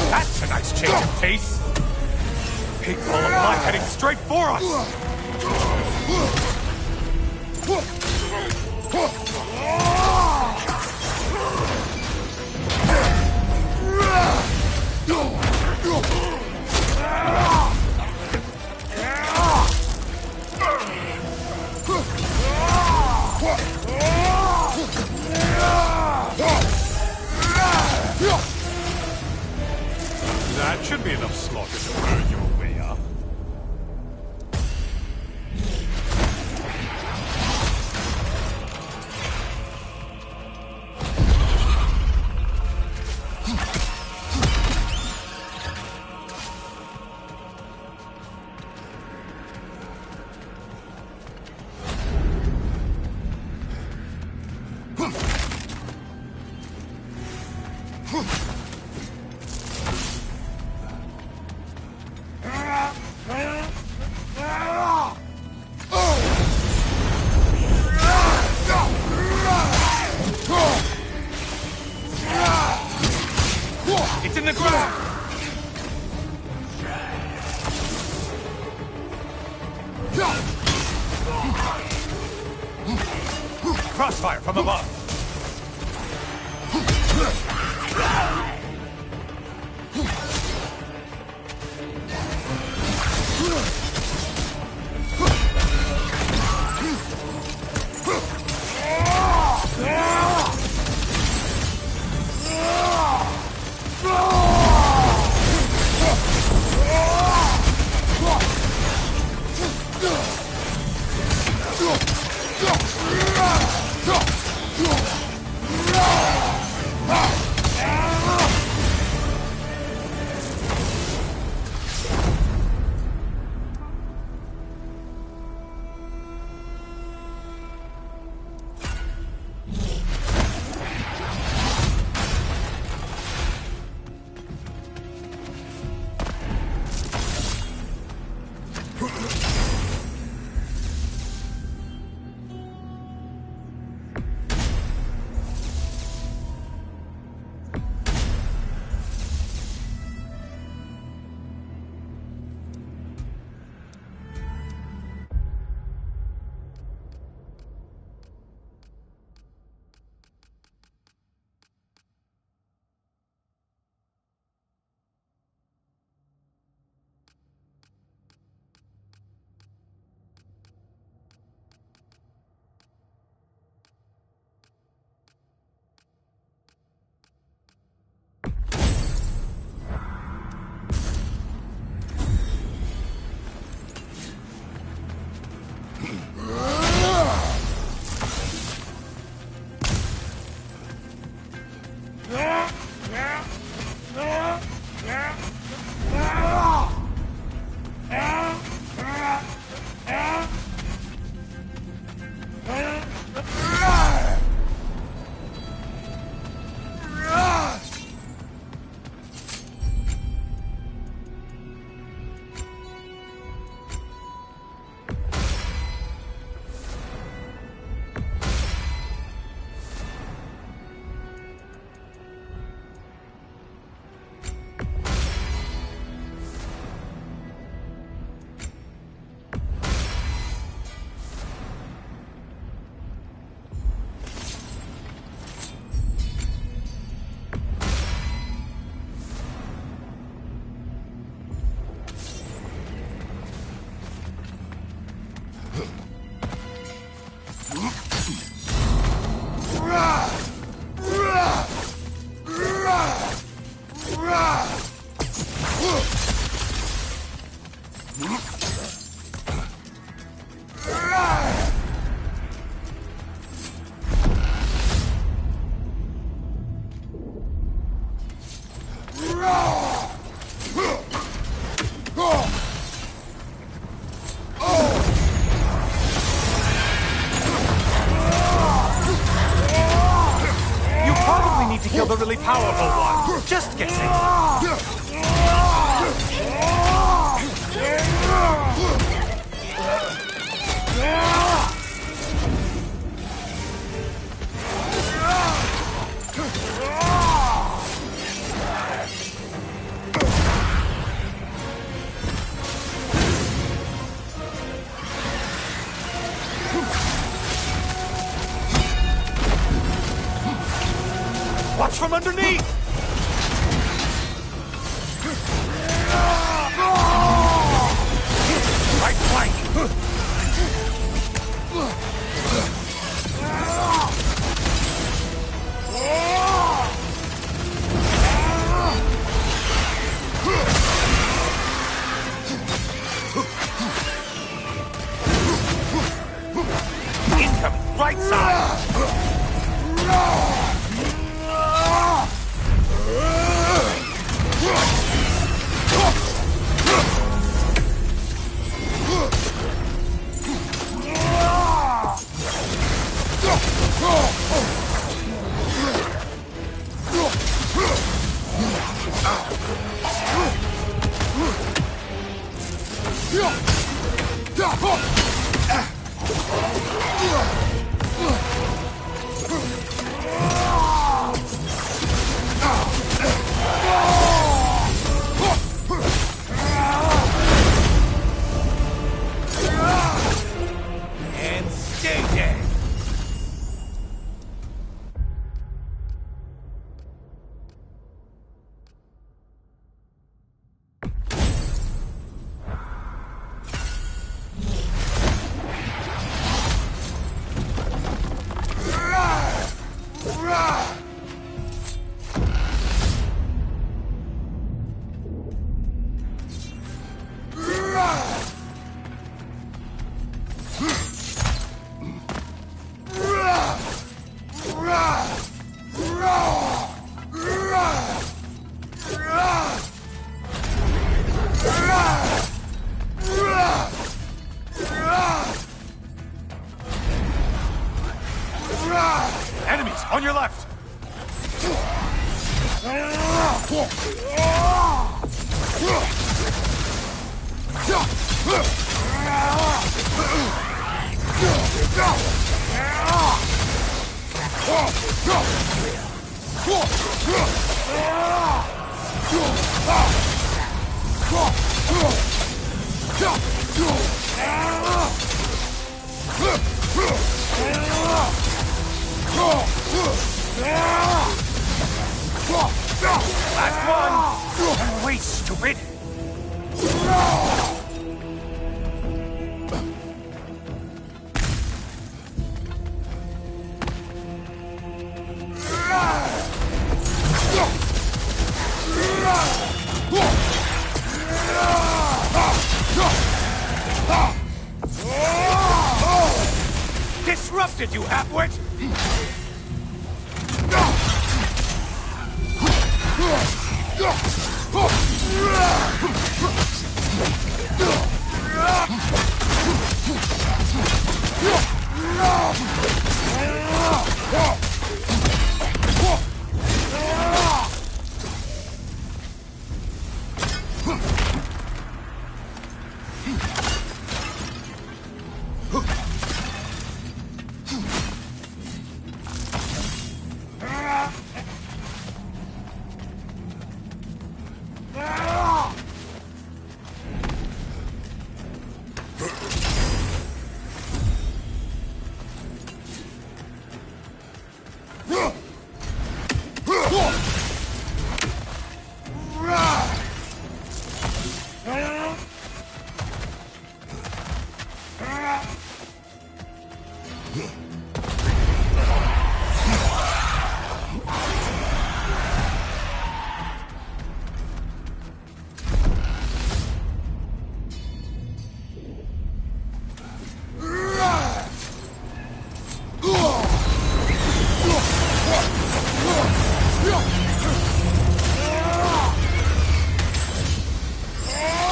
That's a nice change of pace. Big ball of blood heading straight for us. That should be enough slaughter to burn your way up. It's in the ground! Crossfire from above! to kill the really powerful one. Just guessing. Watch from underneath! Right flank! Incoming! Right side! And stay dead! Enemies on your left! Last one! Don't wait, stupid! Disrupted, you halfwit!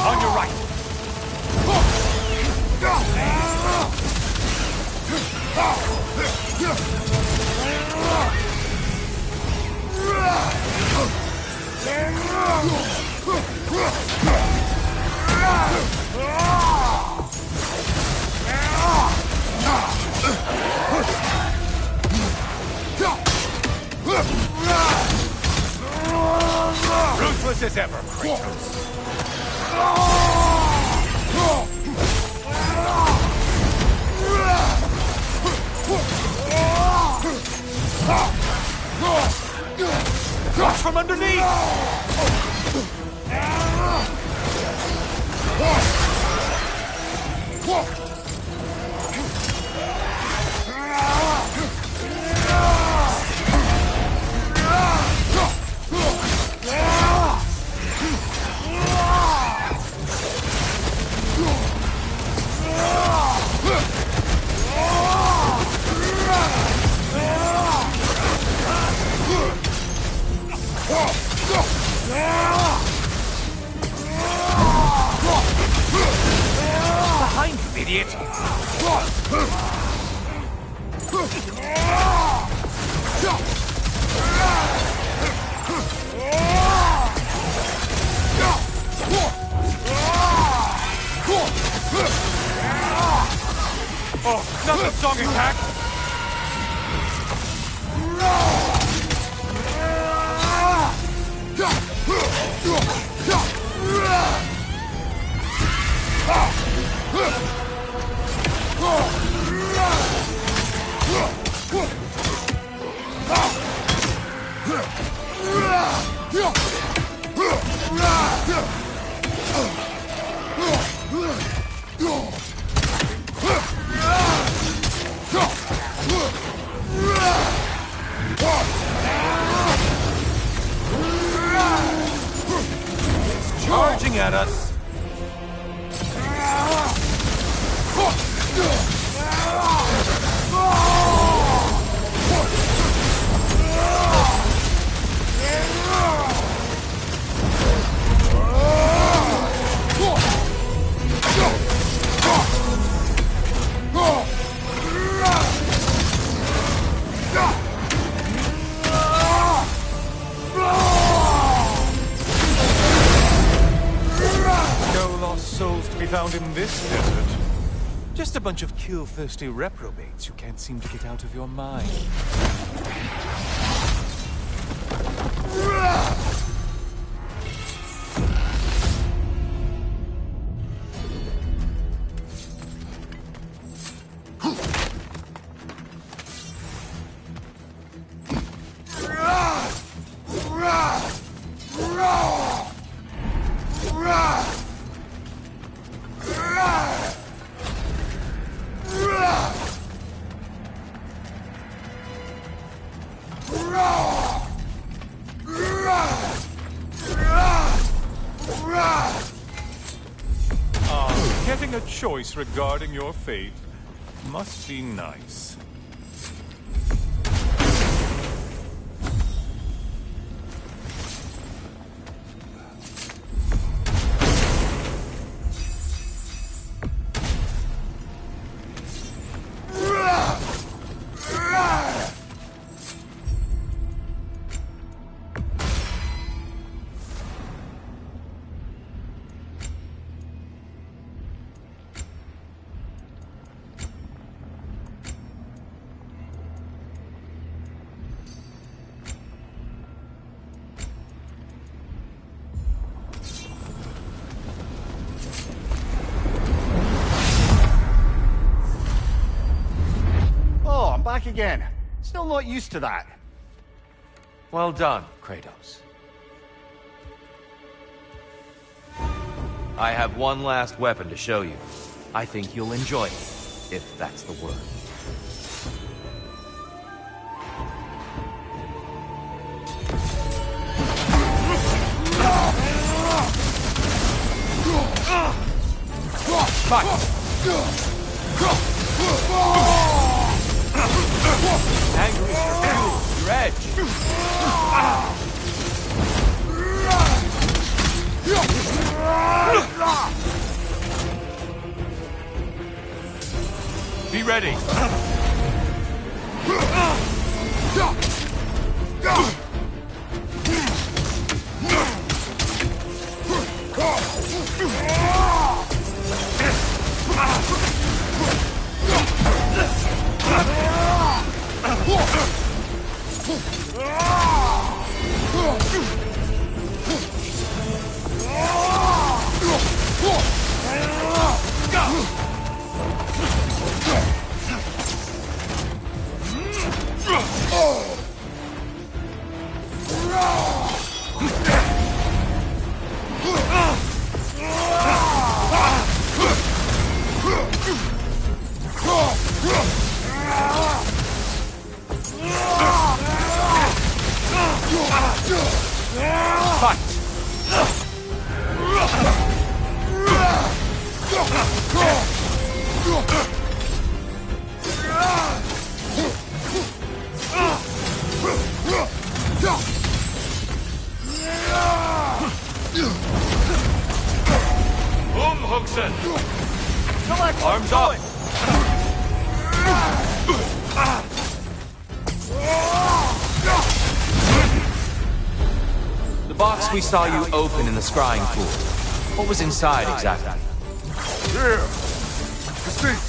On your right! Ruthless as ever, Kratos. Watch from underneath! Behind you, idiot! Oh, not the song attack! Charging at us! No lost souls to be found in this desert. Just a bunch of kill-thirsty reprobates who can't seem to get out of your mind. Getting a choice regarding your fate must be nice. Back again. Still not used to that. Well done, Kratos. I have one last weapon to show you. I think you'll enjoy it, if that's the word. Anger is your fuel, your edge. Be ready. Arms up! The box we saw you open in the scrying pool. What was inside exactly? Fear, deceit,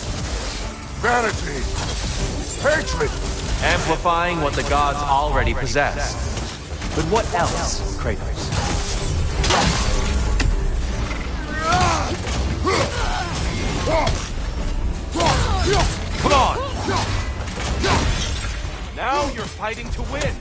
vanity, hatred. Amplifying what the gods already possess. But what else, Kratos? Come on! Now you're fighting to win!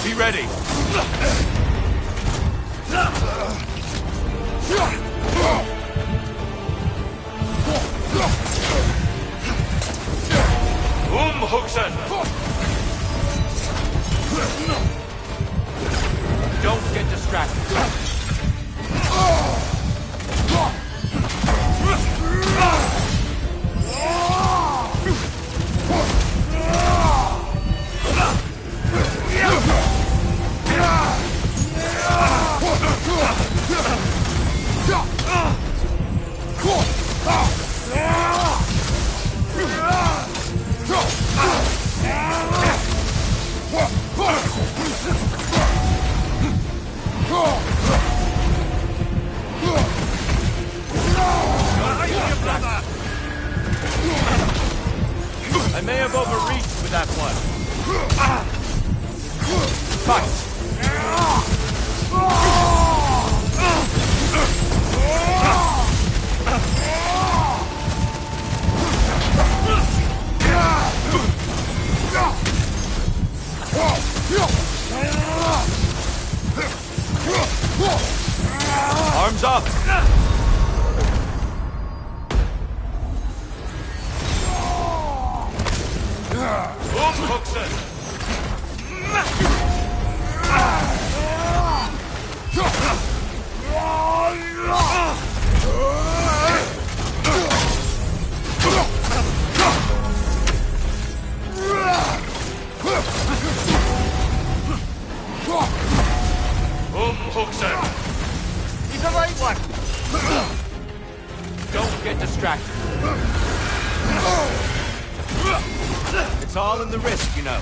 Be ready. Huxen! Don't get distracted. I may have overreached with that one. Fight! Arms up! He's the right one! Don't get distracted. It's all in the wrist, you know.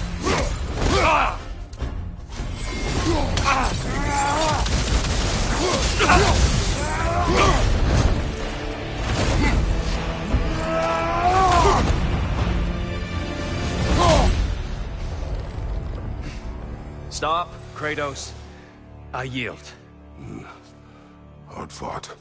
Stop, Kratos. I yield. Hard fought.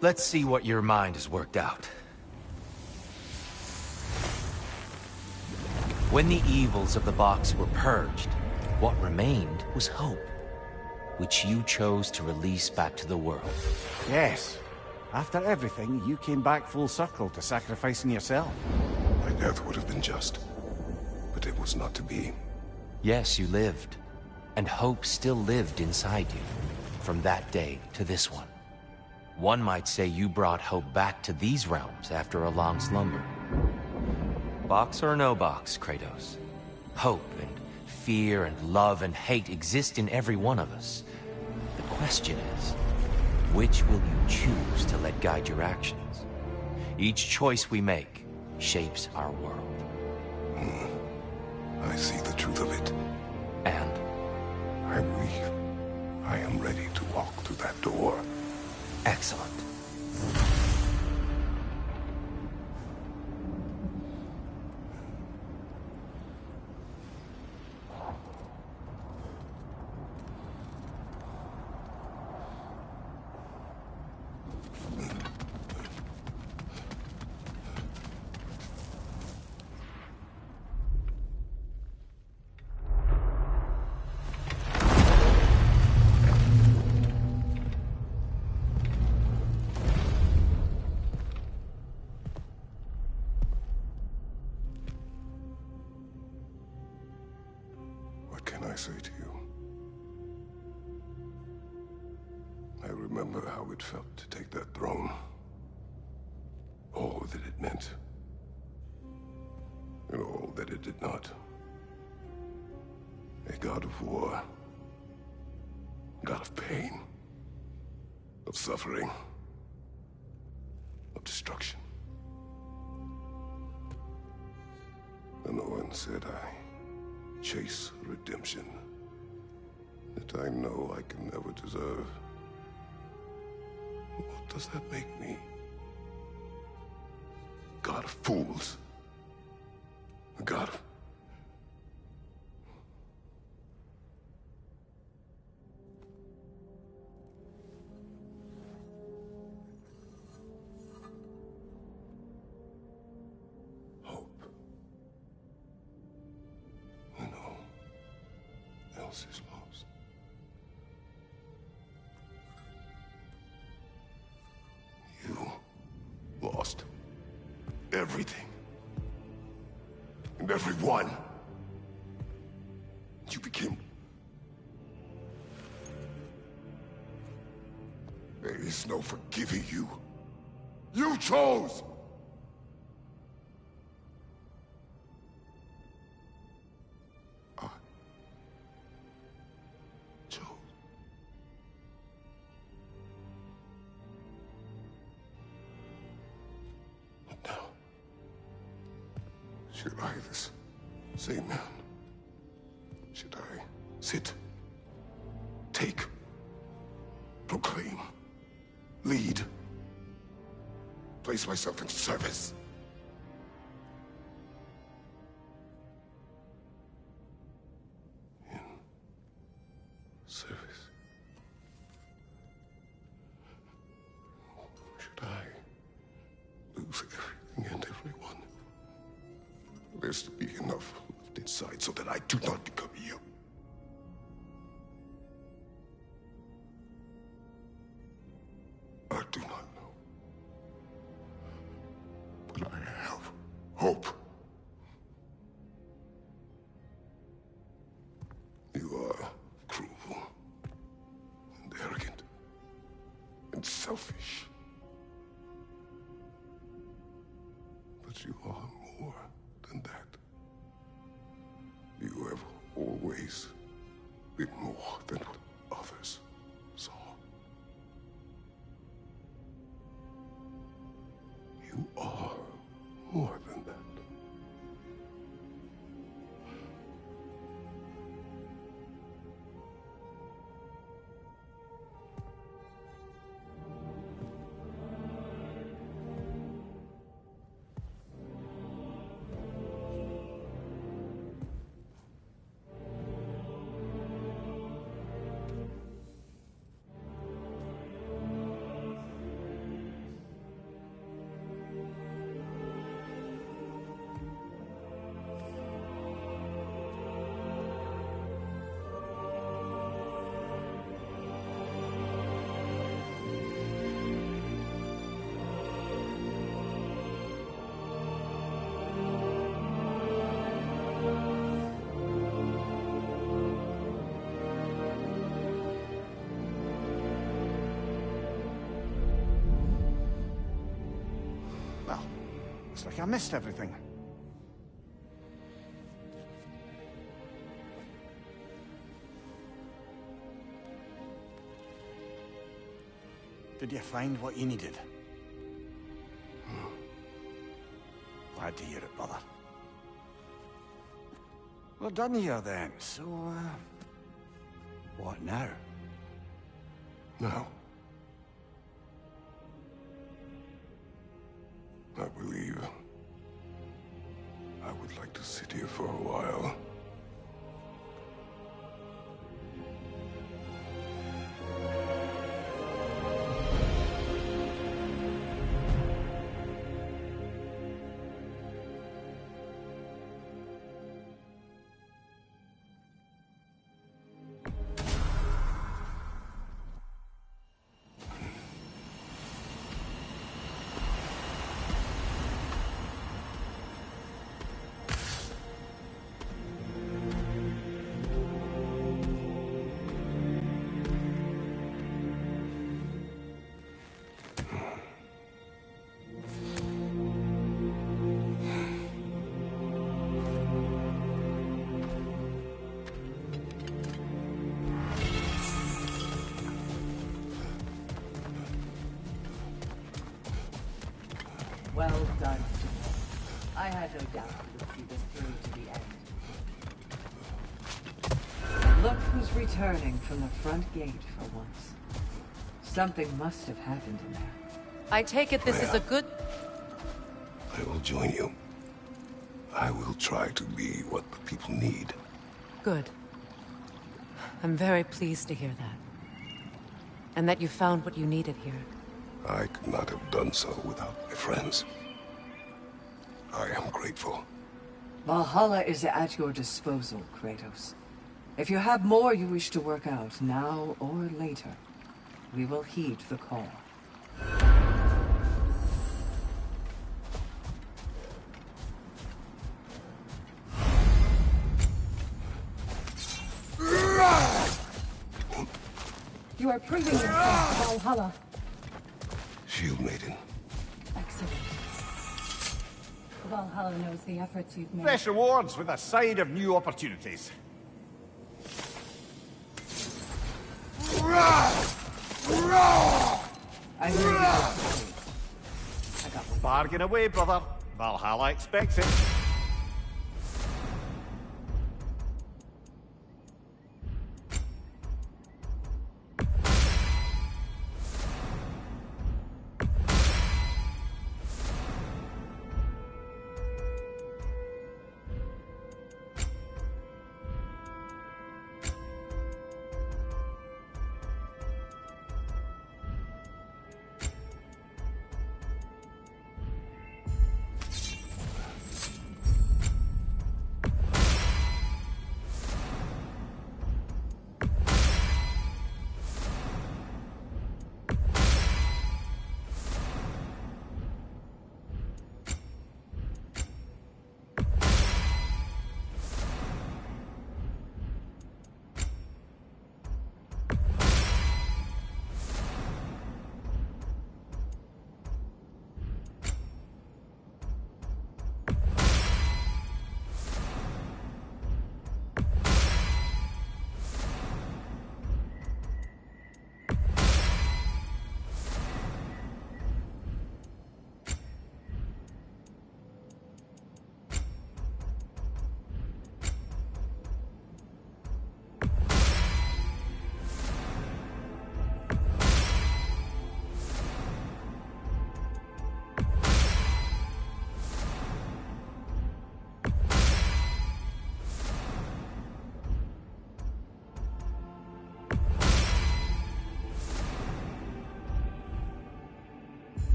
Let's see what your mind has worked out. When the evils of the box were purged, what remained was hope, which you chose to release back to the world. Yes. After everything, you came back full circle to sacrificing yourself. My death would have been just, but it was not to be. Yes, you lived, and hope still lived inside you, from that day to this one. One might say you brought hope back to these realms after a long slumber. Box or no box, Kratos. Hope and fear and love and hate exist in every one of us. The question is, which will you choose to let guide your actions? Each choice we make shapes our world. I see the truth of it. And? I believe I am ready to walk through that door. Excellent. What can I say to you? I remember how it felt to take that throne. All that it meant. And all that it did not. A god of war. God of pain. Of suffering. Of destruction. And no one said I chase redemption that I know I can never deserve. What does that make me? God of fools. A god of... hope. When all else is lost. You lost everything. And everyone. You became... There is no forgiving you. You chose! I chose. But now, should I, this same man, should I sit, take, proclaim, lead, place myself in service? In service? Should I lose everything and everyone? There's to be enough left inside so that I do not become you. I do not know. But I have hope. You are cruel and arrogant and selfish. But you are more than that. You have always been more than what others saw. You are more than that. Looks like I missed everything. Did you find what you needed? Glad to hear it, brother. We're done here then, so, what now? No. I believe I would like to sit here for a while. Well done. I had no doubt you would see this through to the end. Look who's returning from the front gate for once. Something must have happened in there. I take it this is a good... I will join you. I will try to be what the people need. Good. I'm very pleased to hear that. And that you found what you needed here. I could not have done so without my friends. I am grateful. Valhalla is at your disposal, Kratos. If you have more you wish to work out, now or later, we will heed the call. You are proving yourself, Valhalla. Shield Maiden. Excellent. Valhalla knows the efforts you've made. Fresh rewards with a side of new opportunities. I hear you. I got one. Bargain away, brother. Valhalla expects it.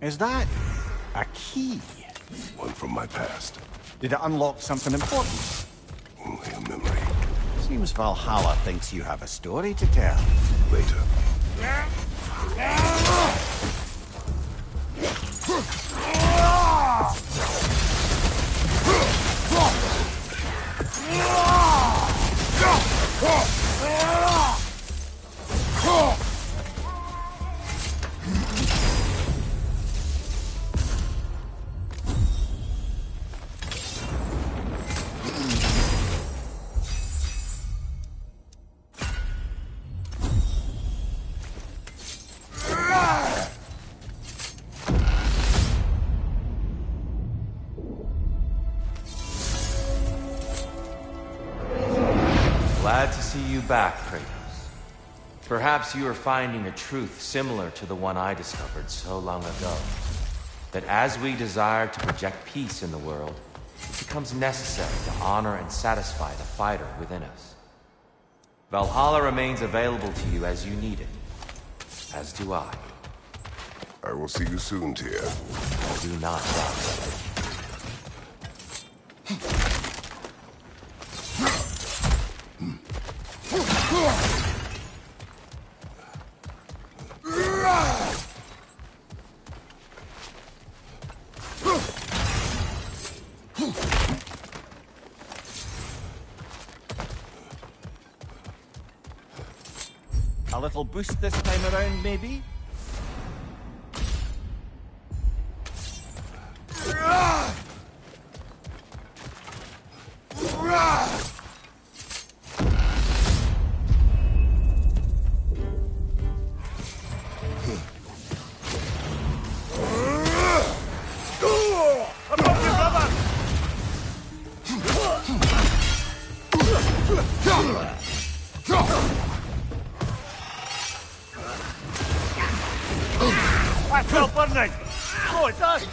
Is that a key? One from my past. Did it unlock something important? Only a memory. Seems Valhalla thinks you have a story to tell. Later. Glad to see you back, Kratos. Perhaps you are finding a truth similar to the one I discovered so long ago. That as we desire to project peace in the world, it becomes necessary to honor and satisfy the fighter within us. Valhalla remains available to you as you need it. As do I. I will see you soon, Tyr. I do not doubt. A little boost this time around, maybe? I feel burning! Oh, it does!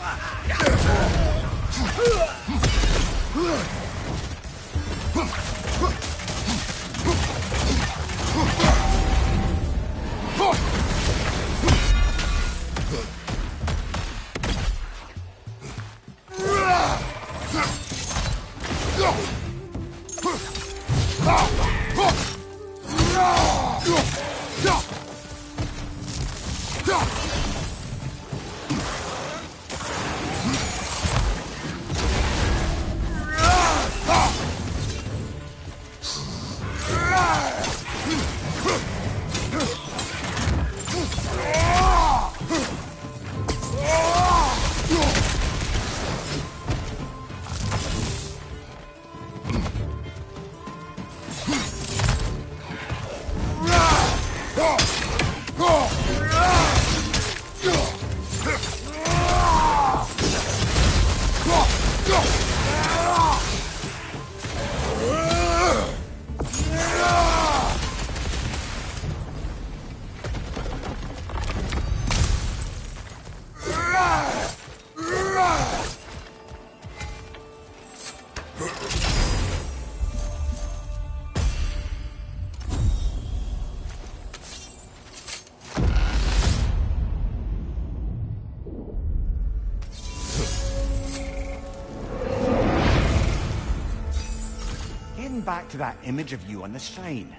Back to that image of you on the shrine.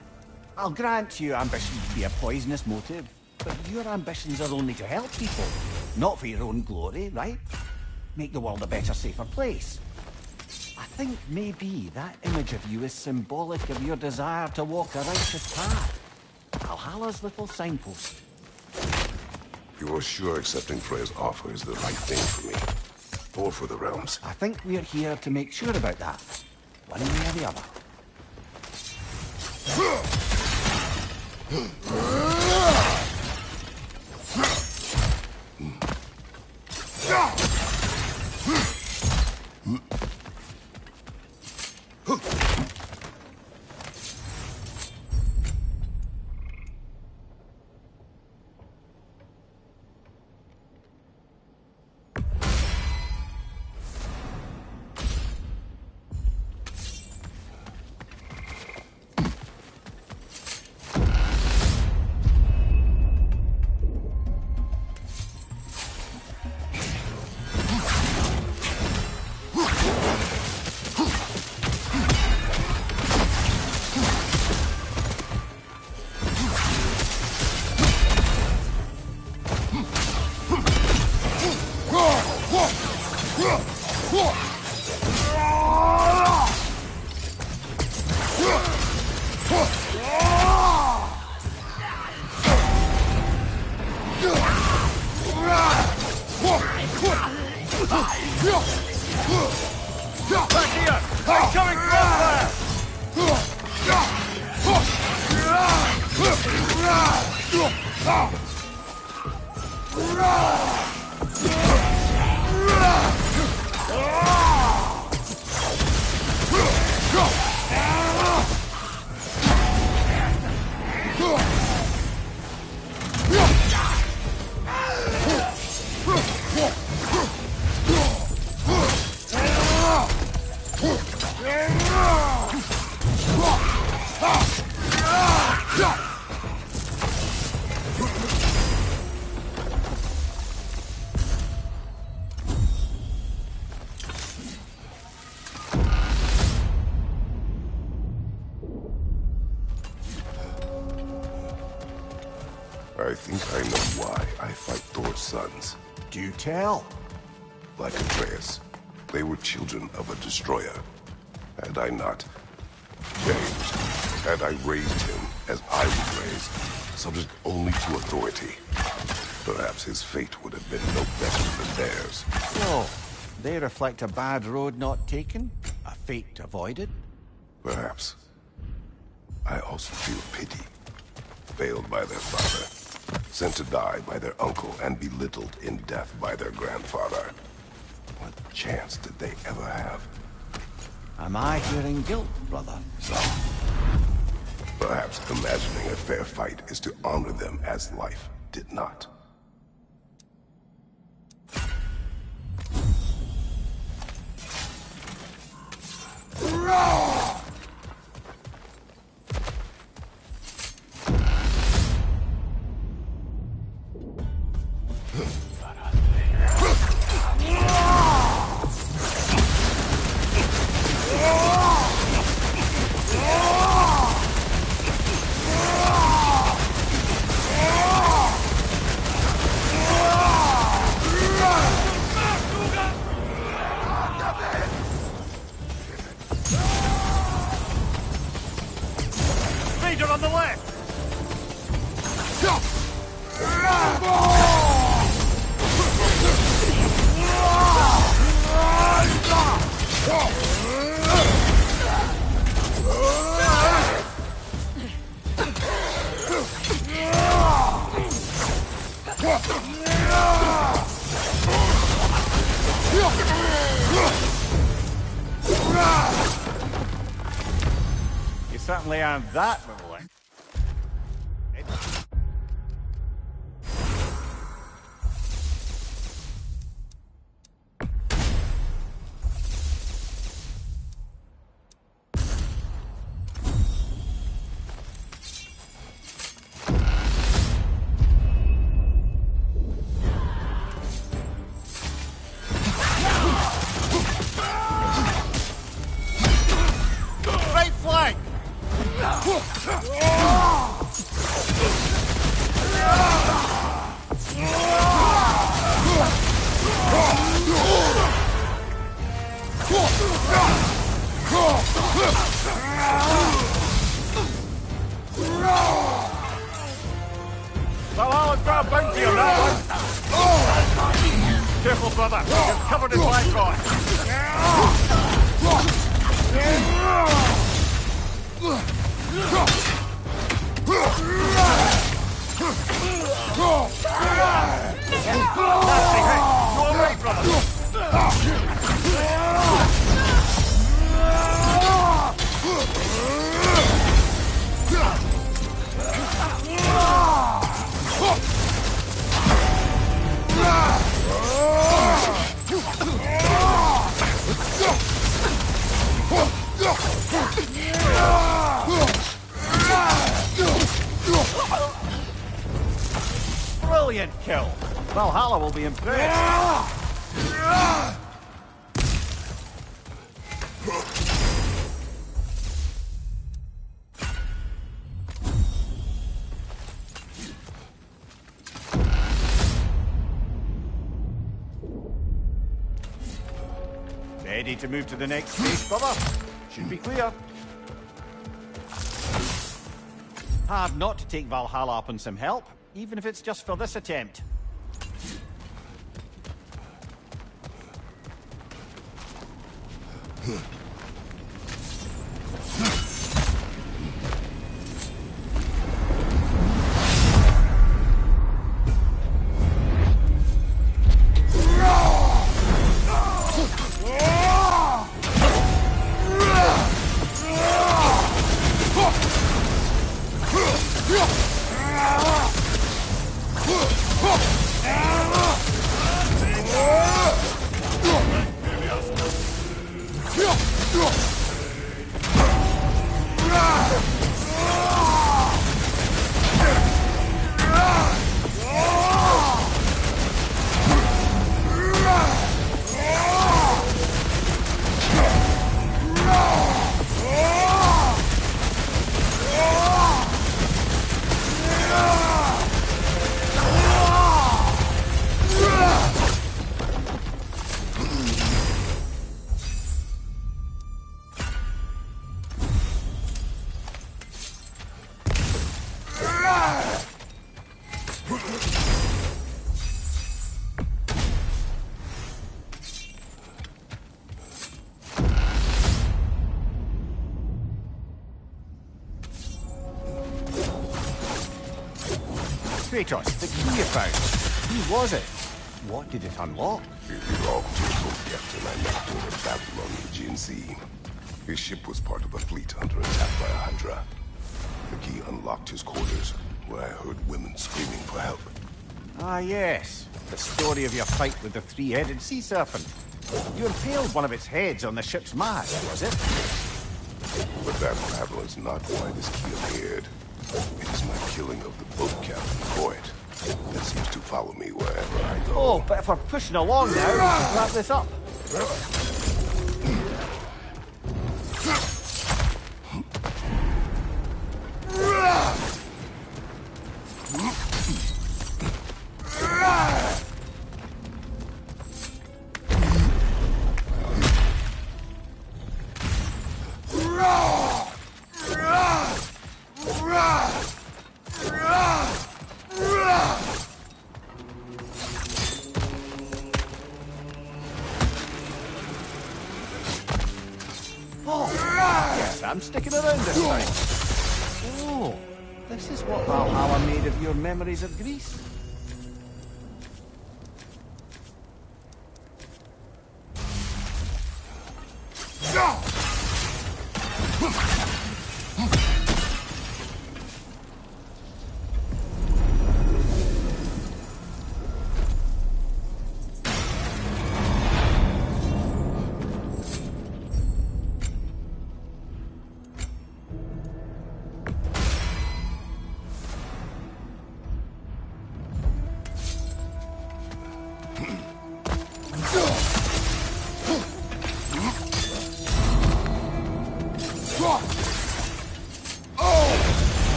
I'll grant you ambition to be a poisonous motive, but your ambitions are only to help people, not for your own glory, right? Make the world a better, safer place. I think maybe that image of you is symbolic of your desire to walk a righteous path. Valhalla's little signpost. You're sure accepting Freya's offer is the right thing for me? Or for the realms? I think we're here to make sure about that, one way or the other. Coming from there! I think I know why I fight Thor's sons. Do tell. Like Atreus, they were children of a destroyer. Had I not changed, had I raised him as I was raised, subject only to authority, perhaps his fate would have been no better than theirs. So, they reflect a bad road not taken? A fate avoided? Perhaps. I also feel pity. Failed by their father, sent to die by their uncle, and belittled in death by their grandfather. What chance did they ever have? Am I hearing guilt, brother? Perhaps imagining a fair fight is to honor them as life did not. Raider on the left! You certainly earned that, my boy. Right flank! Well, I'll got a bounty on that one. Careful, brother. You're covered in black rot. Nasty hit. Go away, brother. Brilliant kill. Valhalla will be impressed. Ready to move to the next stage, brother? Should be clear. Hard not to take Valhalla up on some help, even if it's just for this attempt. Kratos, the key you found. Who was it? What did it unlock? It belonged to a boat captain I met during a battle on the Aegean Sea. His ship was part of the fleet under attack by a Hydra. The key unlocked his quarters, where I heard women screaming for help. Ah, yes. The story of your fight with the three-headed sea serpent. You impaled one of its heads on the ship's mast, was it? But that battle is not why this key appeared. It is my killing of the boat captain, Void, that seems to follow me wherever I go. Oh, but if we're pushing along now, we should wrap this up. I'm sticking around this time. Oh, this is what Valhalla made of your memories of Greece.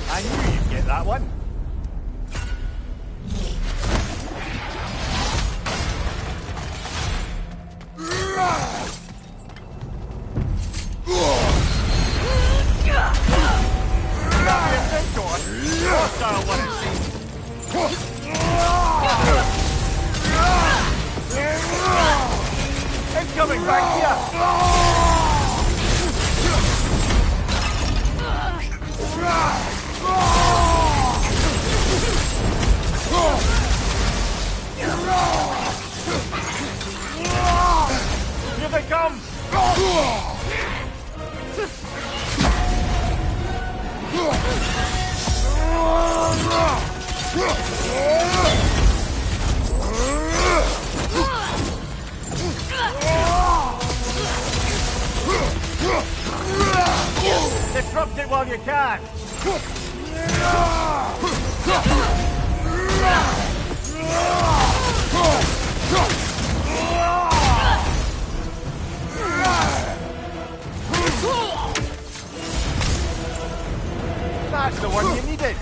I knew you'd get that one. Incoming back here! Here they come! Disrupt it while you can! That's the one you needed!